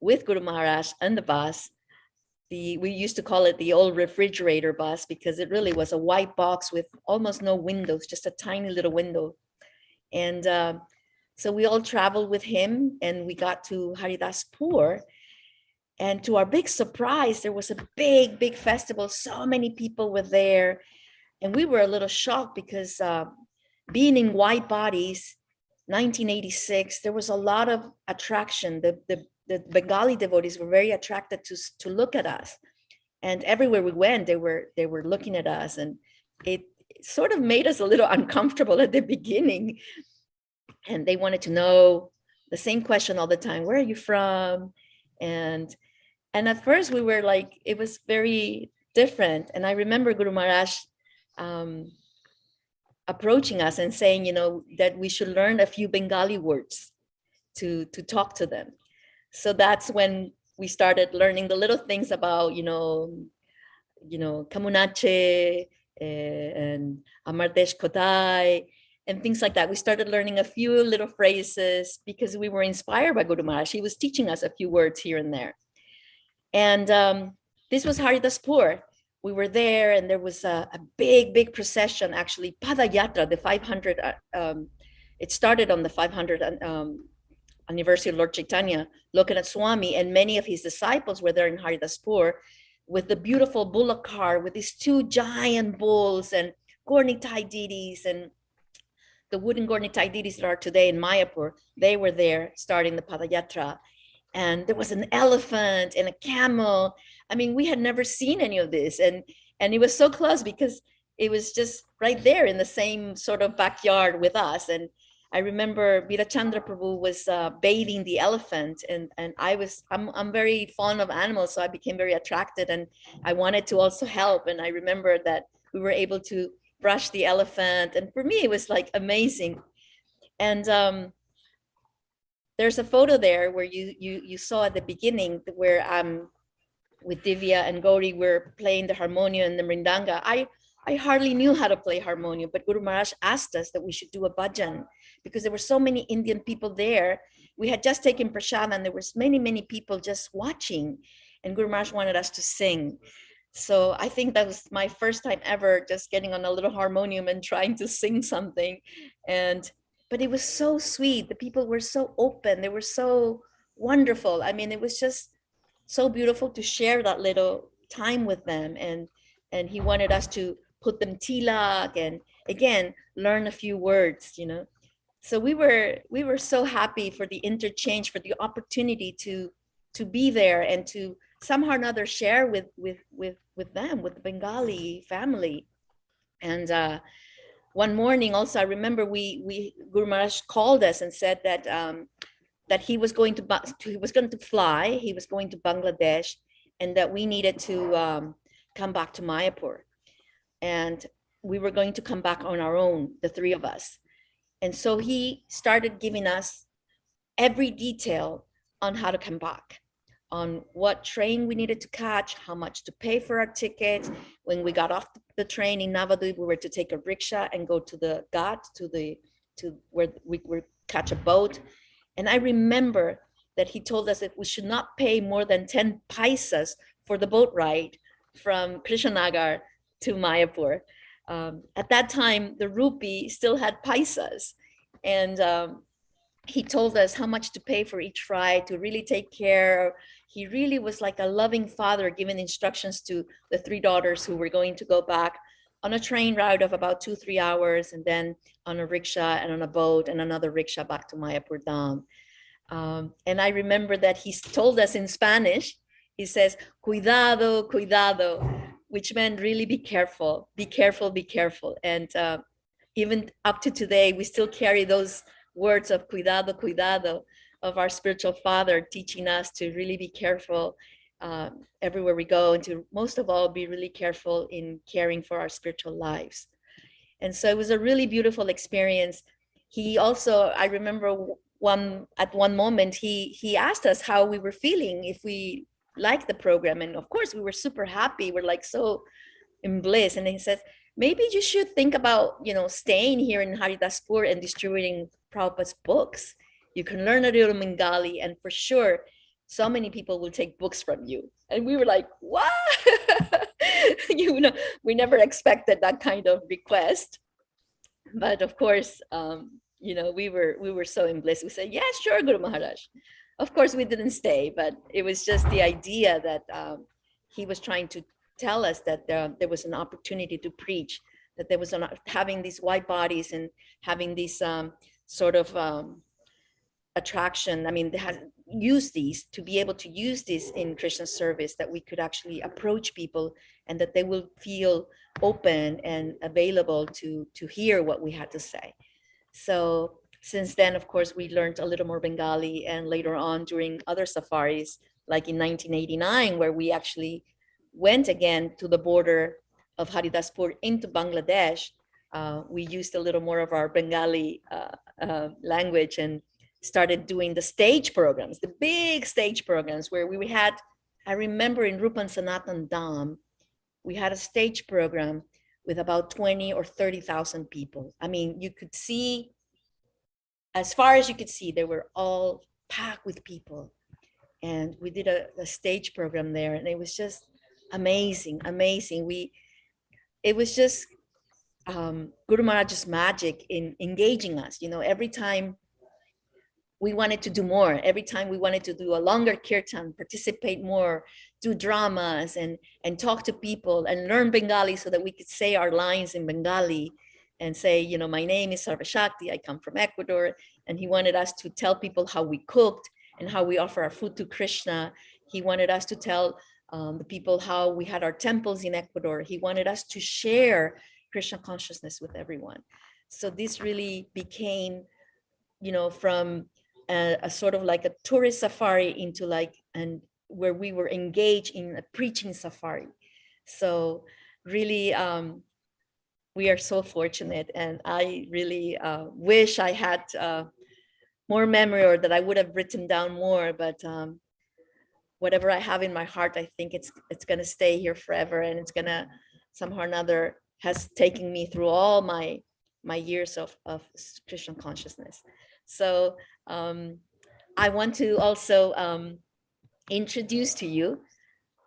with Guru Maharaj on the bus. We used to call it the old refrigerator bus because it really was a white box with almost no windows, just a tiny little window. And so we all traveled with him, and we got to Haridaspur. And to our big surprise, there was a big, big festival. So many people were there. And we were a little shocked because being in white bodies, 1986, there was a lot of attraction. The Bengali devotees were very attracted to look at us. And everywhere we went, they were looking at us. And it sort of made us a little uncomfortable at the beginning. And they wanted to know the same question all the time: where are you from? And at first we were like, it was very different. And I remember Guru Maharaj approaching us and saying, that we should learn a few Bengali words to talk to them. So that's when we started learning the little things about, Kamunache and Amardesh Kodai and things like that. We started learning a few little phrases because we were inspired by Guru Maharaj. He was teaching us a few words here and there. And this was Haridaspur. We were there, and there was a big, big procession, actually, Pada Yatra, the 500, it started on the 500th anniversary of Lord Chaitanya, Lokanath Swami, and many of his disciples were there in Haridaspur with the beautiful bullock cart with these 2 giant bulls and Gornitai deities, and the wooden Gornitai deities that are today in Mayapur. They were there starting the Pada Yatra. And there was an elephant and a camel. I mean, we had never seen any of this. And it was so close because it was just right there in the same sort of backyard with us. And I remember Virachandra Prabhu was bathing the elephant, and I'm very fond of animals, so I became very attracted, and I wanted to also help. And I remember that we were able to brush the elephant, and for me it was like amazing. And there's a photo there where you saw at the beginning where with Divya and Gauri were playing the harmonium and the mridanga. I hardly knew how to play harmonium, but Guru Maharaj asked us that we should do a bhajan because there were so many Indian people there. We had just taken prasad and there was many people just watching, and Guru Maharaj wanted us to sing. So I think that was my first time ever just getting on a little harmonium and trying to sing something. But it was so sweet. The people were so open. They were so wonderful. I mean, it was just so beautiful to share that little time with them. And he wanted us to put them tilak and again, learn a few words, you know. So we were so happy for the interchange, for the opportunity to be there and to somehow or another share with them, with the Bengali family. And one morning also, I remember Guru Maharaj called us and said that that he was going to fly, he was going to Bangladesh, and that we needed to come back to Mayapur. And we were going to come back on our own, the three of us. And so he started giving us every detail on how to come back, on what train we needed to catch, how much to pay for our tickets. When we got off the train in Navadvip, we were to take a rickshaw and go to the Ghat, to where we would catch a boat. And I remember that he told us that we should not pay more than 10 paisas for the boat ride from Krishnanagar to Mayapur. At that time, the rupee still had paisas. And he told us how much to pay for each ride, to really take care. He really was like a loving father, giving instructions to the three daughters who were going to go back on a train ride of about 2-3 hours, and then on a rickshaw and on a boat and another rickshaw back to Mayapur Dham. And I remember that he told us in Spanish, he says, cuidado, cuidado, which meant really be careful, be careful, be careful. And even up to today, we still carry those words of cuidado, cuidado, of our spiritual father teaching us to really be careful everywhere we go, and to most of all be really careful in caring for our spiritual lives. And so it was a really beautiful experience. He also, I remember at one moment, he asked us how we were feeling, if we liked the program. And of course we were super happy. We're like so in bliss. And then he says, maybe you should think about, you know, staying here in Haridaspur and distributing Prabhupada's books. You can learn a little Bengali, and for sure, so many people will take books from you. And we were like, what? You know, we never expected that kind of request. But of course, you know, we were so in bliss. We said, yeah, sure, Guru Maharaj. Of course, we didn't stay, but it was just the idea that he was trying to tell us that there was an opportunity to preach, that there was having these white bodies and having these sort of attraction. I mean, they had used these to be able to use this in Krishna service, that we could actually approach people and that they will feel open and available to hear what we had to say. So since then, of course, we learned a little more Bengali, and later on during other safaris, like in 1989, where we actually went again to the border of Haridaspur into Bangladesh, we used a little more of our Bengali language and started doing the stage programs, the big stage programs, where we had, I remember in Rupan Sanatan Dham, we had a stage program with about 20 or 30,000 people. I mean, you could see, as far as you could see, they were all packed with people. And we did a stage program there, and it was just amazing, amazing. It was just Guru Maharaj's magic in engaging us. You know, every time we wanted to do more, every time we wanted to do a longer kirtan, participate more, do dramas and talk to people and learn Bengali so that we could say our lines in Bengali and say, you know, my name is Sarva Shakti, I come from Ecuador. And he wanted us to tell people how we cooked and how we offer our food to Krishna. He wanted us to tell the people how we had our temples in Ecuador. He wanted us to share Krishna consciousness with everyone. So this really became from a sort of like a tourist safari into like, and where we were engaged in a preaching safari. So really, we are so fortunate, and I really wish I had more memory, or that I would have written down more, but whatever I have in my heart, I think it's going to stay here forever, and it's going to somehow or another has taken me through all my years of Krishna consciousness. So I want to also introduce to you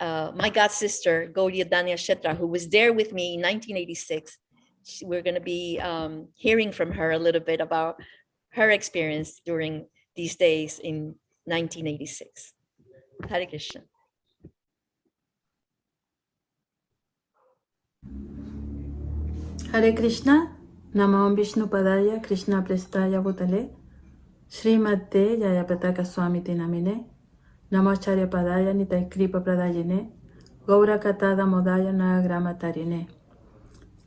my god sister, Gaudiya Danya Shetra, who was there with me in 1986. We're going to be hearing from her a little bit about her experience during these days in 1986. Hare Krishna. Hare Krishna, Namo Vishnu Padaya, Krishna Prestaya Bhutale, Srimate Jayapataka Swami Tinamine, Namo Acharya Padaya Nitai Kripa Pradayane, Gaura Katada Modaya Nagrama Tarine.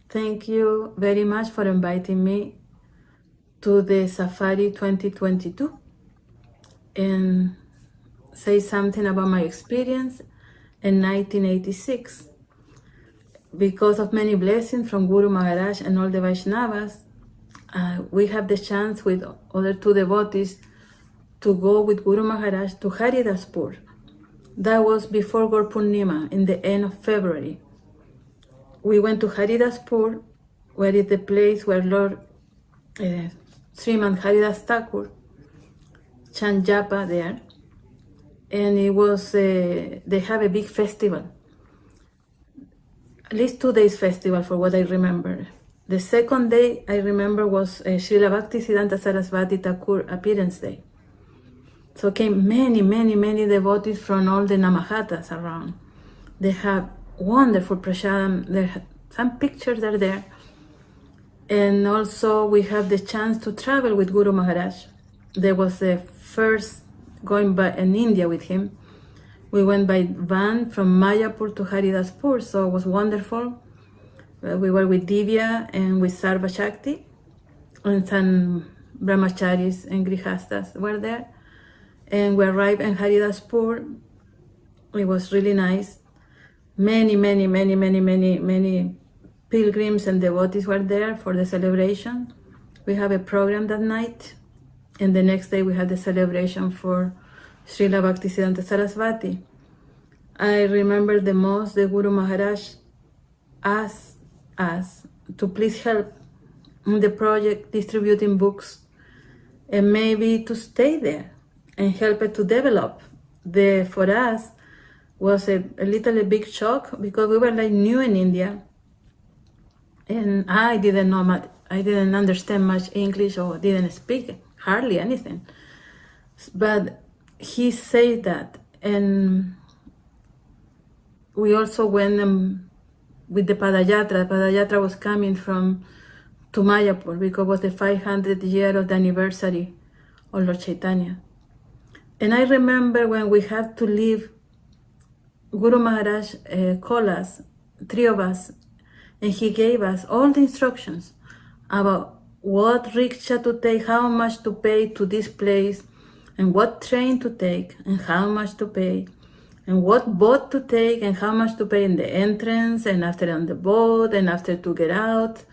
Thank you very much for inviting me to the Safari 2022 and say something about my experience in 1986. Because of many blessings from Guru Maharaj and all the Vaishnavas, we have the chance with other two devotees to go with Guru Maharaj to Haridaspur. That was before Gaur Purnima, in the end of February. We went to Haridaspur, where is the place where Lord Sriman Haridas Thakur chant japa there. And it was, they have a big festival. At least 2 days festival for what I remember. The second day I remember was Srila Bhaktisiddhanta Saraswati Thakur appearance day. So came many devotees from all the Namahatas around. They have wonderful prasadam. There, some pictures are there. And also we have the chance to travel with Guru Maharaj. There was the first going by in India with him. We went by van from Mayapur to Haridaspur, so it was wonderful. We were with Divya and with Sarva Shakti, and some brahmacharis and grihastas were there. And we arrived in Haridaspur. It was really nice. Many pilgrims and devotees were there for the celebration. We have a program that night, and the next day we had the celebration for Srila Bhaktisiddhanta Saraswati. I remember the most the Guru Maharaj asked us to please help in the project distributing books, and maybe to stay there and help it to develop. For us was a little big shock, because we were like new in India, and I didn't know much. I didn't understand much English, or didn't speak hardly anything. But he said that, and we also went with the Padayatra. Padayatra was coming from to Mayapur because it was the 500th year of the anniversary of Lord Chaitanya. And I remember when we had to leave, Guru Maharaj called us, 3 of us, and he gave us all the instructions about what rickshaw to take, how much to pay to this place, and what train to take, and how much to pay, and what boat to take, and how much to pay in the entrance, and after on the boat, and after to get out,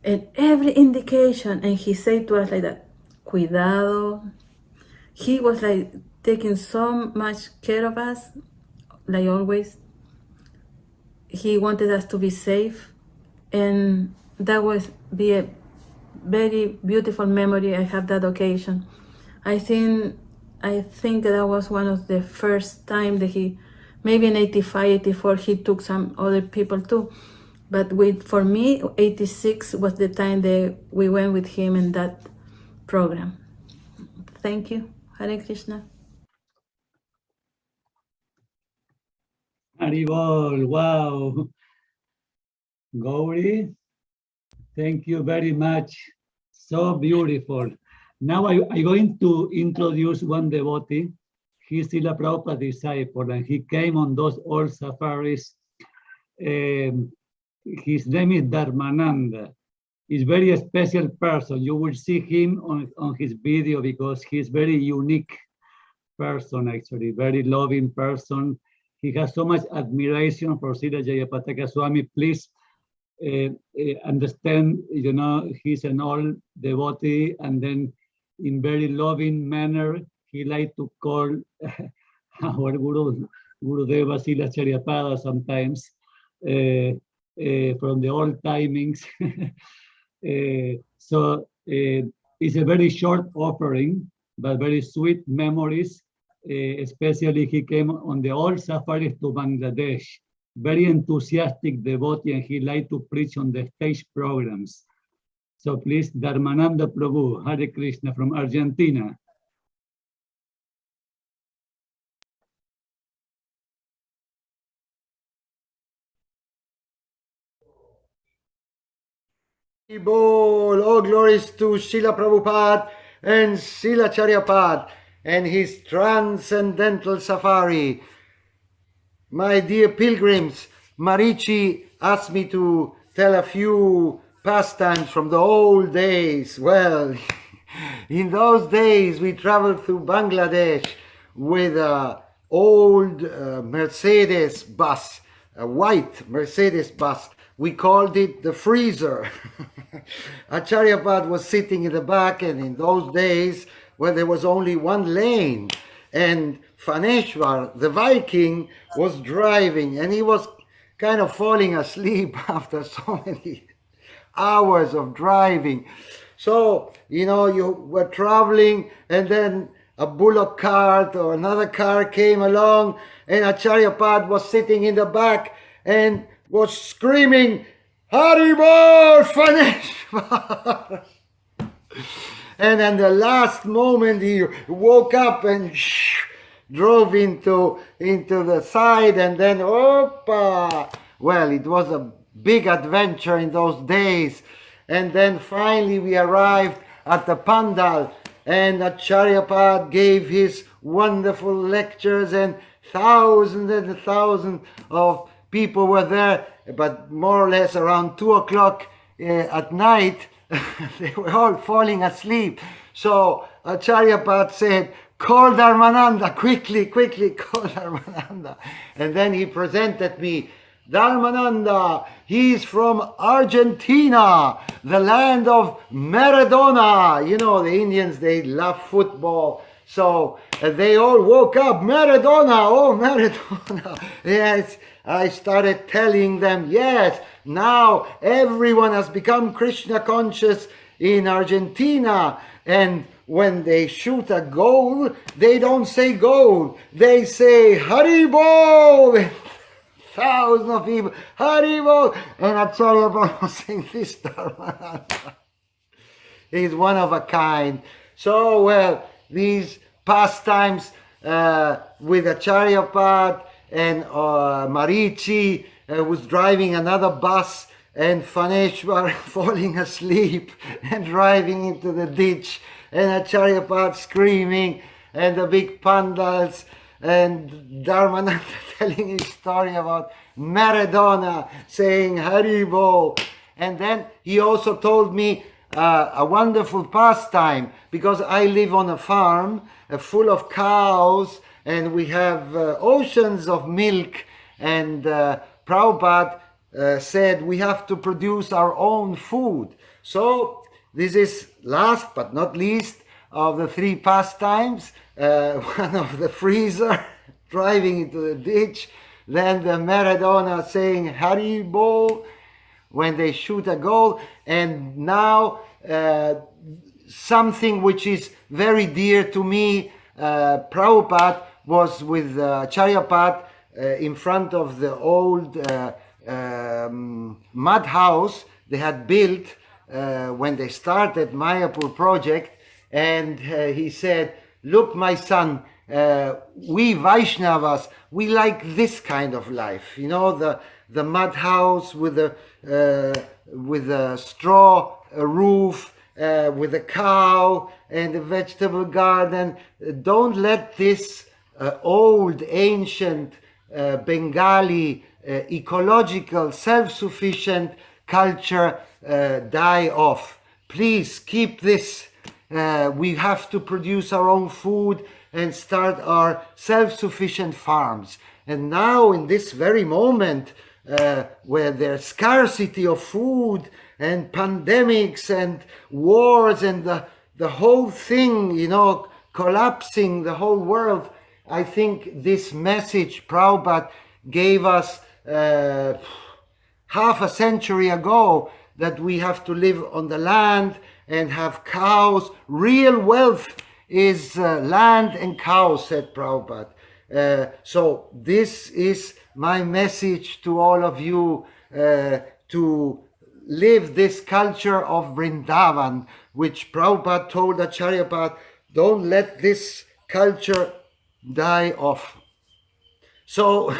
and every indication. And he said to us like that, cuidado. He was like taking so much care of us, like always. He wanted us to be safe, and that was be a very beautiful memory. I have that occasion. I think that was one of the first time that he, maybe in 85, 84, he took some other people too. But for me, 86 was the time that we went with him in that program. Thank you. Hare Krishna. Haribol, wow. Gauri, thank you very much. So beautiful. Now I'm going to introduce one devotee. He's Srila Prabhupada disciple, and he came on those old safaris. His name is Dharmananda. is very special person. You will see him on his video because he's very unique person, actually, very loving person. He has so much admiration for Srila Jayapataka Swami. Please understand, you know, he's an old devotee, and then in very loving manner, he like to call our Gurudeva Srila Charyapada sometimes from the old timings. So it's a very short offering, but very sweet memories. Especially he came on the old safaris to Bangladesh, very enthusiastic devotee, and he liked to preach on the stage programs. So please, Dharmananda Prabhu, Hare Krishna from Argentina. All glories to Srila Prabhupada and Srila Charyapada and his transcendental safari. My dear pilgrims, Marichi asked me to tell a few pastimes from the old days. Well, in those days we traveled through Bangladesh with an old Mercedes bus, a white Mercedes bus. We called it the freezer. Acharyapad was sitting in the back, and in those days, where there was only one lane, and Phaneshwar, the Viking, was driving, and he was kind of falling asleep after so many hours of driving. So, you know, you were traveling, and then a bullock cart or another car came along, and Acharyapad was sitting in the back and was screaming, Haribol Phaneshwar! And at the last moment he woke up and drove into the side, and then opa! Well, it was a big adventure in those days. And then finally we arrived at the Pandal, and Acharyapad gave his wonderful lectures, and thousands of people were there, but more or less around 2 o'clock at night, they were all falling asleep. So Acharyapad said, call Dharmananda, quickly, call Dharmananda. And then he presented me, Dharmananda, he's from Argentina, the land of Maradona. You know, the Indians, they love football. So they all woke up, Maradona, oh Maradona. Yes, I started telling them, yes, now everyone has become Krishna conscious in Argentina. And when they shoot a goal, they don't say goal, they say Haribol. Thousands of people, Haribol. And Acharyapad was saying this, Dharmananda. He's one of a kind. So, well, these pastimes with Acharyapad and Marichi was driving another bus, and Phaneshwar falling asleep and driving into the ditch, and Acharyapad screaming, and the big pandals, and Dharmananda telling his story about Maradona saying Haribol. And then he also told me a wonderful pastime, because I live on a farm full of cows, and we have oceans of milk, and Prabhupada said we have to produce our own food. So this is last but not least of the three pastimes. One of the freezer driving into the ditch, then the Maradona saying Haribol when they shoot a goal, and now something which is very dear to me. Prabhupada was with Acharyapad in front of the old mud house they had built when they started Mayapur project, and he said, look, my son, we Vaishnavas, we like this kind of life, you know, the mud house with a straw roof, with a cow and a vegetable garden. Don't let this old, ancient Bengali, ecological, self-sufficient culture die off. Please keep this. We have to produce our own food and start our self-sufficient farms. And now in this very moment, where there's scarcity of food and pandemics and wars and the whole thing, you know, collapsing the whole world, I think this message Prabhupada gave us half a century ago, that we have to live on the land and have cows. Real wealth is land and cows, said Prabhupada. So this is my message to all of you, to live this culture of Vrindavan, which Prabhupada told Acharya Path, don't let this culture die off. So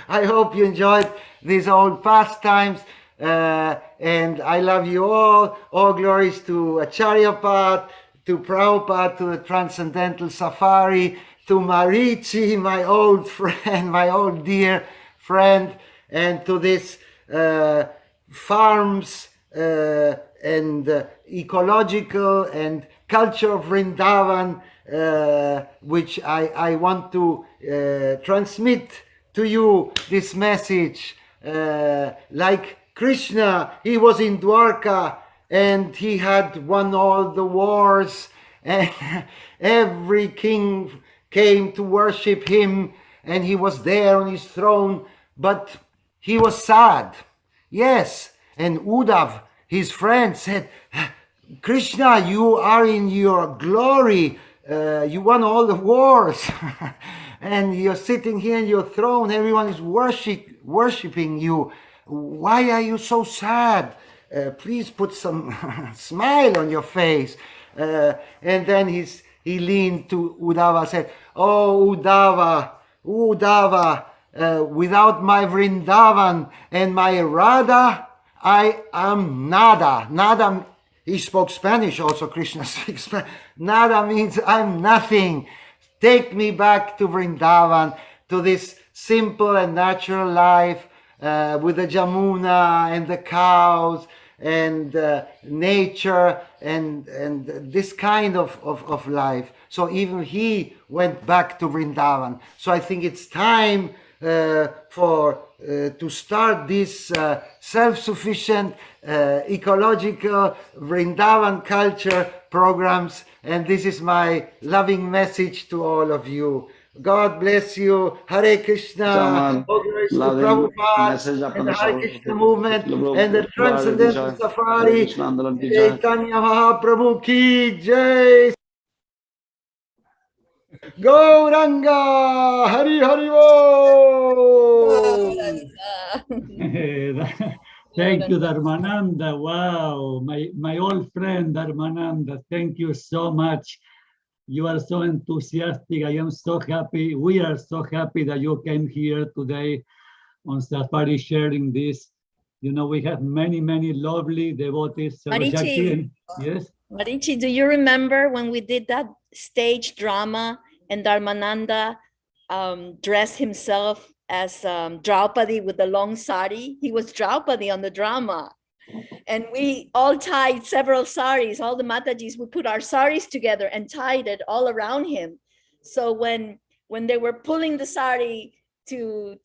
I hope you enjoyed these old pastimes, and I love you all. All glories to Acharya Path, to Prabhupada, to the Transcendental Safari, to Marichi, my old friend, my old dear friend, and to this farms and ecological and culture of Vrindavan, which I want to transmit to you this message. Like Krishna, he was in Dwarka and he had won all the wars, and every king came to worship him, and he was there on his throne, but he was sad. Yes, and Uddhav, his friend, said, Krishna, you are in your glory. You won all the wars. And you're sitting here in your throne. Everyone is worshiping you. Why are you so sad? Please put some smile on your face. And then he leaned to Uddhava and said, oh, Uddhava, without my Vrindavan and my Radha, I am nada. Nada, he spoke Spanish also, Krishna speaks Spanish. Nada means I'm nothing. Take me back to Vrindavan, to this simple and natural life with the Jamuna and the cows and nature and this kind of life. So even he went back to Vrindavan. So I think it's time to start this self-sufficient ecological Vrindavan culture programs, and this is my loving message to all of you. God bless you. Hare Krishna. All glories to Prabhupada and the Hare Krishna movement and the Transcendental Safari. Chaitanya Mahaprabhu ki jai. Gauranga Hari Hari Bo. Thank you, Dharmananda. Wow, my old friend Dharmananda, thank you so much. You are so enthusiastic. I am so happy. We are so happy that you came here today on Safari sharing this. You know, we have many, many lovely devotees. Marichi, yes? Marichi, do you remember when we did that stage drama and Dharmananda dressed himself as Draupadi with the long sari? He was Draupadi on the drama. And we all tied several saris, all the Matajis, we put our saris together and tied it all around him. So when they were pulling the sari to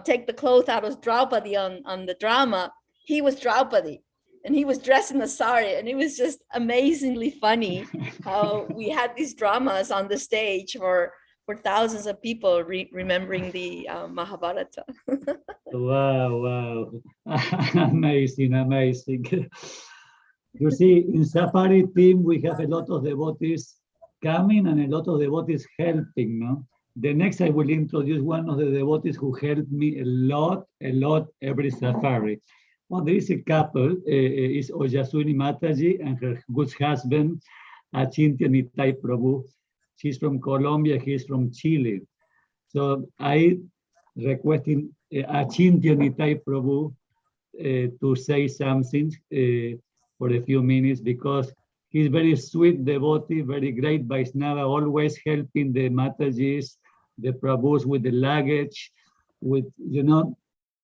take the cloth out of Draupadi on the drama, he was Draupadi and he was dressed in the sari. And it was just amazingly funny how we had these dramas on the stage for thousands of people remembering the Mahabharata. Wow. Amazing. You see, in Safari team, we have a lot of devotees coming and a lot of devotees helping, no? The next I will introduce one of the devotees who helped me a lot every Safari. Well, there is a couple, is Ojaswini Mataji and her good husband, Achintya Nitai Prabhu. She's from Colombia, he's from Chile. So I requesting Achintya Nitai Prabhu to say something for a few minutes, because he's very sweet devotee, very great Vaishnava, always helping the Matajis, the Prabhus with the luggage, with, you know,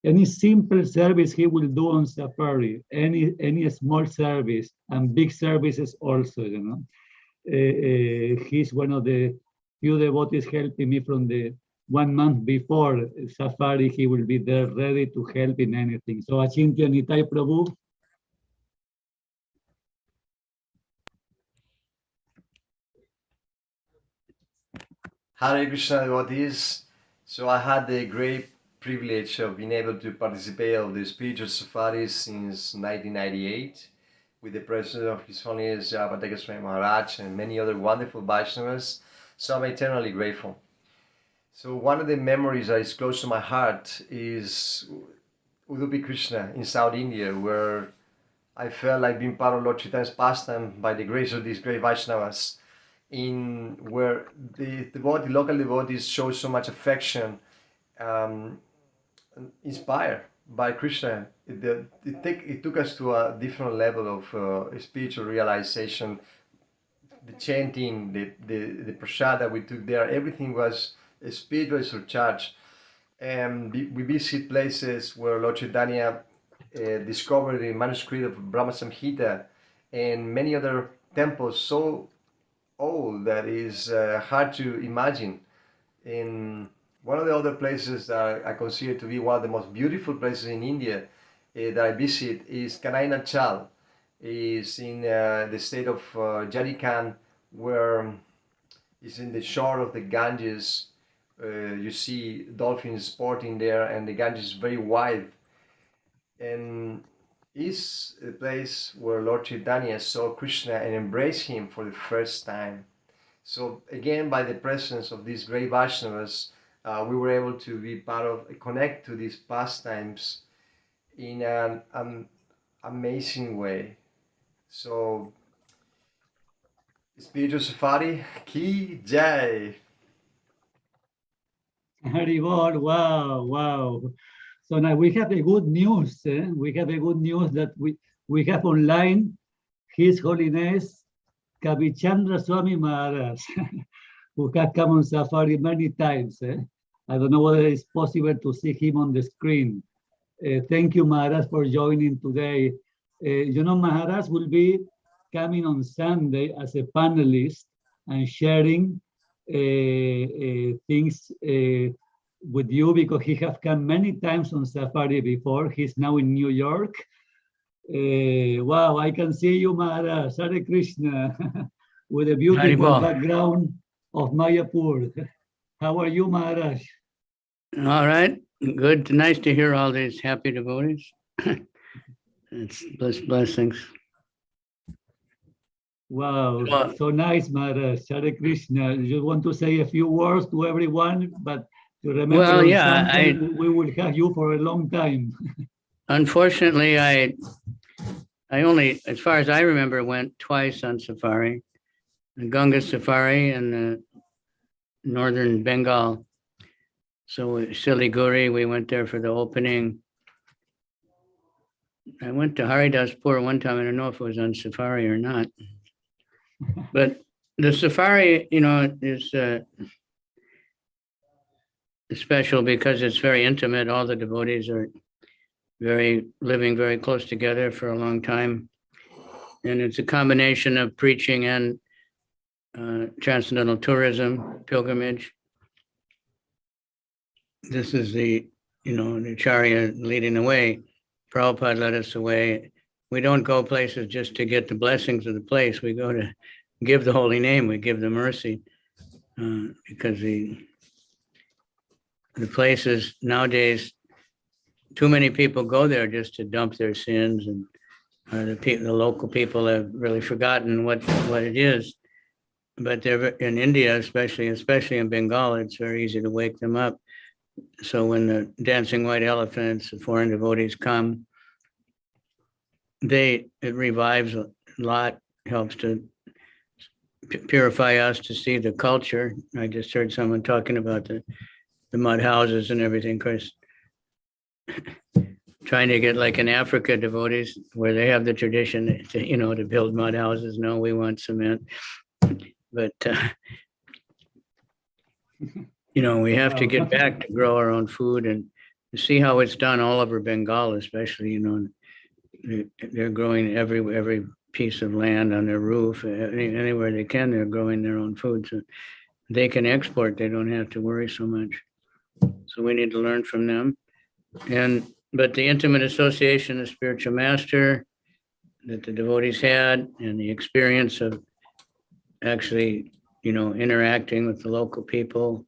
any simple service he will do on safari, any small service and big services also, you know. He's one of the few devotees helping me from the 1 month before safari. He will be there ready to help in anything. So Achintya Nitai Prabhu. Hare Krishna devotees. So I had the great privilege of being able to participate of the spiritual safari since 1998 with the presence of His Holiness Pataka Swami Maharaj and many other wonderful Vaishnavas. So I'm eternally grateful. So one of the memories that is close to my heart is Udupi Krishna in South India, where I felt like being part of Lord Chaitanya's pastime by the grace of these great Vaishnavas, in where the local devotees show so much affection, inspired by Krishna. It took us to a different level of spiritual realization. The chanting, the prasad that we took there, everything was spiritually surcharged. And we visit places where Lord Chaitanya discovered the manuscript of Brahma Samhita and many other temples so old that is hard to imagine. In one of the other places that I consider to be one of the most beautiful places in India that I visit is Kanai is in the state of Jharkhand, where it's in the shore of the Ganges. You see dolphins sporting there, and the Ganges is very wide. And is a place where Lord Chaitanya saw Krishna and embraced him for the first time. So again, by the presence of these great Vaishnavas, we were able to be part of, connect to these pastimes in an amazing way. So, spiritual safari, ki jai. Haribol, wow, wow. So now we have a good news. We have a good news that we have online His Holiness Kavichandra Swami Maharaj, who has come on safari many times. I don't know whether it's possible to see him on the screen. Thank you, Maharaj, for joining today. You know, Maharaj will be coming on Sunday as a panelist and sharing things with you, because he has come many times on safari before. He's now in New York. Wow, I can see you, Maharaj, Hare Krishna, with a beautiful background of Mayapur. How are you, Maharaj? All right, good. Nice to hear all these happy devotees. It's blessings. Wow, so nice, Maharaj. Hare Krishna. You want to say a few words to everyone, but to remember, well, yeah, we will have you for a long time. Unfortunately, I only, as far as I remember, went twice on safari. The Ganga safari in northern Bengal. So Siliguri, we went there for the opening. I went to Haridaspur one time. I don't know if it was on safari or not. But the safari, you know, is special because it's very intimate. All the devotees are living very close together for a long time. And it's a combination of preaching and transcendental tourism, pilgrimage. This is the Acharya leading the way. Prabhupada led us away. We don't go places just to get the blessings of the place. We go to give the holy name. We give the mercy because the places nowadays, too many people go there just to dump their sins, and the local people have really forgotten what it is. But they're in India, especially in Bengal, it's very easy to wake them up. So when the dancing white elephants, the foreign devotees come, it revives a lot, helps to purify us to see the culture. I just heard someone talking about the mud houses and everything, Chris. Trying to get like in Africa devotees where they have the tradition to build mud houses. No, we want cement. But we have to get back to grow our own food and see how it's done all over Bengal, especially, you know, they're growing every piece of land on their roof, anywhere they can, they're growing their own food. So they can export, they don't have to worry so much. So we need to learn from them. But the intimate association of spiritual master that the devotees had, and the experience of actually, you know, interacting with the local people,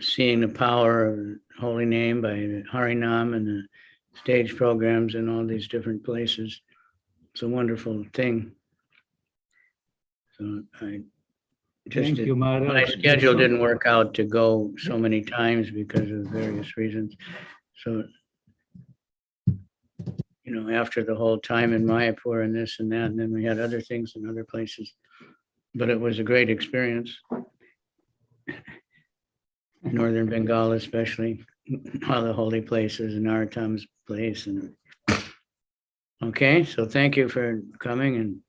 seeing the power of the holy name by the Harinam and the stage programs in all these different places. It's a wonderful thing. So I just, Thank you, Maharaj. my schedule didn't work out to go so many times because of various reasons. So, you know, after the whole time in Mayapur and this and that, and then we had other things in other places, but it was a great experience. Northern Bengal, especially, all the holy places, and Narottam's place. And okay, so thank you for coming. And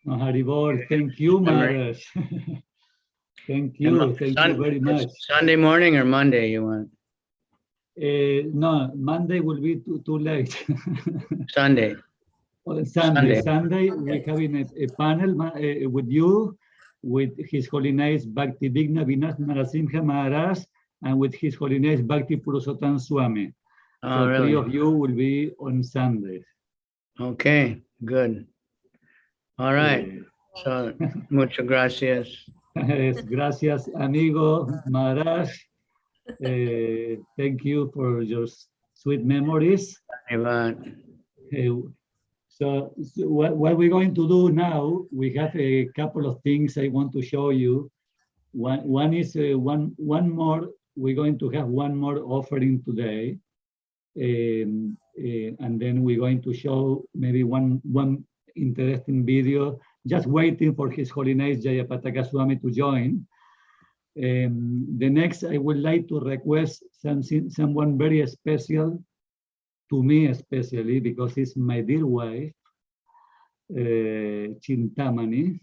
Haribol, thank you, Maharaj. Thank you very much. Sunday morning or Monday you want? No, Monday will be too late. Sunday. Well, Sunday we're having a panel with you, with His Holiness Bhakti Vigna Vinath Narasimha Maharaj, and with His Holiness Bhakti Purushottam Swami. So really? Three of you will be on Sunday. Okay, good. All right. So, muchas gracias. Gracias, amigo Maharaj. Thank you for your sweet memories. So what we're going to do now, we have a couple of things I want to show you. One is one more. We're going to have one more offering today, and then we're going to show maybe one interesting video. Just waiting for His Holiness Jayapataka Swami to join. The next, I would like to request someone very special to me, especially because it's my dear wife, Chintamani.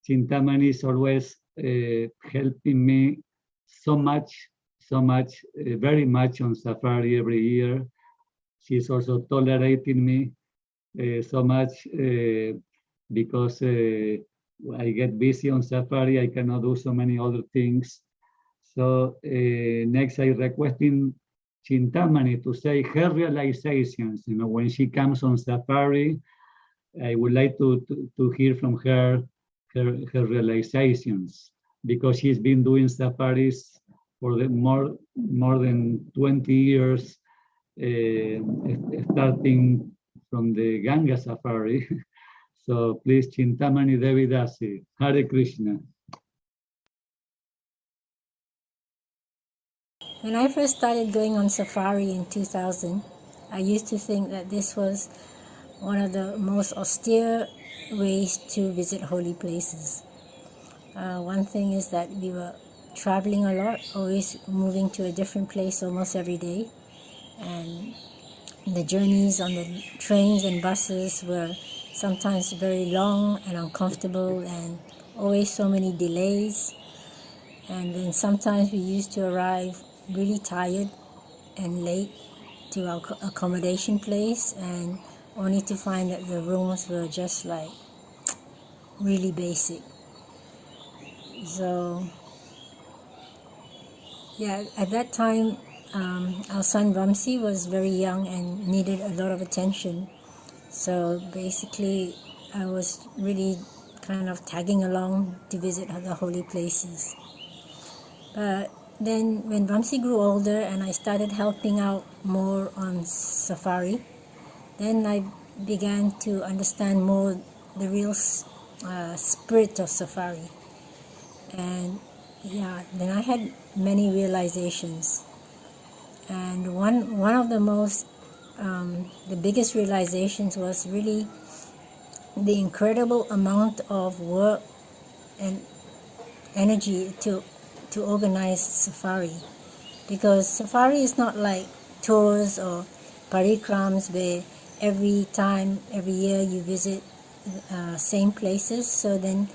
Chintamani is always helping me so much, very much on safari every year. She's also tolerating me so much because I get busy on safari, I cannot do so many other things. So next I requesting Chintamani to say her realizations, you know, when she comes on safari, I would like to hear from her realizations, because she's been doing safaris for the more than 20 years, starting from the Ganga safari. So please, Chintamani Devi Dasi, Hare Krishna. When I first started going on safari in 2000, I used to think that this was one of the most austere ways to visit holy places. One thing is that we were traveling a lot, always moving to a different place almost every day. And the journeys on the trains and buses were sometimes very long and uncomfortable, and always so many delays. And then sometimes we used to arrive really tired and late to our accommodation place, and only to find that the rooms were just like really basic. So yeah, at that time our son Vamsi was very young and needed a lot of attention. So basically I was really kind of tagging along to visit the holy places. But then when Vamsi grew older and I started helping out more on safari, then I began to understand more the real spirit of safari. And yeah, then I had many realizations. And one of the most, the biggest realizations was really the incredible amount of work and energy to organize safari. Because safari is not like tours or parikrams where every year you visit same places. So then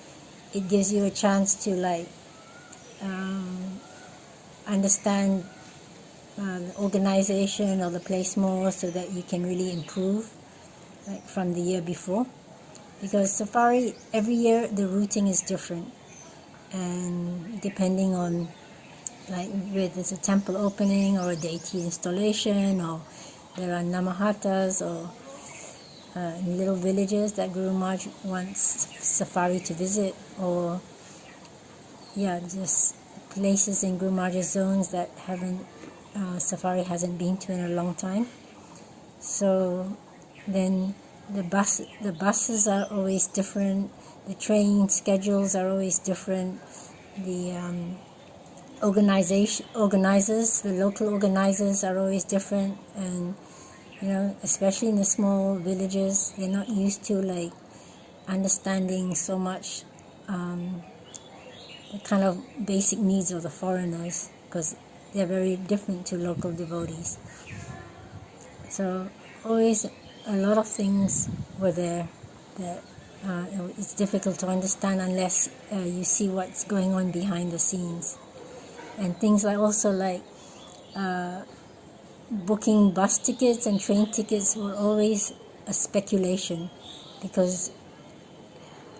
it gives you a chance to like understand the organization or the place more so that you can really improve, like from the year before. Because safari, every year the routing is different, and depending on like whether it's a temple opening or a deity installation, or there are namahatas or little villages that Guru Maharaj wants safari to visit, or just places in Guru Maharaj's zones that safari hasn't been to in a long time. So then the buses are always different, the train schedules are always different, the organizers, the local organizers are always different, and especially in the small villages, they're not used to like understanding so much the kind of basic needs of the foreigners, because they're very different to local devotees. So always a lot of things were there that it's difficult to understand unless you see what's going on behind the scenes. And things like also like booking bus tickets and train tickets were always a speculation, because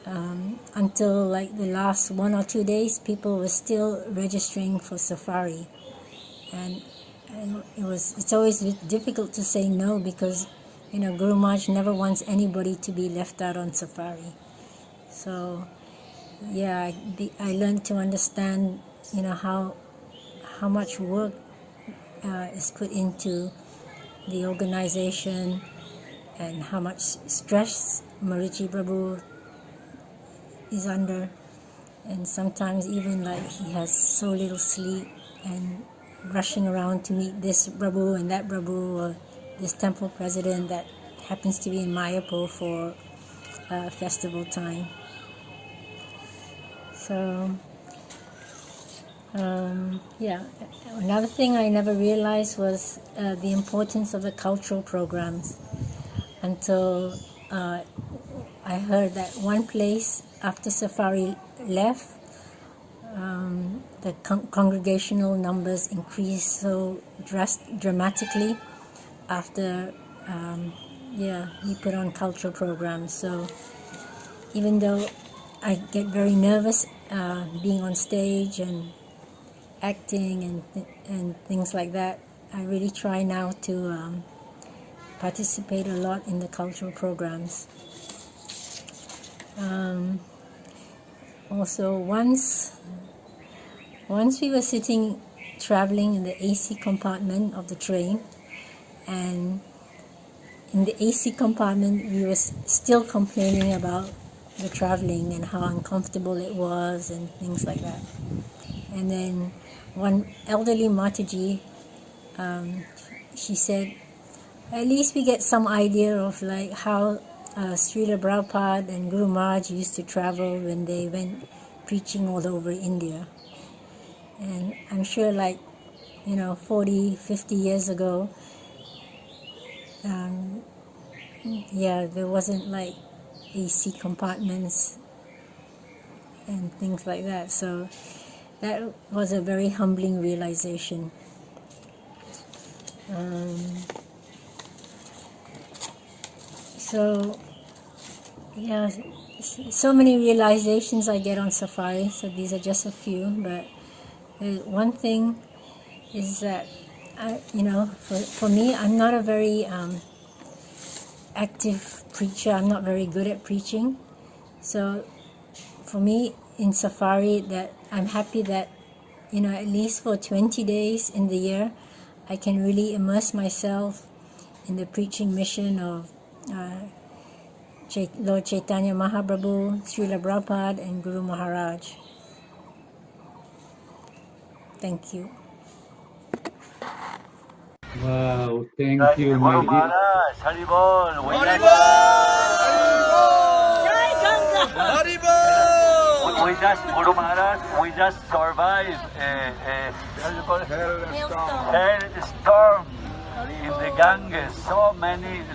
until like the last 1 or 2 days, people were still registering for safari, and it's always difficult to say no, because Guru Maharaj never wants anybody to be left out on safari. So I learned to understand how much work is put into the organization, and how much stress Marichi Prabhu is under, and sometimes even like he has so little sleep and rushing around to meet this Prabhu and that Prabhu, or this temple president that happens to be in Mayapur for festival time. So another thing I never realized was the importance of the cultural programs until I heard that one place after safari left, the congregational numbers increased so dramatically after we put on cultural programs. So even though I get very nervous being on stage and acting and things like that, I really try now to participate a lot in the cultural programs. Also, once we were traveling in the AC compartment of the train, and in the AC compartment we were still complaining about the traveling and how uncomfortable it was and things like that. And then one elderly Mataji, she said, at least we get some idea of like how Srila Prabhupada and Guru Maharaj used to travel when they went preaching all over India. And I'm sure 40, 50 years ago, there wasn't like AC compartments and things like that. So that was a very humbling realization. So many realizations I get on safari, so these are just a few, but one thing is that, for me, I'm not a very active preacher. I'm not very good at preaching. So for me, in safari, that I'm happy that, at least for 20 days in the year, I can really immerse myself in the preaching mission of Lord Chaitanya Mahaprabhu, Srila Prabhupada, and Guru Maharaj. Thank you. Wow, thank you, Guru my dear. Maharaj, Haribol. We Guru Maharaj, we just survived hailstorm in the Ganges. So many, it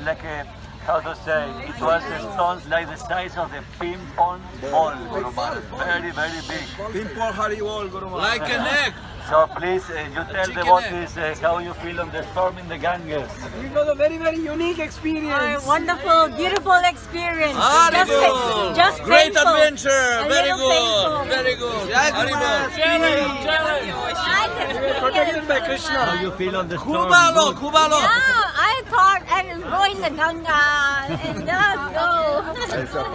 was stones like the size of the ping pong ball, Guru Maharaj. Very, very big. Ping pong Haribol, Guru Maharaj. Like an egg. So please, you tell devotees how you feel on the storm in the Ganges. We got a very, very unique experience. Wonderful, beautiful experience. Haribol. Just Great painful. adventure. A Very little good. painful. Very good. Challenge. Protected by Krishna. How you feel on the storm? Kubalo, Kubalo. Yeah, I thought I will go in the Ganga and just go.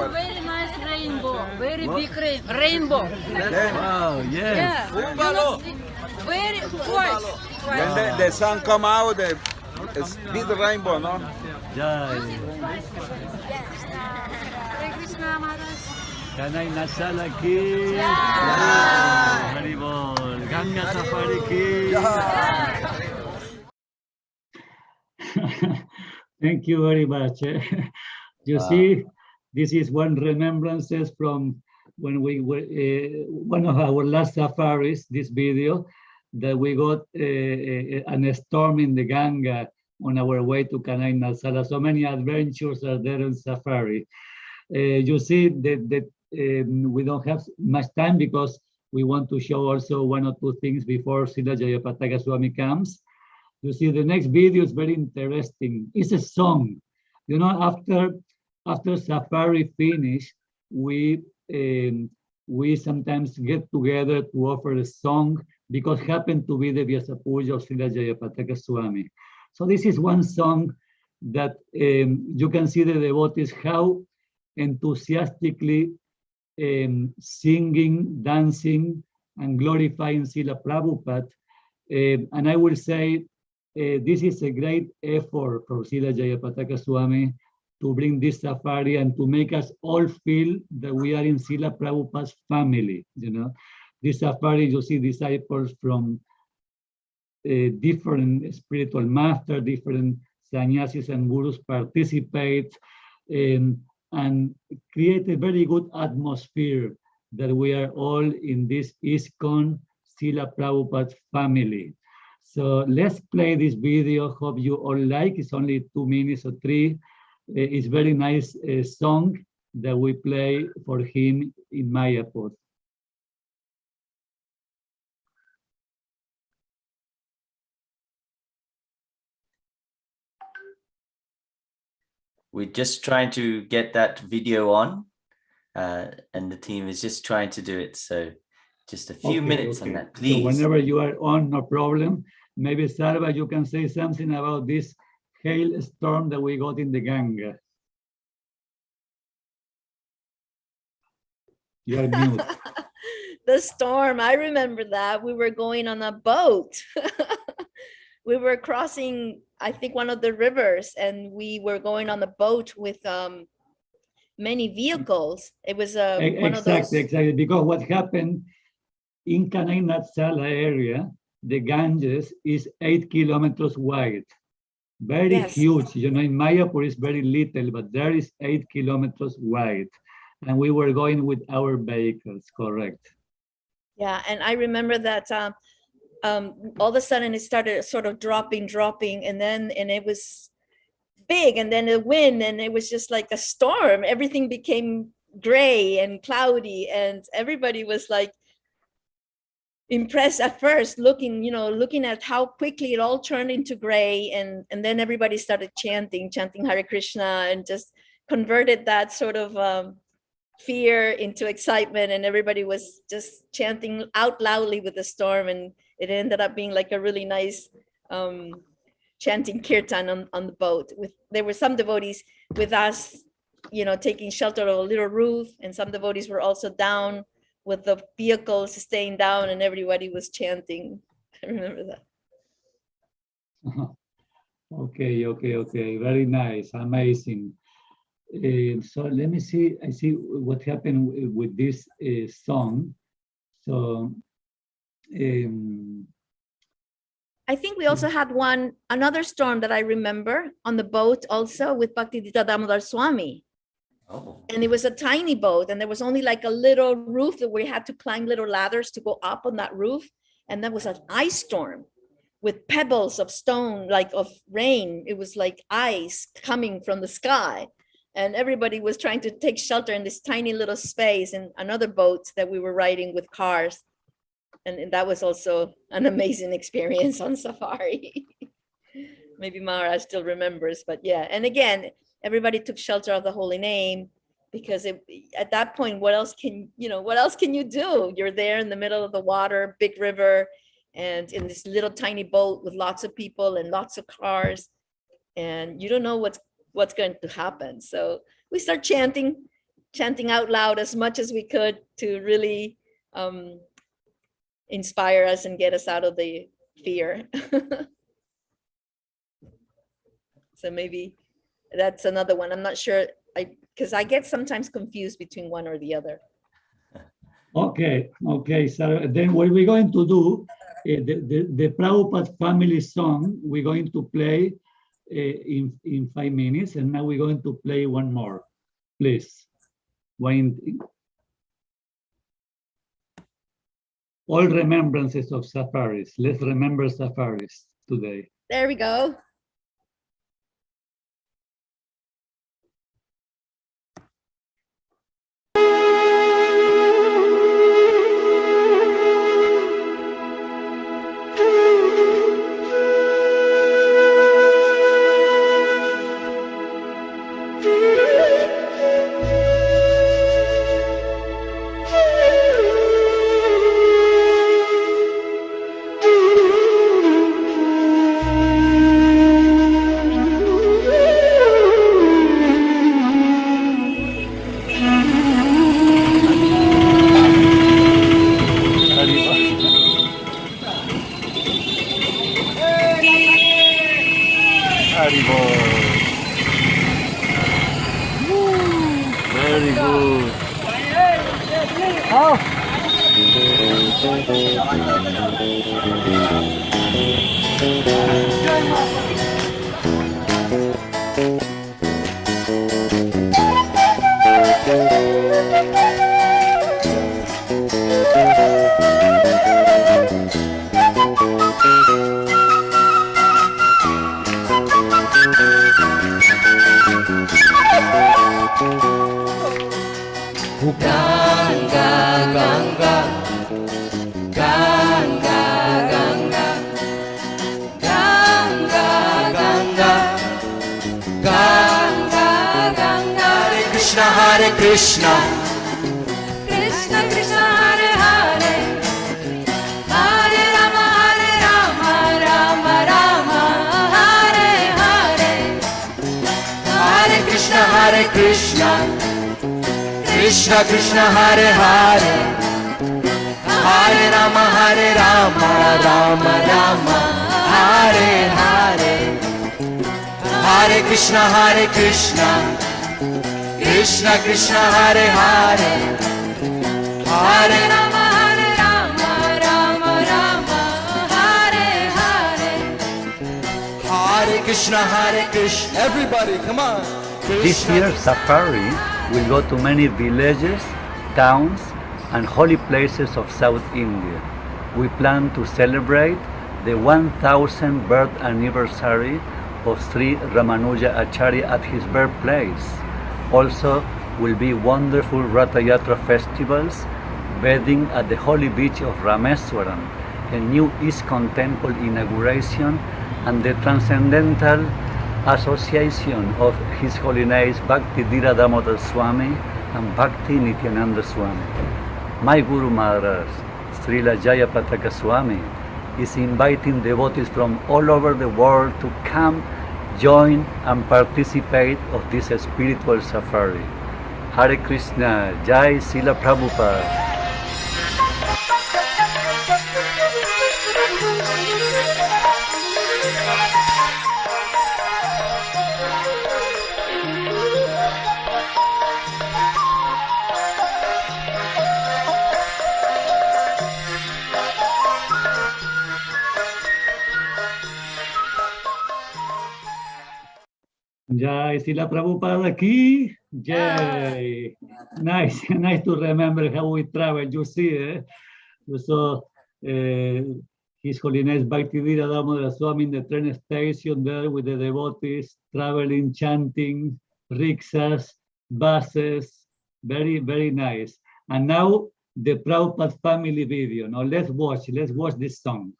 Very nice rainbow. Very big rainbow. Wow, yes. Yeah. Kubalo. Very twice. When the sun come out, it's big rainbow, no? Jai. Hare Krishna Maharaj. Kanai Nasala ki. Haribol. Ganga Safari ki. Thank you very much. You see, this is one remembrances from when we were one of our last safaris, this video, that we got a storm in the Ganga on our way to Kanai Nasala. So many adventures are there on safari. You see that we don't have much time because we want to show also one or two things before Srila Jayapataka Swami comes. You see, the next video is very interesting. It's a song. You know, after safari finish, we sometimes get together to offer a song because happened to be the Vyasapuja of Srila Jayapataka Swami. So this is one song that you can see the devotees how enthusiastically singing, dancing, and glorifying Srila Prabhupada. And I will say this is a great effort for Srila Jayapataka Swami to bring this safari and to make us all feel that we are in Srila Prabhupada's family. You know, this safari, you see disciples from different spiritual masters, different sannyasis and gurus participate and create a very good atmosphere that we are all in this ISKCON Srila Prabhupada family. So let's play this video. Hope you all like. It's only 2 minutes or 3. It's very nice song that we play for him in Mayapur. We're just trying to get that video on, and the team is just trying to do it. So just a few minutes on that, please. So whenever you are on, no problem. Maybe Sarva, you can say something about this hailstorm that we got in the Ganga. You are mute. The storm, I remember that. We were going on a boat. We were crossing, I think, one of the rivers, and we were going on a boat with many vehicles. It was one of those. Exactly. Because what happened in Kanai Nasala area, the Ganges is 8 kilometers wide. Very huge. You know, in Mayapur is very little, but there is 8 kilometers wide. And we were going with our vehicles, correct. Yeah, and I remember that all of a sudden it started sort of dropping, and it was big, and then the wind, and it was just like a storm. Everything became gray and cloudy, and everybody was like impressed at first, looking at how quickly it all turned into gray, and then everybody started chanting Hare Krishna, and just converted that sort of fear into excitement, and everybody was just chanting out loudly with the storm, and it ended up being like a really nice chanting kirtan on the boat. There were some devotees with us, taking shelter of a little roof, and some devotees were also down with the vehicles staying down, and everybody was chanting. I remember that. Okay. Very nice, amazing. So let me see. I see what happened with this song. So I think we also had another storm that I remember on the boat also with Bhaktivedanta Damodar Swami. Oh. And it was a tiny boat, and there was only like a little roof that we had to climb little ladders to go up on that roof. And that was an ice storm with pebbles of stone, like of rain. It was like ice coming from the sky. And everybody was trying to take shelter in this tiny little space, and another boat that we were riding with cars. And that was also an amazing experience on safari. Maybe Maharaj still remembers, but yeah. And again, everybody took shelter of the holy name, because at that point, what else can you do? You're there in the middle of the water, big river, and in this little tiny boat with lots of people and lots of cars, and you don't know what's going to happen. So we start chanting out loud as much as we could to really inspire us and get us out of the fear. So maybe that's another one. I'm not sure, because I get sometimes confused between one or the other. Okay, so then what we're going to do, the Prabhupada family song, we're going to play in 5 minutes, and now we're going to play one more, please. All remembrances of safaris. Let's remember safaris today. There we go. Very good. Oh. Ganga, Ganga, Ganga, Ganga, Ganga, Ganga, Ganga, Ganga, Hare Krishna, Hare Krishna, Krishna Krishna, Hare Hare, Hare Rama, Rama Rama, Hare Hare, Hare Krishna, Hare Krishna, Krishna Krishna, Hare Hare, Hare Rama, Rama Rama, Hare Hare, Hare Krishna, Krishna Krishna, Hare Hare, Hare Rama, Rama Rama, Hare Hare, Hare Krishna, everybody, come on. This year's safari will go to many villages, towns, and holy places of South India. We plan to celebrate the 1000th birth anniversary of Sri Ramanuja Acharya at his birthplace. Also will be wonderful Ratha Yatra festivals, bathing at the holy beach of Rameswaram, a new ISKCON temple inauguration, and the transcendental association of His Holiness Bhakti Dhira Damodar Swami and Bhakti Nityananda Swami. My Guru Maharaj, Srila Jayapataka Swami, is inviting devotees from all over the world to come, join, and participate of this spiritual safari. Hare Krishna, Jai Srila Prabhupada. Jai Srila Prabhupada ki Jai. Nice to remember how we travel. You see, so His Holiness Bhakti Dhira Damodar Swami in the train station there with the devotees traveling, chanting, rickshaws, buses. Very, very nice. And now the Prabhupada family video. Now let's watch this song.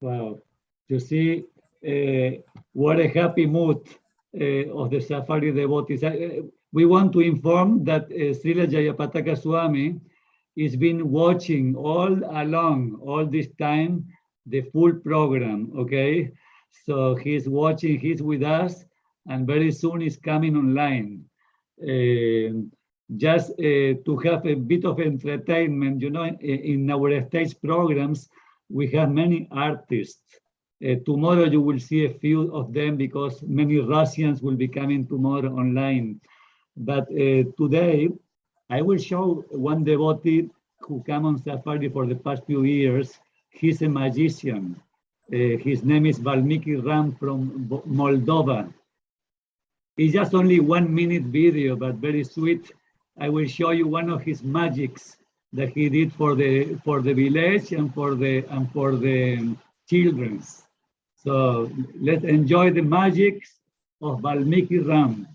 Wow, you see what a happy mood of the Safari devotees. We want to inform that Srila Jayapataka Swami has been watching all along, all this time, the full program, okay? So he's watching, he's with us, and very soon he's coming online. Just to have a bit of entertainment, you know, in our stage programs, we have many artists. Tomorrow you will see a few of them because many Russians will be coming tomorrow online. But today, I will show one devotee who came on safari for the past few years. He's a magician. His name is Valmiki Ram from Moldova. It's just only 1 minute video, but very sweet. I will show you one of his magics that he did for the village and for the children. So let's enjoy the magics of Valmiki Ram.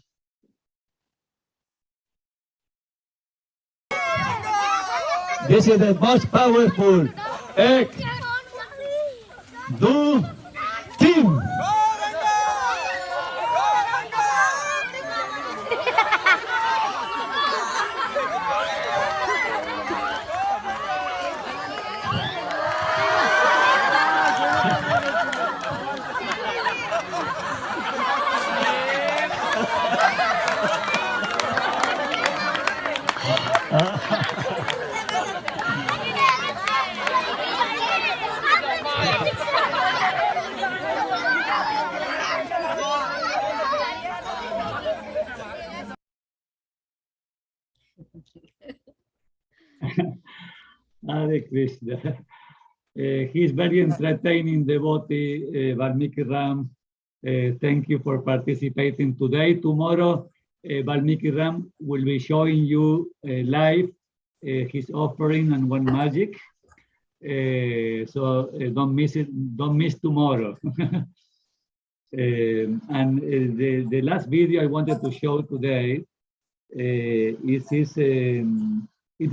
This is the most powerful Ek, Do, Team. Hare Krishna. He's very entertaining devotee, Valmiki Ram. Thank you for participating today. Tomorrow, Valmiki Ram will be showing you live his offering and one magic. So don't miss it. Don't miss tomorrow. And the last video I wanted to show today it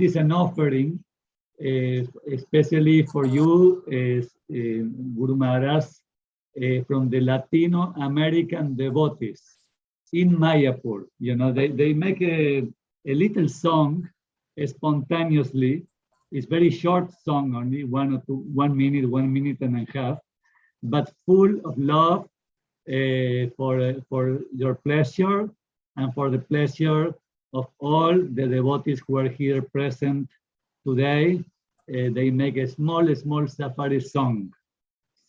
is an offering, especially for you, Guru Maharaj, from the Latino American devotees in Mayapur. You know, they make a little song spontaneously. It's very short song, only 1 minute, 1 minute and a half, but full of love for your pleasure and for the pleasure of all the devotees who are here present today. They make a small safari song.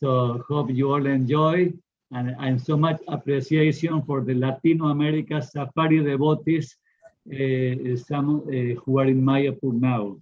So hope you all enjoy, and so much appreciation for the Latino America safari devotees, some who are in Mayapur now.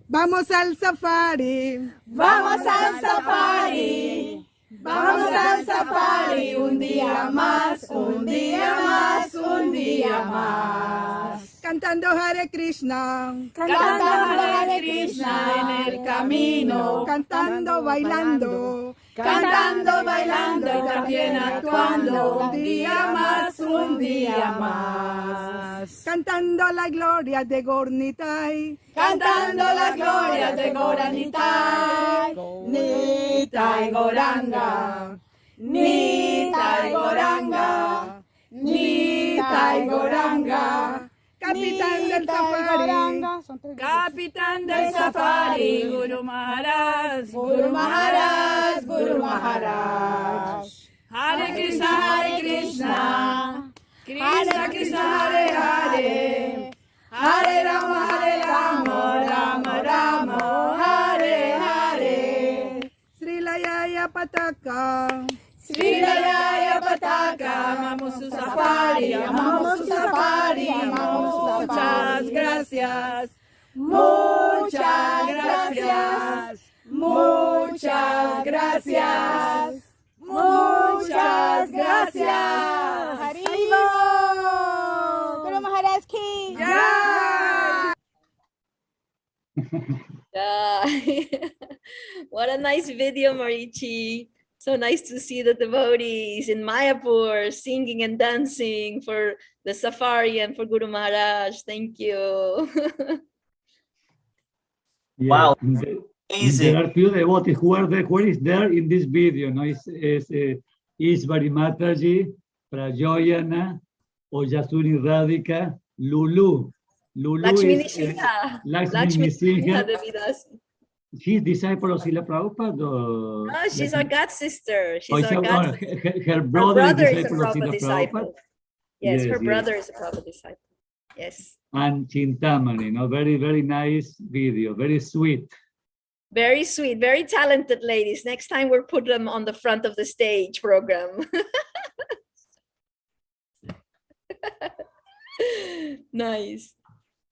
Vamos al safari. Vamos al safari. Vamos al safari. Un día más, un día más, un día más. Cantando Hare Krishna. Cantando Hare Krishna en el camino. Cantando, bailando. Cantando, bailando y también actuando. Un día más, un día más. Cantando la gloria de Gornitai. Cantando las glorias de Goranitai. Nitai Goranga. Nitai Goranga. Nitai Goranga. Capitán del safari. Capitán del safari. Guru Maharaj. Guru Maharaj. Guru Maharaj. Hare Krishna, Hare Krishna. Krishna Krishna, Hare Hare. Hare Rama, Rama Rama, Hare Hare. Srila Yaya Pataka. Srila Yaya Pataka. Amamos su safari, amamos su safari, amamos. Muchas gracias. Muchas gracias. Muchas gracias. Muchas gracias. Haribo. Guru Maharaj ki. What a nice video, Marichi. So nice to see the devotees in Mayapur singing and dancing for the safari and for Guru Maharaj. Thank you. Yeah. Wow. There are few devotees who are there. Who is there in this video? No, is Mataji, Prajoyana, Ojasuri Radhika, Lulu. Lulu Lakshmi is Nishinha. Lakshmi Nishinha. she's disciple of Srila Prabhupada? Or Oh, she's our god sister. Oh, She's our god sister. her Her brother brother is is a disciple of Prabhupada Srila disciple. Prabhupada? Yes, her Yes, brother yes. is a Prabhupada disciple. Yes. And Chintamani, very, very nice video, very sweet. Very sweet, very talented ladies. Next time we'll put them on the front of the stage program. Nice.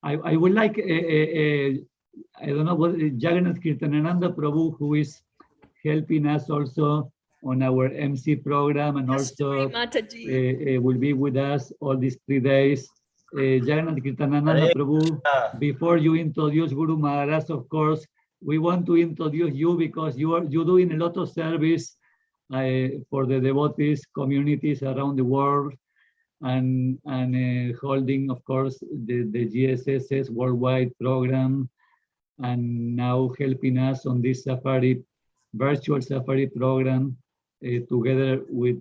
I would like, I don't know, what Jagannath Kirtanananda Prabhu, who is helping us also on our MC program and also Mataji. will be with us all these 3 days. Jagannath Kirtanananda Prabhu, before you introduce Guru Maharaj, of course, we want to introduce you because you're doing a lot of service for the devotees communities around the world, and holding, of course, the GSSS worldwide program, and now helping us on this safari, virtual safari program, together with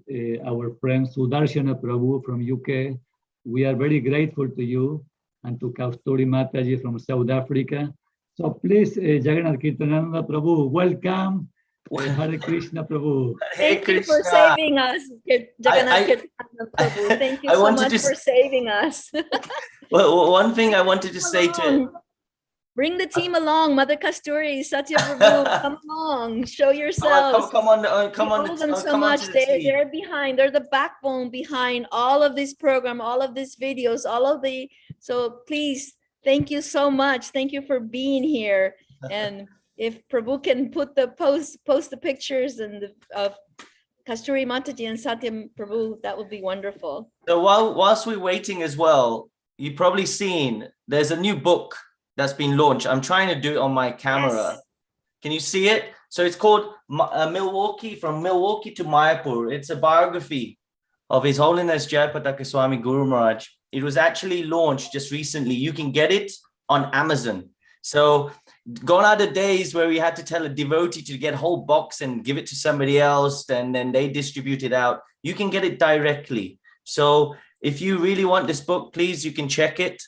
our friend Sudarshana Prabhu from UK. We are very grateful to you and to Kasturi Mataji from South Africa. So please, Jagannath Kirtanananda Prabhu, welcome. Hare Krishna Prabhu. Thank you for saving us, Jagannath Kirtanananda Prabhu. Thank you so much for saving us. Well, one thing I wanted to say to... Bring the team along, Mother Kasturi, Satya Prabhu, come along, show yourselves. Come on. We owe them so much. They're behind. They're the backbone behind all of this program, all of these videos, all of the. So please, thank you so much. Thank you for being here. And if Prabhu can put the post the pictures and of Kasturi Mataji and Satya Prabhu, that would be wonderful. So whilst we're waiting as well, you've probably seen there's a new book that's been launched. I'm trying to do it on my camera. Yes. Can you see it? So it's called Milwaukee, From Milwaukee to Mayapur. It's a biography of His Holiness Jayapataka Swami Guru Maharaj. It was actually launched just recently. You can get it on Amazon. So gone are the days where we had to tell a devotee to get a whole box and give it to somebody else, and then they distribute it out. You can get it directly. So if you really want this book, please, you can check it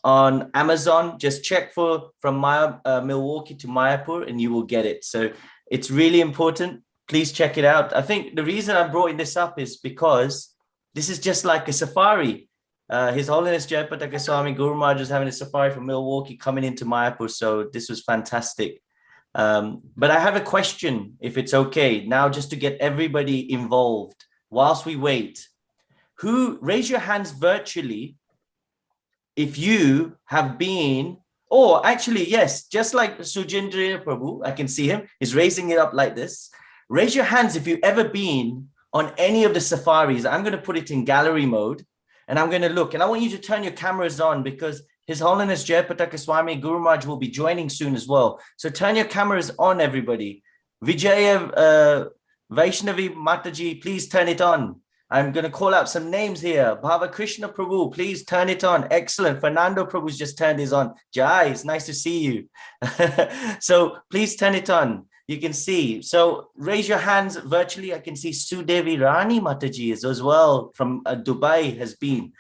on Amazon. Just check for From Milwaukee to Mayapur and you will get it. So it's really important. Please check it out. I think the reason I'm bringing this up is because this is just like a safari. His Holiness Jayapataka Swami Guru Maharaj is having a safari from Milwaukee coming into Mayapur. So this was fantastic. But I have a question, if it's okay, now just to get everybody involved whilst we wait. Raise your hands virtually if you have been, or actually, yes, just like Sujendra Prabhu, I can see him, he's raising it up like this. Raise your hands if you've ever been on any of the safaris. I'm going to put it in gallery mode and I'm going to look, and I want you to turn your cameras on because His Holiness Jayapataka Swami Guru Maharaj will be joining soon as well. So turn your cameras on, everybody. Vijaya Vaishnavi Mataji, please turn it on. I'm going to call out some names here. Bhava Krishna Prabhu, please turn it on. Excellent. Fernando Prabhu's just turned his on. Jai, it's nice to see you. So please turn it on. You can see. So raise your hands virtually. I can see Sudevi Rani Mataji is as well from Dubai has been.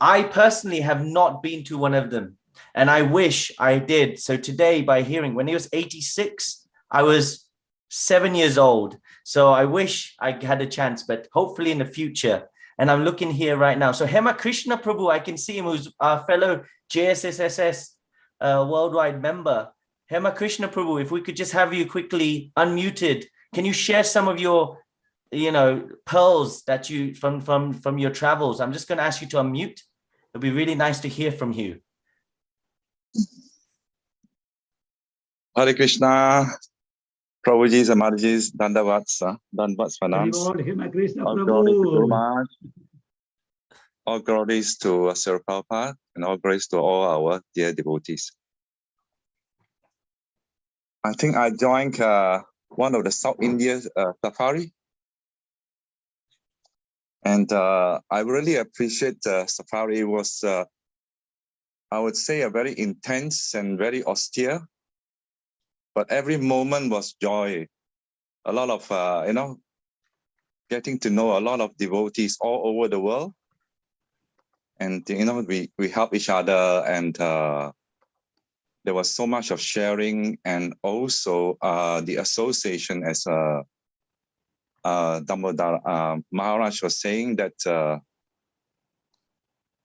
I personally have not been to one of them and I wish I did. So today, by hearing, when he was 86, I was 7 years old. So I wish I had a chance, but hopefully in the future. And I'm looking here right now. So Hema Krishna Prabhu, I can see him, who's our fellow JSSSS worldwide member. Hema Krishna Prabhu, if we could just have you quickly unmuted. Can you share some of your, pearls that you, from your travels? I'm just going to ask you to unmute. It'll be really nice to hear from you. Hare Krishna. Prabhuji's and Mataji's Dandavats Pranams. All glories to Srila Prabhupada and all glories to all our dear devotees. I think I joined one of the South India safari. And I really appreciate the safari. It was, I would say, a very intense and very austere. But every moment was joy. A lot of, getting to know a lot of devotees all over the world. And, we help each other and there was so much of sharing, and also the association, as Damodar Maharaj was saying, that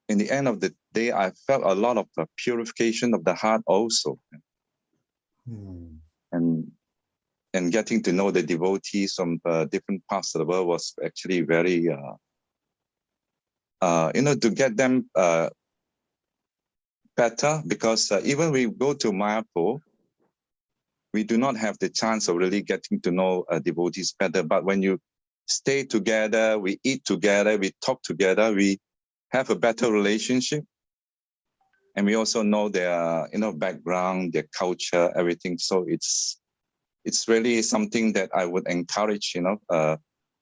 in the end of the day, I felt a lot of purification of the heart also. And getting to know the devotees from different parts of the world was actually very, to get them better, because even we go to Mayapur, we do not have the chance of really getting to know devotees better. But when you stay together, we eat together, we talk together, we have a better relationship. And we also know their, background, their culture, everything. So it's really something that I would encourage,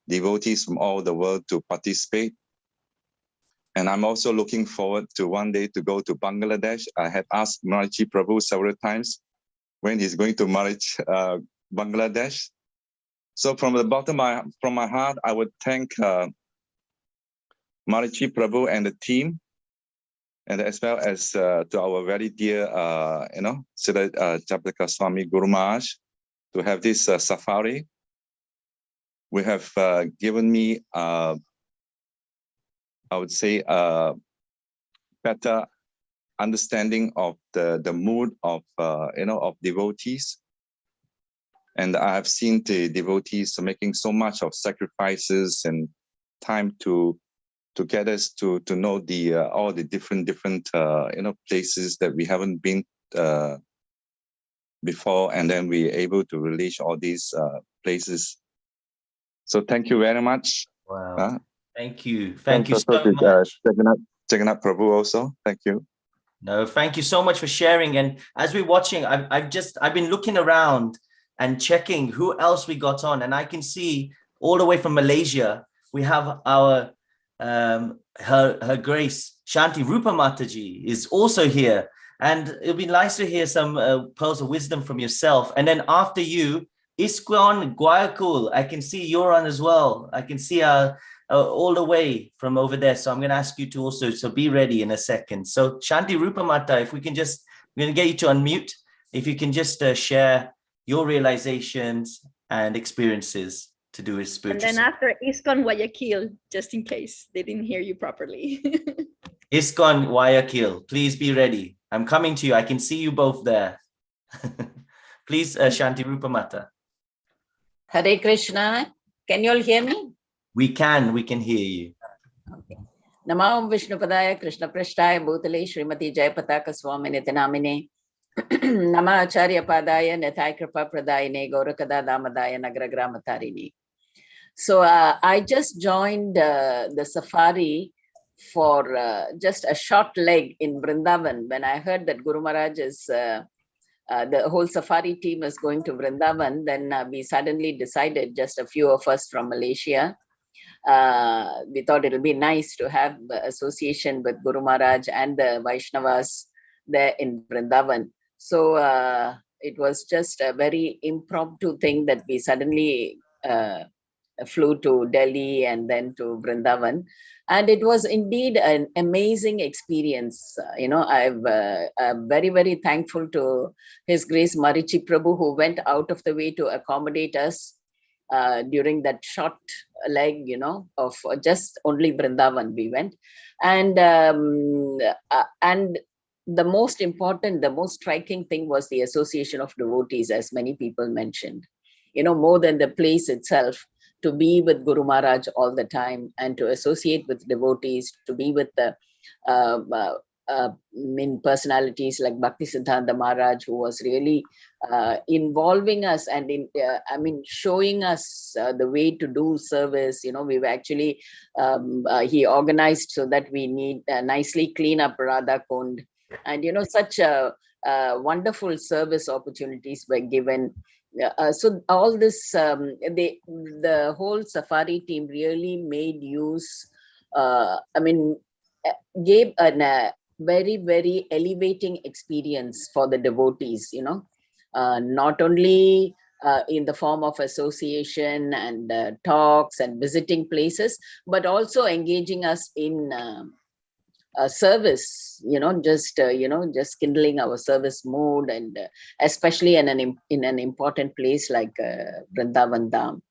devotees from all the world to participate. And I'm also looking forward to one day to go to Bangladesh. I had asked Marichi Prabhu several times when he's going to Bangladesh. So from the bottom from my heart, I would thank Marichi Prabhu and the team, and as well as to our very dear, Srila Japaka Swami Guru Maharaj, to have this safari. We have given me, I would say, better understanding of the mood of of devotees, and I have seen the devotees making so much of sacrifices and time to get us to know the all the different places that we haven't been before, and then we able to release all these places. So thank you very much. Wow. Thank you so much. Jagannath Prabhu also. Thank you. No, thank you so much for sharing. And as we're watching, I've been looking around and checking who else we got on, and I can see all the way from Malaysia we have our her Grace Shanti Rupa Mataji is also here, and it'll be nice to hear some pearls of wisdom from yourself. And then after you, ISKCON Guayakul, I can see you're on as well. I can see all the way from over there. So I'm going to ask you to also, so be ready in a second. So Shanti Rupa Mata, if we can just, we're going to get you to unmute. If you can just share your realizations and experiences to do with spiritual. And then after ISKCON Guayaquil, just in case they didn't hear you properly. ISKCON Guayaquil, please be ready. I'm coming to you. I can see you both there. Please, Shanti Rupa Mata. Hare Krishna. Can you all hear me? We can hear you. Okay. Namo Vishnu Padaya Krishna Prashtaya Bhutale Srimati Jayapataka Swamini Namine Nama Acharya Padaya Nithai Kripa Pradayane Gaurakada Damadaya Nagragramattarini. So I just joined the safari for just a short leg in Vrindavan when I heard that Guru Maharaj is the whole safari team is going to Vrindavan. Then we suddenly decided, just a few of us from Malaysia, we thought it'll be nice to have association with Guru Maharaj and the Vaishnavas there in Vrindavan. So it was just a very impromptu thing that we suddenly flew to Delhi and then to Vrindavan. And it was indeed an amazing experience. I'm very, very thankful to His Grace Marichi Prabhu, who went out of the way to accommodate us during that short leg, of just only Vrindavan we went. And the most important, the most striking thing was the association of devotees, as many people mentioned, more than the place itself. To be with Guru Maharaj all the time and to associate with devotees, to be with the personalities like Bhakti Siddhanta Maharaj, who was really involving us and showing us the way to do service. We were actually, he organized so that we need nicely clean up Radha Kund, and such wonderful service opportunities were given. So all this, the whole safari team really made use, gave a very, very elevating experience for the devotees, not only in the form of association and talks and visiting places, but also engaging us in service, just kindling our service mood, and especially in an important place like Vrindavan Dham.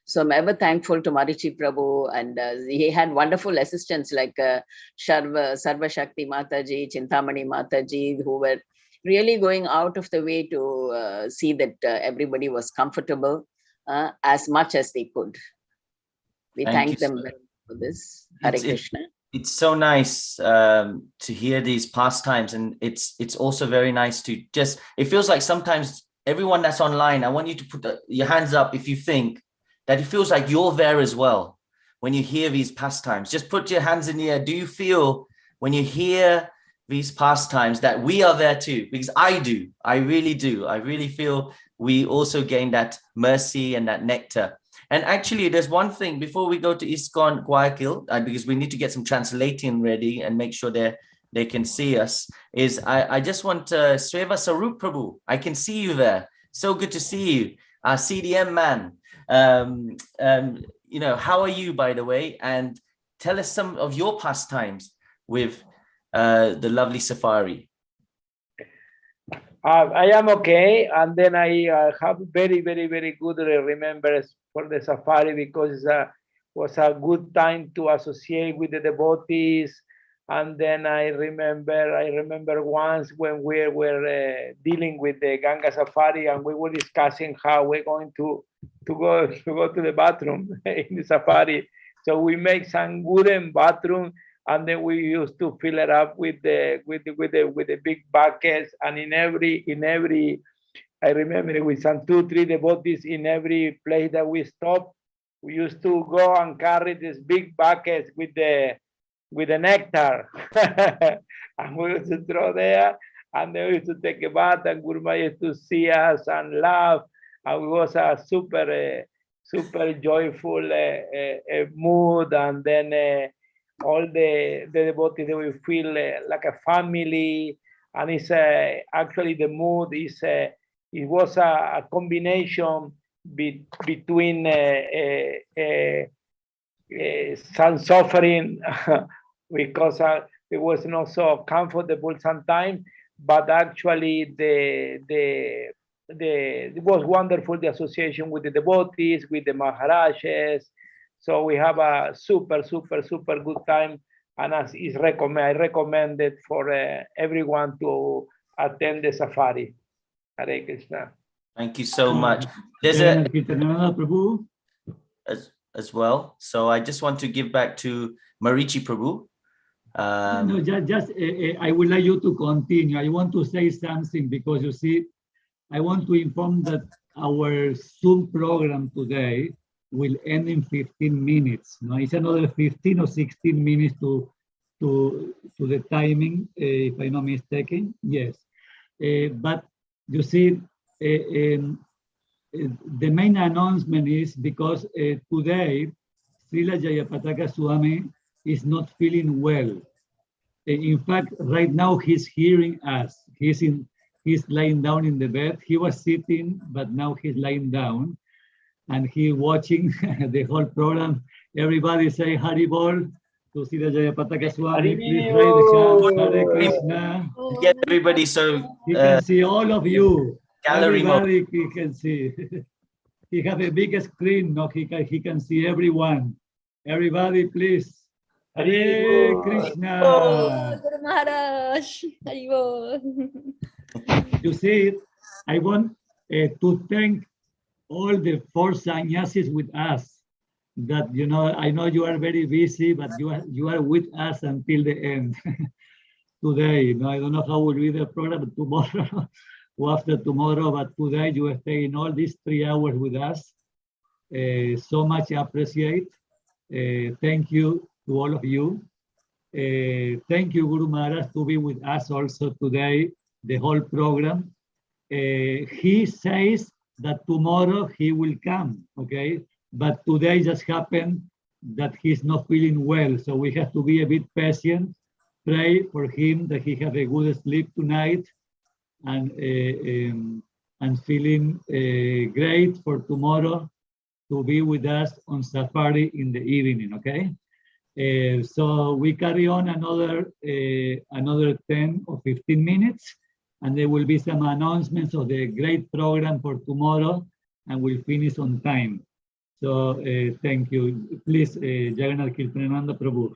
So I'm ever thankful to Marichi Prabhu, and he had wonderful assistants like Sarva Shakti Mataji, Chintamani Mataji, who were really going out of the way to see that everybody was comfortable as much as they could. We thank them for this. Hare Krishna. It's so nice to hear these pastimes, and it's also very nice to just, it feels like sometimes everyone that's online, I want you to put your hands up if you think that it feels like you're there as well when you hear these pastimes. Just put your hands in the air. Do you feel when you hear these pastimes that we are there too? Because I do. I really do. I really feel we also gain that mercy and that nectar. And actually, there's one thing before we go to ISKCON Guayaquil, because we need to get some translating ready and make sure they can see us, is I just want Sweva Sarup Prabhu. I can see you there. So good to see you. Our CDM man. How are you, by the way? And tell us some of your pastimes with the lovely safari. I am okay, and then I have very, very, very good remembrance for the safari, because it was a good time to associate with the devotees. And then I remember once when we were dealing with the Ganga Safari, and we were discussing how we're going to go to the bathroom in the safari. So we make some wooden bathroom, and then we used to fill it up with the big buckets. And in every I remember with some 2-3 devotees in every place that we stopped, we used to go and carry these big buckets with the nectar. And we used to throw there, and then we used to take a bath, and Guruma used to see us and laugh. And it was a super joyful mood. And then all the devotees, they will feel like a family. And it's actually the mood is it was a combination between some suffering because it was not so comfortable sometimes, but actually it was wonderful, the association with the devotees, with the Maharajas. So we have a super good time, and as is I recommend it for everyone to attend the safari. Hare Krishna. Thank you so much. There's Prabhu as well. So I just want to give back to Marichi Prabhu. No, just I would like you to continue. I want to say something, because you see, I want to inform that our Zoom program today will end in 15 minutes. No, it's another 15 or 16 minutes to the timing, if I'm not mistaken. Yes, but you see, the main announcement is because today Srila Jayapataka Swami is not feeling well. In fact, right now he's hearing us. He's lying down in the bed. He was sitting, but now he's lying down, and he's watching the whole program. Everybody say Haribol to Srila Jayapataka Swami. Please raise the hand. Hare Krishna. Get everybody so he can see all of you. Gallery Everybody he can see. He have a big screen. No, he can see everyone. Everybody, please. Hare Krishna. Oh, Guru Maharaj. Haribol. You see, I want to thank all the 4 sannyasis with us. That, I know you are very busy, but you are with us until the end. Today, I don't know how will be the program tomorrow or after tomorrow, but today you are staying all these 3 hours with us. So much appreciate. Thank you to all of you. Thank you, Guru Maharaj, to be with us also today, the whole program. He says that tomorrow he will come, okay? But today just happened that he's not feeling well, so we have to be a bit patient. Pray for him that he have a good sleep tonight, and feeling great for tomorrow to be with us on safari in the evening, okay? So we carry on another 10 or 15 minutes, and there will be some announcements of the great program for tomorrow, and we'll finish on time. So thank you. Please, Jagannath Kirtananda Prabhu.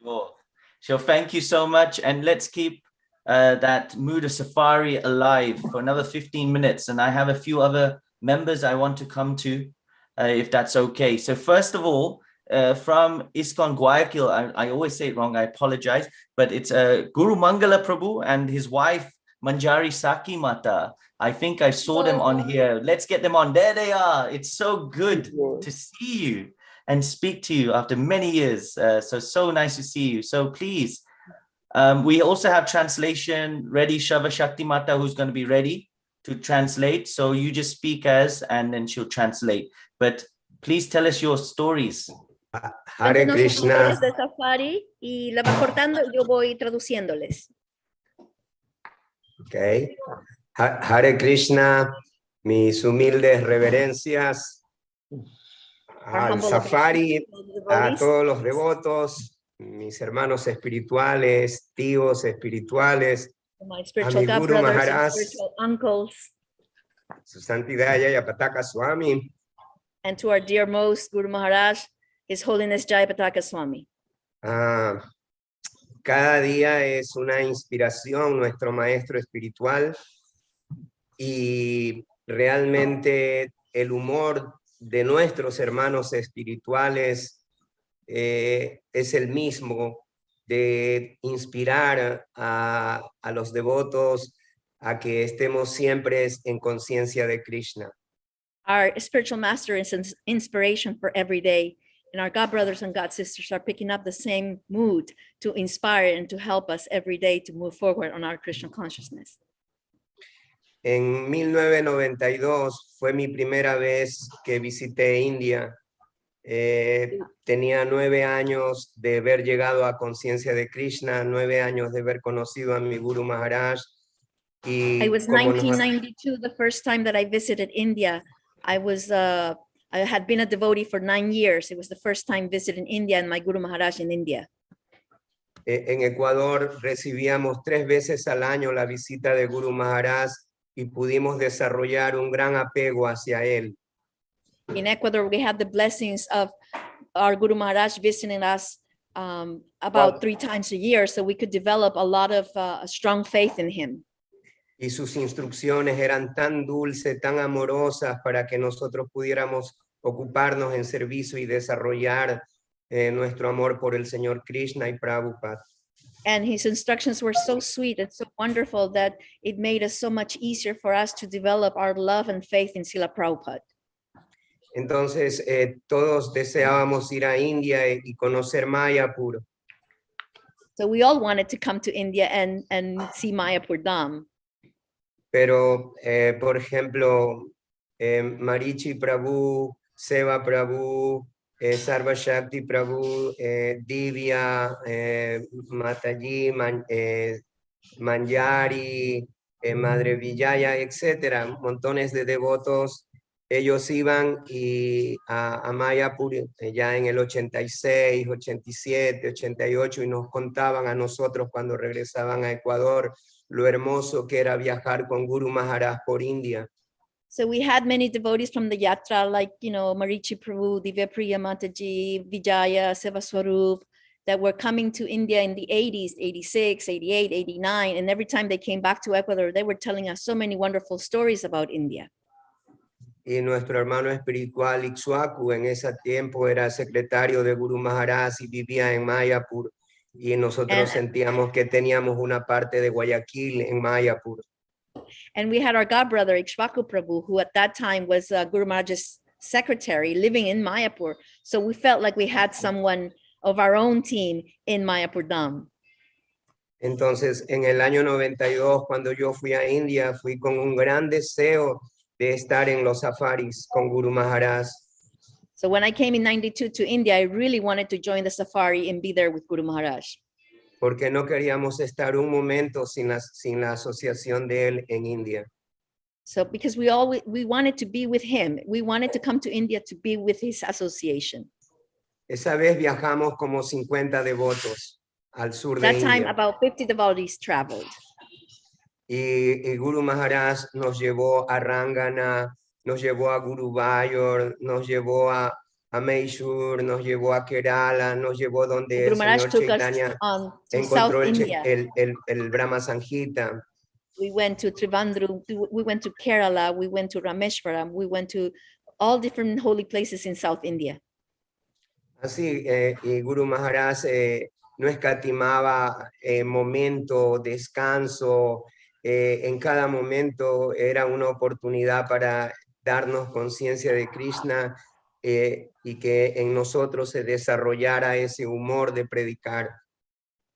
So thank you so much, and let's keep that mood of safari alive for another 15 minutes. And I have a few other members I want to come to, if that's okay. So first of all, from ISKCON Guayaquil, I always say it wrong, I apologize, but it's Guru Mangala Prabhu and his wife, Manjari Saki Mata. I think I saw them on here. Let's get them on. There they are. It's so good to see you and speak to you after many years. So nice to see you. So please, we also have translation ready. Shava Shakti Mata, who's going to be ready to translate. So you just speak and then she'll translate. But please tell us your stories. Hare Krishna. De safari y la va cortando, yo voy traduciéndoles. Okay. Hare Krishna, mis humildes reverencias al safari, a todos los devotos, mis hermanos espirituales, tíos espirituales, a mi Guru Maharaj, su santidad Jayapataka Swami, and to our dear most Guru Maharaj, His Holiness Jayapataka Swami. Cada día es una inspiración, nuestro maestro espiritual, y realmente el humor de nuestros hermanos espirituales es el mismo, de inspirar a los devotos a que estemos siempre en conciencia de Krishna. Our spiritual master is an inspiration for every day, and our God brothers and God sisters are picking up the same mood to inspire and to help us every day to move forward on our Krishna consciousness. En 1992 fue mi primera vez que visité India. Tenía 9 años de haber llegado a conciencia de Krishna, 9 años de haber conocido a mi Guru Maharaj. It was 1992, the first time that I visited India. I had been a devotee for 9 years. It was the first time visiting India and my Guru Maharaj in India. En Ecuador recibíamos 3 veces al año la visita de Guru Maharaj y pudimos desarrollar un gran apego hacia él. In Ecuador, we had the blessings of our Guru Maharaj visiting us about 3 times a year, so we could develop a lot of strong faith in him. Y sus instrucciones eran tan dulces, tan amorosas para que nosotros pudiéramos ocuparnos en servicio y desarrollar nuestro amor por el Señor Krishna y Prabhupada. And his instructions were so sweet and so wonderful that it made us so much easier for us to develop our love and faith in Srila Prabhupada. Entonces, todos deseábamos ir a India y conocer Mayapur. So we all wanted to come to India and see Mayapur Dham. Pero, por ejemplo, Marichi Prabhu, Seva Prabhu, Sarva Shakti Prabhu, Divya, Mataji, Manjari, Madre Vijaya, etcétera, montones de devotos. Ellos iban a Mayapur ya en el 86, 87, 88 y nos contaban a nosotros cuando regresaban a Ecuador lo hermoso que era viajar con Guru Maharaj por India. So we had many devotees from the yatra, like, Marichi Prabhu, Divya Priya Mataji, Vijaya, Seva Swarup, that were coming to India in the 80s, 86, 88, 89. And every time they came back to Ecuador, they were telling us so many wonderful stories about India. Y nuestro hermano espiritual Ixuaku en ese tiempo era secretario de Guru Maharaj y vivía en Mayapur. Y nosotros sentíamos que teníamos una parte de Guayaquil en Mayapur. And we had our god brother Ixuaku Prabhu, who at that time was Guru Maharaj's secretary, living in Mayapur. So we felt like we had someone of our own team in Mayapur Dham. Entonces, en el año 92, cuando yo fui a India, fui con un gran deseo de estar en los safaris con Guru Maharaj. So when I came in 92 to India, I really wanted to join the safari and be there with Guru Maharaj. Porque no queríamos estar un momento sin la asociación de él en India. So because we wanted to be with him. We wanted to come to India to be with his association. Esa vez viajamos como 50 devotos al sur de That time, India. about 50 devotees traveled. Y Guru Maharaj nos llevó a Rangana, nos llevó a Guruvayor, nos llevó a Mysore, nos llevó a Kerala, nos llevó donde Guru el Maharaj señor took us Chaitanya to encontró South India. el Brahma Sanghita. We went to Trivandrum, we went to Kerala, we went to Rameshwaram, we went to all different holy places in South India. Así, y Guru Maharaj no escatimaba momento, descanso, en cada momento era una oportunidad para darnos conciencia de Krishna y que en nosotros se desarrollara ese humor de predicar.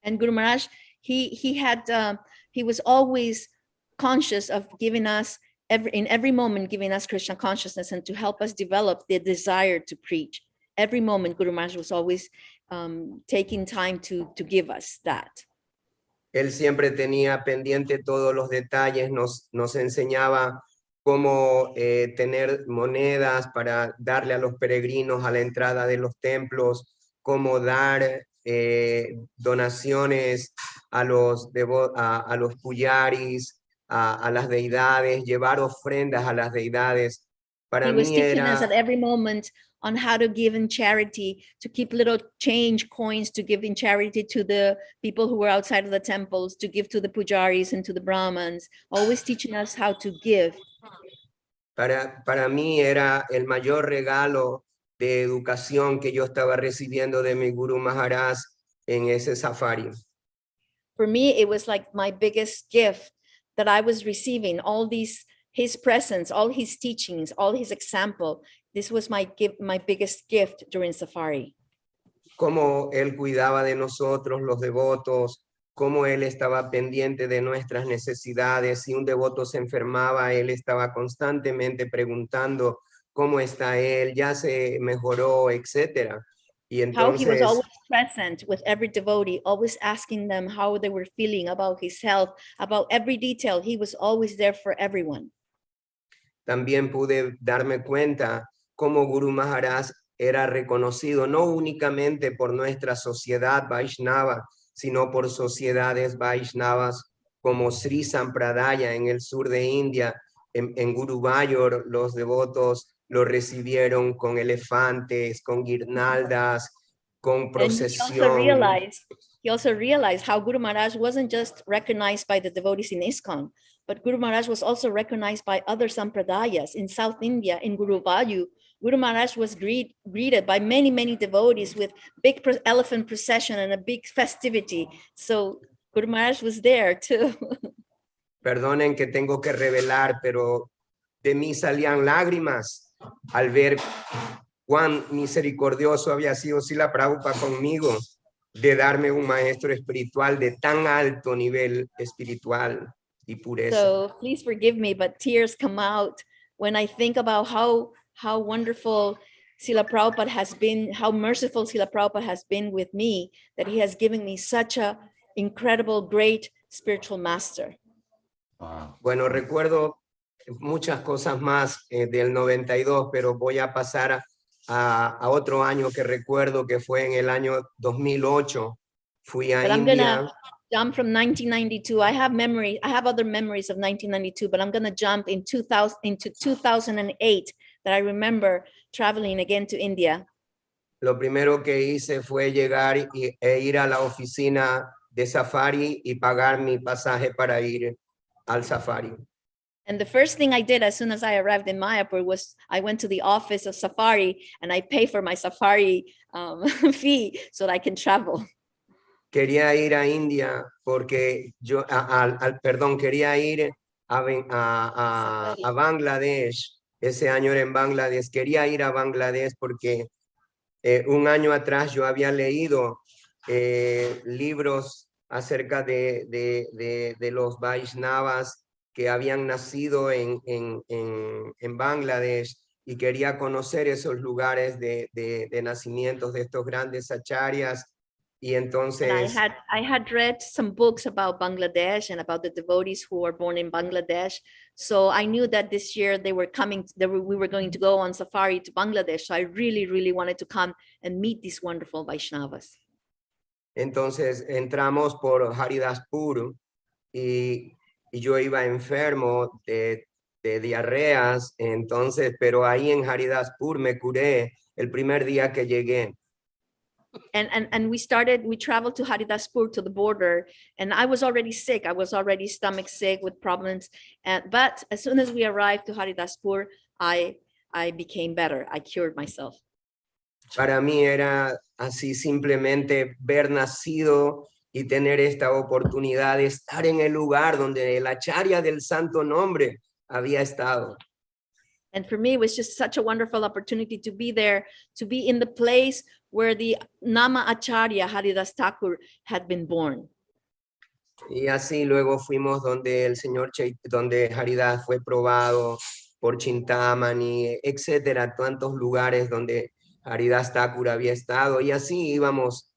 And Guru Maharaj, he was always conscious of giving us in every moment, giving us Krishna consciousness and to help us develop the desire to preach. Every moment, Guru Maharaj was always taking time to give us that. Él siempre tenía pendiente todos los detalles, nos enseñaba cómo tener monedas para darle a los peregrinos a la entrada de los templos, cómo dar donaciones a los puyaris, a las deidades, llevar ofrendas a las deidades. Para He was mí teaching us at era... every moment on how to give in charity, to keep little change coins, to give in charity to the people who were outside of the temples, to give to the pujaris and to the brahmans, always teaching us how to give. Para mí era el mayor regalo de educación que yo estaba recibiendo de mi Guru Maharaj en ese safari. For me, it was like my biggest gift that I was receiving, all these, his presence, all his teachings, all his example. This was my biggest gift during safari. Cómo él cuidaba de nosotros, los devotos, cómo él estaba pendiente de nuestras necesidades. Si un devoto se enfermaba, él estaba constantemente preguntando cómo está él, ya se mejoró, etcétera. Y How he was entonces, always present with every devotee, always asking them how they were feeling about his health, about every detail. He was always there for everyone. también pude darme cuenta cómo Guru Maharaj era reconocido no únicamente por nuestra sociedad Vaishnava, sino por sociedades Vaishnavas como Sri Sampradaya en el sur de India. En Guruvayor los devotos lo recibieron con elefantes, con guirnaldas, con procesión. He also realized how Guru Maharaj wasn't just recognized by the devotees in ISKCON, but Guru Maharaj was also recognized by other sampradayas in South India, in Guruvayu. Guru Maharaj was greeted by many, many devotees with big elephant procession and a big festivity. So Guru Maharaj was there too. Perdonen que tengo que revelar, pero de mí salían lágrimas al ver cuán misericordioso había sido Srila Prabhupada conmigo, de darme un maestro espiritual de tan alto nivel espiritual y pureza. So please forgive me, but tears come out when I think about how wonderful Srila Prabhupada has been, how merciful Srila Prabhupada has been with me, that he has given me such a incredible, great spiritual master. Bueno, recuerdo muchas cosas más del 92, pero voy a pasar a otro año que recuerdo que fue en el año 2008. Fui a I'm India. gonna jump from 1992. I have other memories of 1992, but I'm gonna jump into 2008 that I remember traveling again to India. Lo primero que hice fue llegar e ir a la oficina de safari y pagar mi pasaje para ir al safari. And the first thing I did as soon as I arrived in Mayapur was I went to the office of safari and I paid for my safari fee so that I can travel. Quería ir a India porque yo, quería ir a Bangladesh. Ese año era en Bangladesh. Quería ir a Bangladesh porque un año atrás yo había leído libros acerca de los Vaishnavas que habían nacido en Bangladesh y quería conocer esos lugares de nacimientos de estos grandes acharyas. Y And entonces I had read some books about Bangladesh and about the devotees who were born in Bangladesh. So I knew that this year we were going to go on safari to Bangladesh. So I really, really wanted to come and meet these wonderful Vaishnavas. Entonces entramos por Haridaspur y yo iba enfermo de diarreas, entonces, pero ahí en Haridaspur me curé el primer día que llegué. And we traveled to Haridaspur, to the border, and I was already sick. I was already stomach sick with problems. But as soon as we arrived to Haridaspur, I became better. I cured myself. Para mí era así simplemente ver nacido y tener esta oportunidad de estar en el lugar donde la Acharya del Santo Nombre había estado. And for me, it was just such a wonderful opportunity to be there, to be in the place where the Nama Acharya Haridas Thakur had been born. Y así luego fuimos donde el señor donde Haridas fue probado por Chintamani, etcétera, tantos lugares donde Haridas Thakur había estado, y así íbamos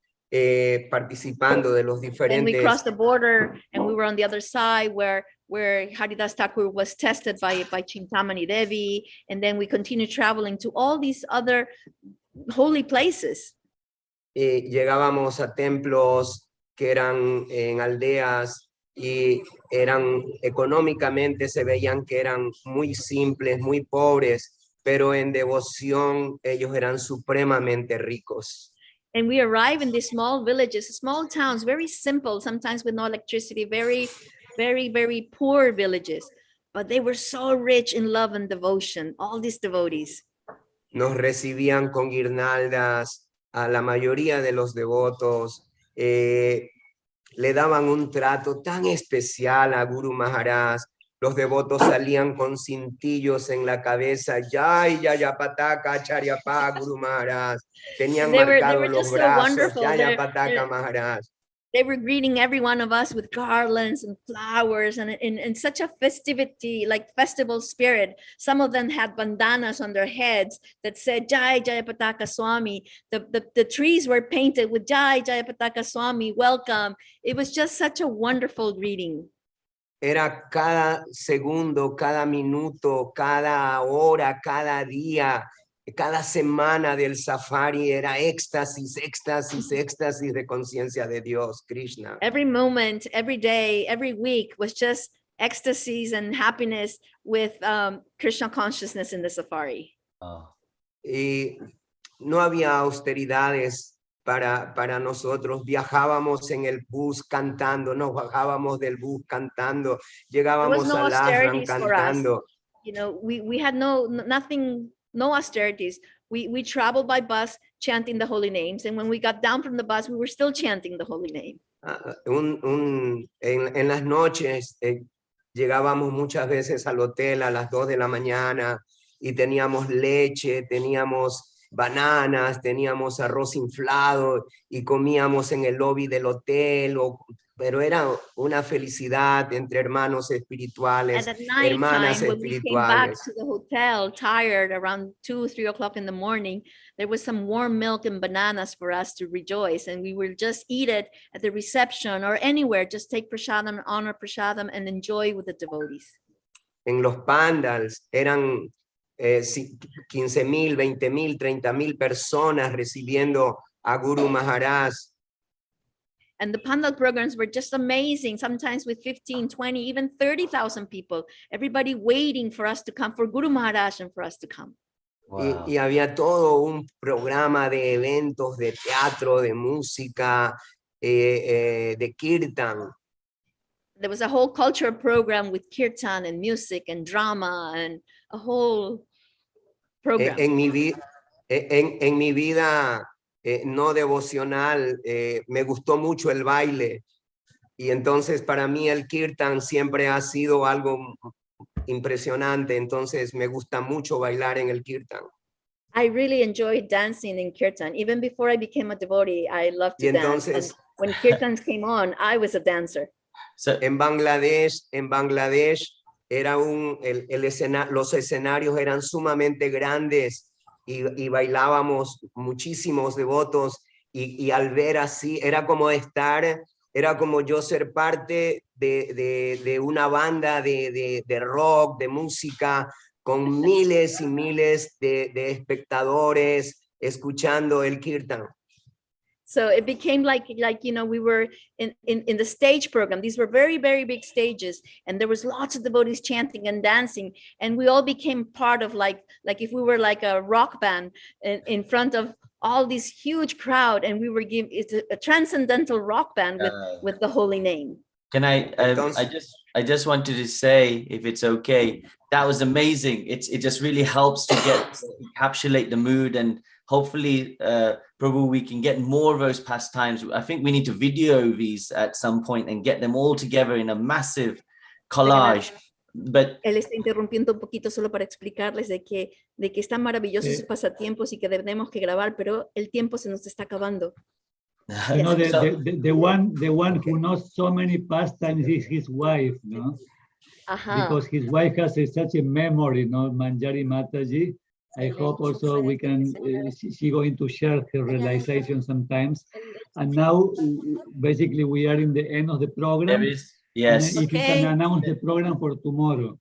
participando de los diferentes. And we crossed the border and we were on the other side where Haridas Thakur was tested by Chintamani Devi, and then we continued traveling to all these other holy places. Llegábamos a templos que eran en aldeas y eran económicamente, se veían que eran muy simples, muy pobres, pero en devoción ellos eran supremamente ricos. And we arrive in these small villages, small towns, very simple, sometimes with no electricity, very, very, very poor villages, but they were so rich in love and devotion, all these devotees. Nos recibían con guirnaldas a la mayoría de los devotos, le daban un trato tan especial a Guru Maharaj. Los devotos salían con cintillos en la cabeza, Jai Jaya Pataka Acharya Pa Guru Maharaj. Tenían marcados los brazos, Jaya Pataka Maharaj. They were greeting every one of us with garlands and flowers and in such a festivity, like festival spirit. Some of them had bandanas on their heads that said Jai Jaya Pataka Swami. The trees were painted with Jai Jaya Pataka Swami, welcome. It was just such a wonderful greeting. Era cada segundo, cada minuto, cada hora, cada día, cada semana del safari era éxtasis, éxtasis, éxtasis de conciencia de Dios, Krishna. Every moment, every day, every week was just ecstasies and happiness with Krishna consciousness in the safari. Y no había austeridades para nosotros. Viajábamos en el bus cantando, nos bajábamos del bus cantando, llegábamos al ashram cantando. You know, we had nothing, no austerities. We traveled by bus chanting the holy names, and when we got down from the bus, we were still chanting the holy name. En las noches llegábamos muchas veces al hotel a las 2 de la mañana y teníamos leche, teníamos bananas, teníamos arroz inflado y comíamos en el lobby del hotel, pero era una felicidad entre hermanos espirituales, And at night hermanas time, when we came back espirituales. to the hotel, tired, around 2 or 3 o'clock in the morning, there was some warm milk and bananas for us to rejoice, and we would just eat it at the reception or anywhere, just take prasadam, honor prasadam, and enjoy with the devotees. En los pandals eran 15,000, 20,000, 30,000 personas recibiendo a Guru Maharaj. And the Pandal programs were just amazing, sometimes with 15, 20, even 30,000 people, everybody waiting for us to come, for Guru Maharaj and for us to come. Y había todo un programa de eventos, de teatro, de música, de kirtan. There was a whole culture program with kirtan and music and drama and a whole program. En mi vida no devocional me gustó mucho el baile, y entonces para mí el kirtan siempre ha sido algo impresionante, entonces me gusta mucho bailar en el kirtan. I really enjoyed dancing in kirtan. Even before I became a devotee, I loved to dance. And when kirtans came on, I was a dancer. En Bangladesh era los escenarios eran sumamente grandes y bailábamos muchísimos devotos y al ver así, era como yo ser parte de una banda de rock, de música, con miles y miles de espectadores escuchando el kirtan. So it became like we were in the stage program. These were very, very big stages, and there was lots of devotees chanting and dancing, and we all became part of like if we were like a rock band in front of all these huge crowd, and we were it's a transcendental rock band with the holy name. Can I just wanted to say, if it's okay, that was amazing. It just really helps to encapsulate the mood, and hopefully, Prabhu, we can get more of those pastimes. I think we need to video these at some point and get them all together in a massive collage. But Él está interrumpiendo un poquito solo para explicarles de que están maravillosos sus pasatiempos y que tenemos que grabar, pero el tiempo se nos está acabando. You know, the one who knows so many pastimes is his wife, no? Because his wife has such a memory, no? Manjari Mataji. I hope also we can, she going to share her realization sometimes. And now, basically, we are in the end of the program. Yes. If you can announce the program for tomorrow.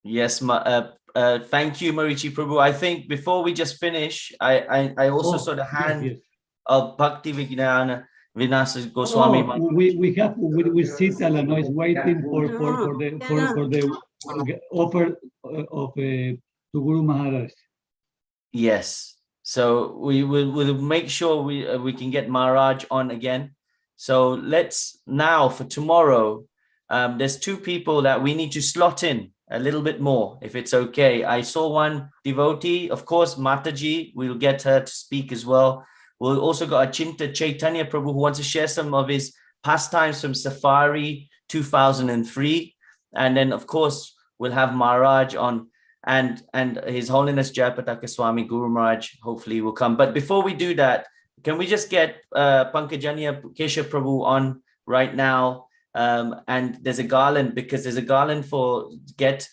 Yes, thank you, Marichi Prabhu. I think before we just finish, I also saw the hand of Bhakti Vijnana Vinasa Goswami. We have with Sitala, no, is waiting for the offer of to Guru Maharaj. Yes, so we'll make sure we can get Maharaj on again. So let's now for tomorrow. There's two people that we need to slot in a little bit more, if it's okay. I saw one devotee, of course, Mataji. We'll get her to speak as well. We've also got Achinta Chaitanya Prabhu who wants to share some of his pastimes from Safari 2003. And then, of course, we'll have Maharaj on, and His Holiness Jayapataka Swami Guru Maharaj hopefully will come. But before we do that, can we just get Pankajanya Keshav Prabhu on right now? And there's a garland, because there's a garland for get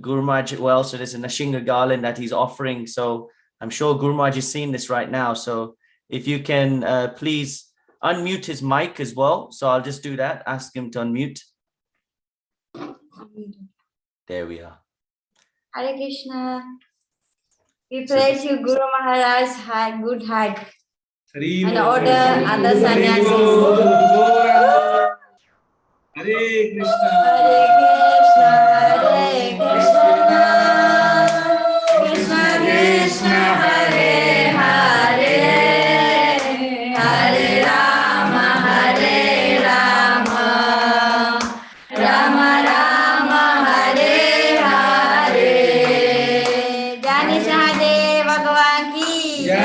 Guru Maharaj well. So there's a Nashinga garland that he's offering. So I'm sure Guru Maharaj is seeing this right now. So if you can please unmute his mic as well. So I'll just do that. Ask him to unmute. There we are. Hare Krishna. We praise you, Guru Maharaj's good heart. And order other sannyasis. Hare Krishna. Hare Krishna. Hare Krishna. Krishna Krishna. Hare Hare. Hare Rama. Hare Rama. Rama Rama. Hare Hare. Jani Sahadev Bhagavan ki Jai.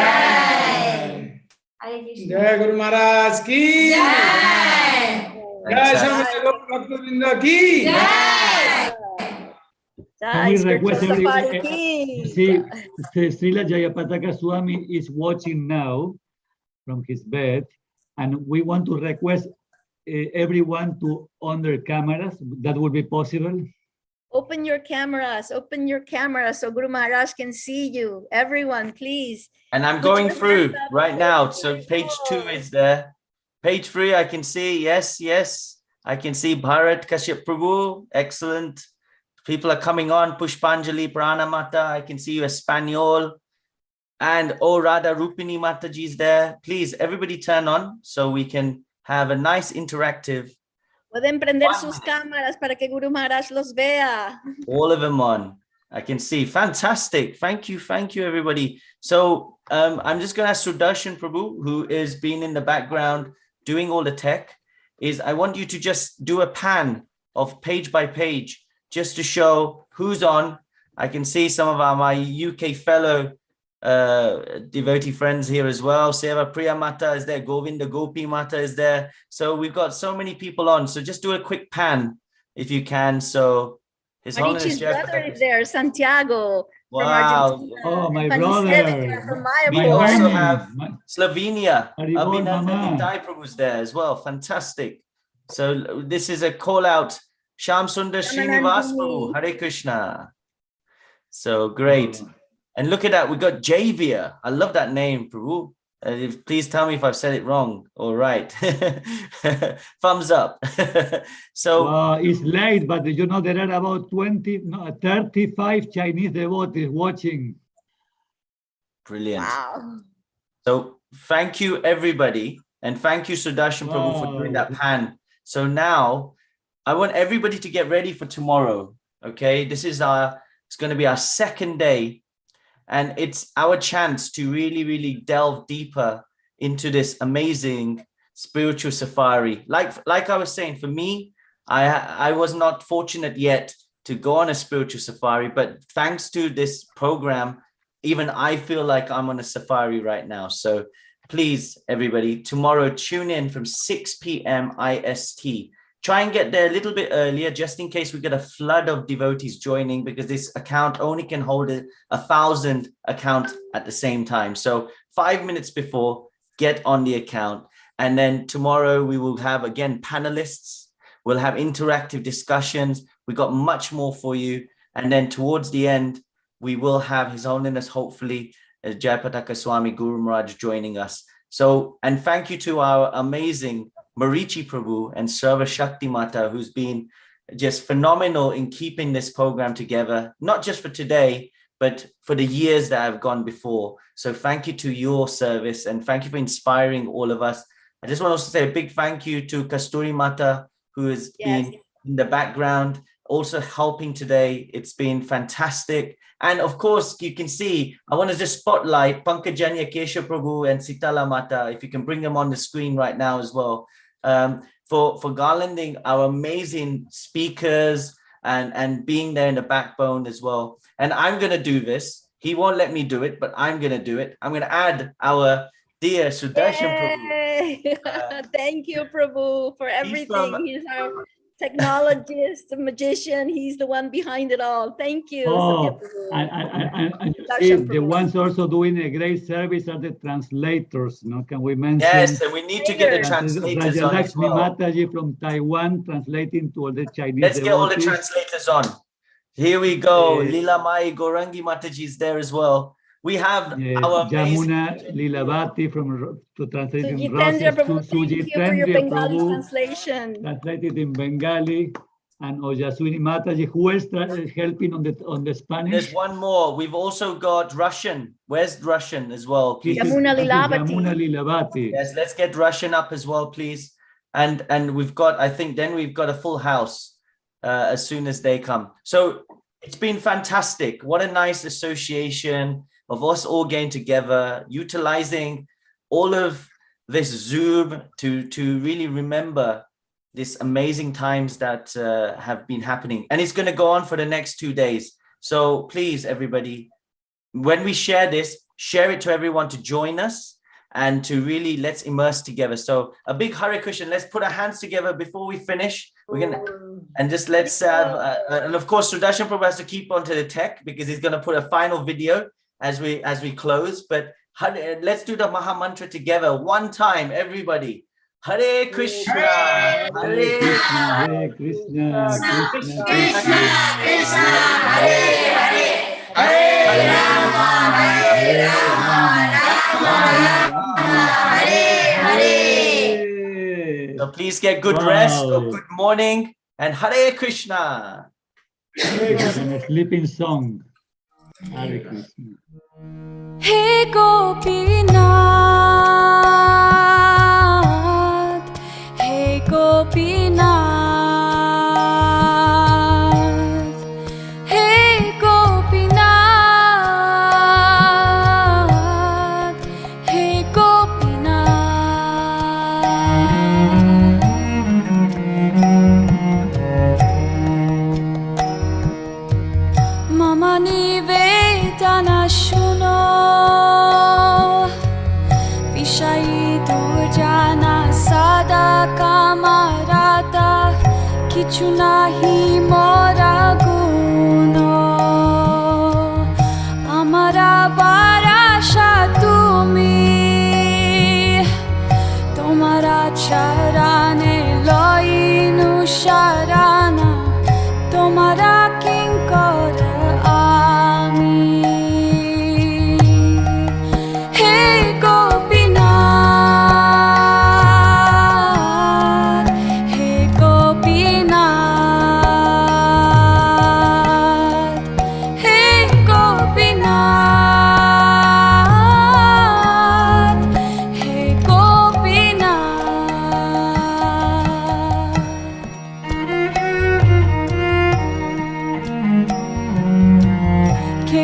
Hare Krishna. Jai Guru Maharaj ki Jai. Jai Shri Bhaktivinoda ki Jai. Can we request Srila Jayapataka Swami is watching now from his bed, and we want to request everyone to on their cameras. That would be possible. Open your cameras so Guru Maharaj can see you. Everyone, please. And I'm going through right now. So page 2 is there. Page 3, I can see, yes. I can see Bharat Kashyap Prabhu, excellent. People are coming on, Pushpanjali Pranamata, I can see you Espanol. And Radha Rupini Mataji is there. Please, everybody turn on so we can have a nice interactive. Pueden prender sus cámaras para que Guru Maharaj los vea. All of them on. I can see. Fantastic. Thank you, everybody. So I'm just going to ask Sudarshan Prabhu, who is been in the background doing all the tech, is I want you to just do a pan of page by page, just to show who's on. I can see some of my UK fellow devotee friends here as well. Seva Priya Mata is there. Govinda Gopi Mata is there. So we've got so many people on. So just do a quick pan if you can. So His Holiness brother is there, Santiago. Wow. Oh, my brother. From We Mayapur. also have Slovenia. Haribol, Mama. Abhinandan Prabhu's there as well. Fantastic. So this is a call out. Sham Sundar Srinivas Prabhu. Hare Krishna. So great. And look at that. We got Javier. I love that name, Prabhu. Please tell me if I've said it wrong or right. Thumbs up. So it's late, but you know there are about 35 Chinese devotees watching. Brilliant. Wow. So thank you, everybody. And thank you, Sudarshan Prabhu, for doing that pan. So now I want everybody to get ready for tomorrow. Okay, it's going to be our second day. And it's our chance to really, really delve deeper into this amazing spiritual safari. Like I was saying, for me, I was not fortunate yet to go on a spiritual safari, but thanks to this program, even I feel like I'm on a safari right now. So please, everybody, tomorrow tune in from 6 p.m. IST. Try and get there a little bit earlier, just in case we get a flood of devotees joining, because this account only can hold 1,000 account at the same time. So 5 minutes before, get on the account. And then tomorrow we will have, again, panelists. We'll have interactive discussions. We got much more for you. And then towards the end, we will have His Holiness, hopefully, Jayapataka Swami Guru Maharaj joining us. So, and thank you to our amazing Marichi Prabhu and Sarva Shakti Mata, who's been just phenomenal in keeping this program together, not just for today, but for the years that have gone before. So thank you to your service and thank you for inspiring all of us. I just want to also say a big thank you to Kasturi Mata, who has been in the background, also helping today. It's been fantastic. And of course, you can see, I want to just spotlight Pankajanya Kesha Prabhu and Sitala Mata, if you can bring them on the screen right now as well. For garlanding our amazing speakers and being there in the backbone as well. And I'm going to do this. He won't let me do it, but I'm going to do it. I'm going to add our dear Sudarshan Prabhu. Thank you, Prabhu, for everything. He's our technologist, the magician. He's the one behind it all. Thank you. And you see, the ones also doing a great service are the translators. No, can we mention? Yes, and we need to get the translators on as well. Mataji from Taiwan translating to all the Chinese. Let's get all the translators on. Here we go. Lila Mai Gorangi Mataji is there as well. We have our Jamuna Lilavati to translate in Jitendra Prabhu. Thank you for your Bengali Prabhu, translation. translated in Bengali, and Ojaswini Mataji, who is helping on the Spanish. There's one more. We've also got Russian. Where's Russian as well? Please? Jamuna Lilavati. Yes, let's get Russian up as well, please. And we've got, I think, then we've got a full house as soon as they come. So it's been fantastic. What a nice association of us all getting together, utilizing all of this Zoom to really remember these amazing times that have been happening. And it's going to go on for the next 2 days. So please, everybody, when we share this, share it to everyone to join us and to really let's immerse together. So a big Hare Krishna. Let's put our hands together before we finish. We're gonna and just let's have and of course Sudarshan Prabhu has to keep onto the tech because he's going to put a final video as we close. But let's do the Maha Mantra together one time, everybody. Hare Krishna, Hare Krishna, Hare Krishna, Krishna Krishna, Hare Hare, Hare Rama, Hare Rama, Rama Hare Hare. So please get good rest or good morning and Hare Krishna. A sleeping song. Hare Krishna. Hey Gopinath, Hey Gopinath, Hey Gopinath, Hey Gopinath. Mama nivedana shuno, Vishai durjana sada kamarata, kichu nahi mora guno, amara barasha tumi, tomara charane loinu sharana, tomara kinkara ami. Hey Gopinath,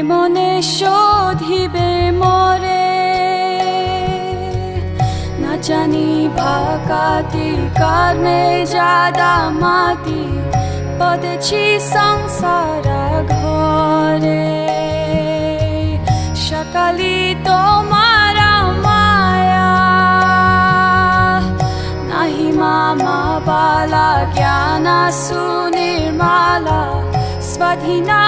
মনে শোধিবে মোরে না জানি ভাকাতি কর্মে জাদা মাতি পদেছি সংসার ঘরে সকালি তোমার মায়া নাহি মামা বালা জ্ঞান সুনির্মালা স্বাধীনা